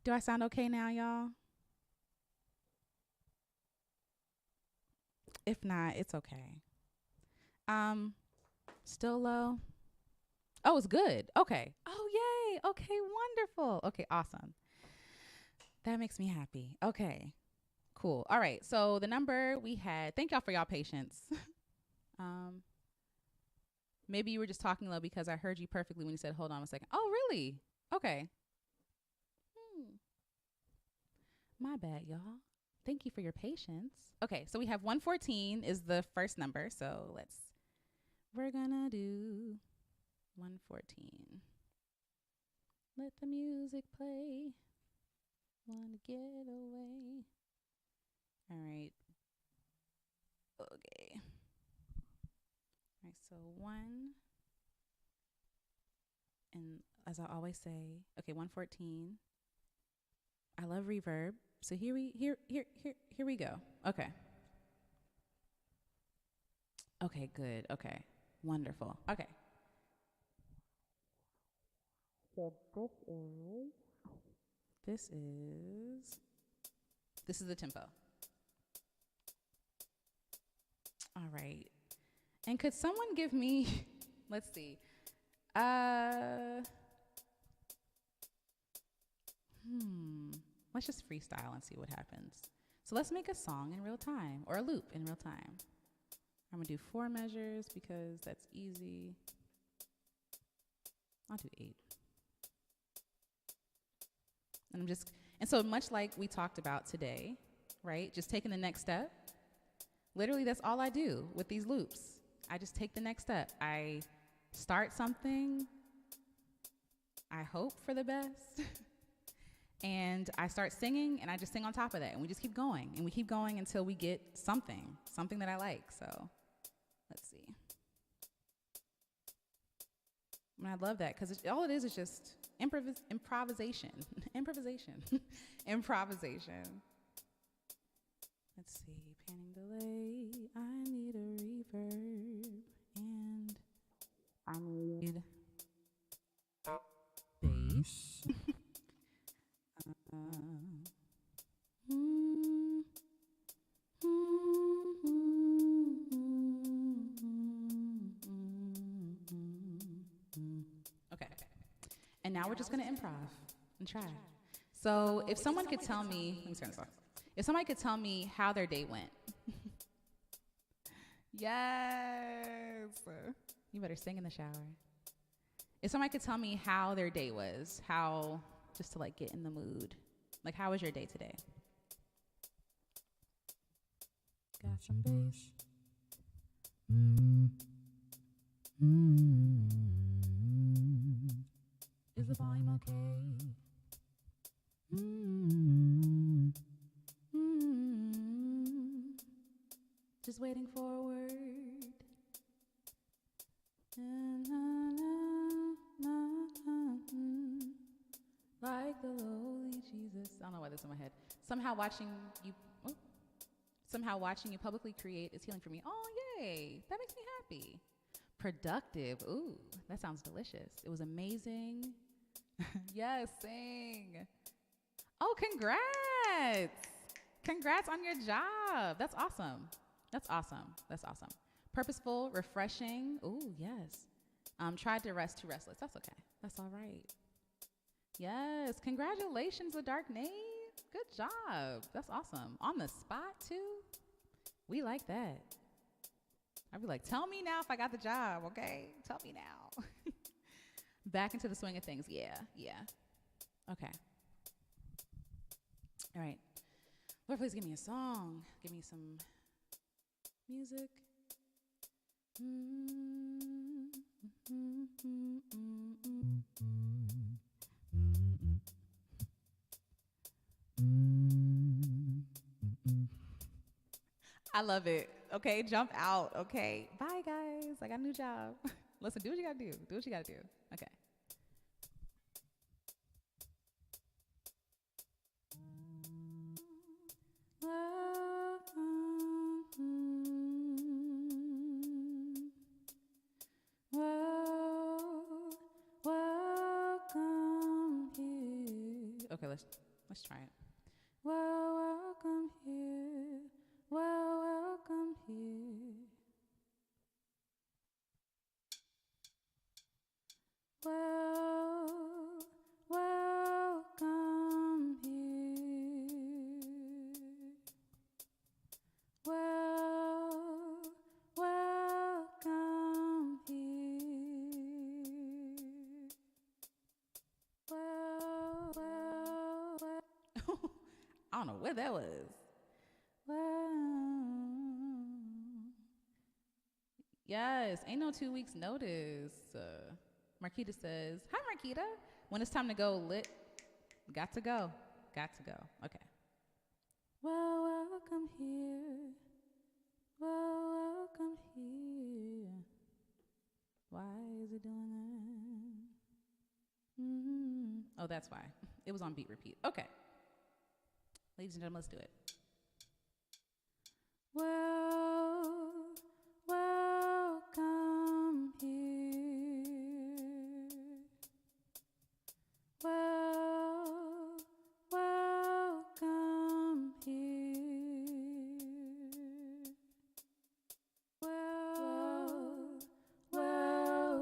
Do I sound okay now, y'all? If not, it's okay. Still low? Oh, it's good. Okay. Oh, yay. Okay, wonderful. Okay, awesome. That makes me happy. Okay, cool. All right. So the number we had, thank y'all for y'all patience. Maybe you were just talking low because I heard you perfectly when you said, hold on a second. Oh, really? Okay. My bad, y'all. Thank you for your patience. Okay, so we have 114 is the first number. So we're gonna do 114. Let the music play. Wanna get away. All right. Okay. All right, so 1. And as I always say, okay, 114. I love reverb. So here we go. Okay. Okay, good. Okay. Wonderful. Okay. So this is the tempo. All right. And could someone give me let's see. Let's just freestyle and see what happens. So let's make a song in real time or a loop in real time. I'm gonna do 4 measures because that's easy. I'll do 8. And so much like we talked about today, right? Just taking the next step. Literally, that's all I do with these loops. I just take the next step. I start something. I hope for the best. And I start singing, and I just sing on top of that. And we just keep going. And we keep going until we get something that I like. So let's see. And I love that because all it is just improvisation. Improvisation. Let's see. Panning delay. I need a reverb. And I need bass. Okay. And now we're just going to improv and try. So if someone could tell me, let me turn this off. If somebody could tell me how their day went. Yes. You better sing in the shower. If somebody could tell me how their day was, just to like get in the mood. Like, how was your day today? Got some bass. Is the volume okay? forward. Like the lowly Jesus. I don't know why this is in my head. Somehow watching you publicly create is healing for me. Oh, yay. That makes me happy. Productive. Ooh, that sounds delicious. It was amazing. Yes, sing. Oh, congrats. Congrats on your job. That's awesome. That's awesome. That's awesome. Purposeful, refreshing. Ooh, yes. Tried to rest too restless. That's okay. That's all right. Yes. Congratulations, The Dark Knave. Good job. That's awesome. On the spot, too. We like that. I'd be like, tell me now if I got the job, okay? Tell me now. Back into the swing of things. Yeah. Okay. All right. Lord, please give me a song. Give me some music. I love it. Okay, jump out. Okay, bye guys. I got a new job. Listen, do what you gotta do. Do what you gotta do. Okay. Welcome here. Okay, let's try it. Welcome here. Welcome here. Welcome here. Welcome here. I don't know what that was. Yes, ain't no 2 weeks notice. Marquita says, hi Marquita. When it's time to go, lit. Got to go. Okay. Welcome here. Welcome here. Why is it doing that? Oh, that's why. It was on beat repeat. Okay. Ladies and gentlemen, let's do it. Welcome here. Welcome here.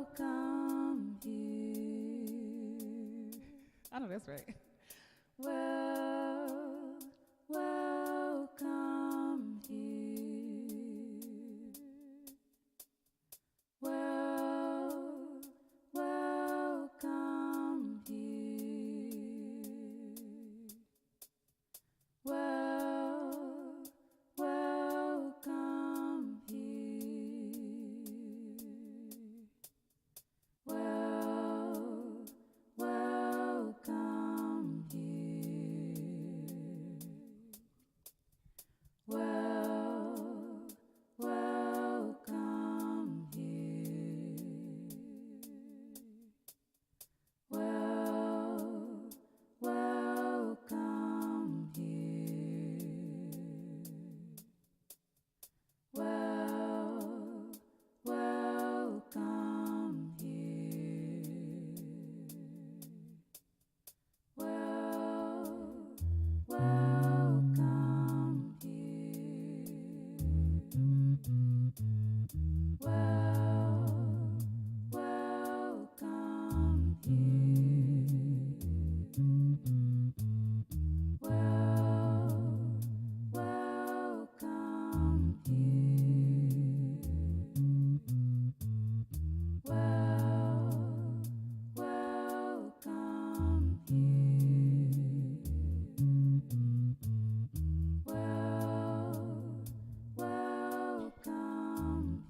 Welcome here. I know that's right. Welcome here. Welcome here. Welcome here. Welcome here. Welcome here. Welcome here.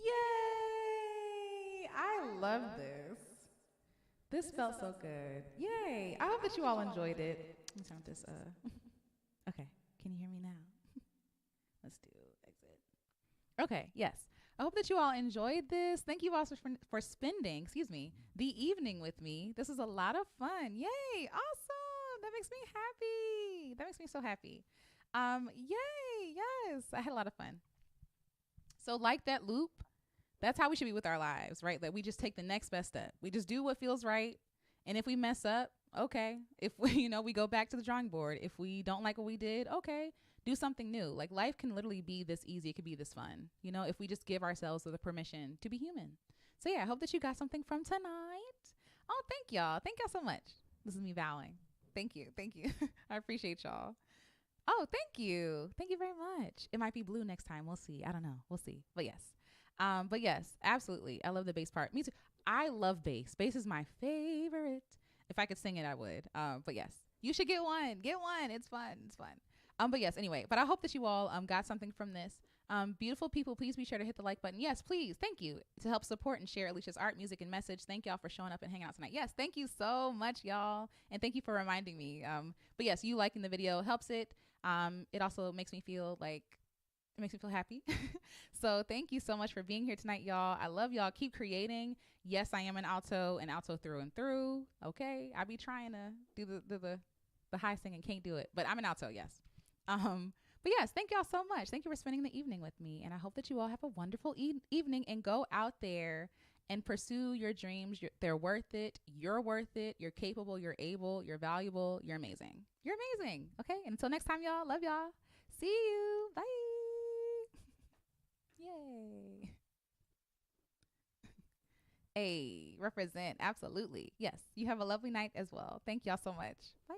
Yay! I love this. This felt so good. Yay! I hope that you all enjoyed it. Let me turn this. Okay. Can you hear me now? Let's do exit. Okay. Yes. I hope that you all enjoyed this. Thank you also for spending, the evening with me. This is a lot of fun. Yay! Awesome. That makes me happy. That makes me so happy. Yay! Yes, I had a lot of fun. So, like that loop, that's how we should be with our lives, right? That we just take the next best step. We just do what feels right. And if we mess up, okay. If we, we go back to the drawing board. If we don't like what we did, okay, do something new. Like life can literally be this easy. It could be this fun, if we just give ourselves the permission to be human. So yeah, I hope that you got something from tonight. Oh, thank y'all. Thank y'all so much. This is me vowing. Thank you. Thank you. I appreciate y'all. Oh, thank you. Thank you very much. It might be blue next time. We'll see. I don't know. We'll see. But yes, absolutely. I love the bass part. Me too. I love bass. Bass is my favorite. If I could sing it, I would. But yes, you should get one. Get one. It's fun. It's fun. But yes, anyway, but I hope that you all got something from this. Beautiful people, please be sure to hit the like button. Yes, please. Thank you to help support and share Alicia's art, music, and message. Thank y'all for showing up and hanging out tonight. Yes, thank you so much, y'all. And thank you for reminding me. But yes, you liking the video helps it. It also makes me feel happy. So thank you so much for being here tonight, y'all. I love y'all. Keep creating. Yes, I am an alto through and through. Okay. I be trying to do the high singing, can't do it, but I'm an alto. Yes. But yes, thank y'all so much. Thank you for spending the evening with me. And I hope that you all have a wonderful evening and go out there and pursue your dreams. They're worth it. You're worth it. You're capable. You're able. You're valuable. You're amazing. You're amazing. Okay. And until next time, y'all, love y'all. See you. Bye. Yay. Hey, represent. Absolutely. Yes. You have a lovely night as well. Thank y'all so much. Bye.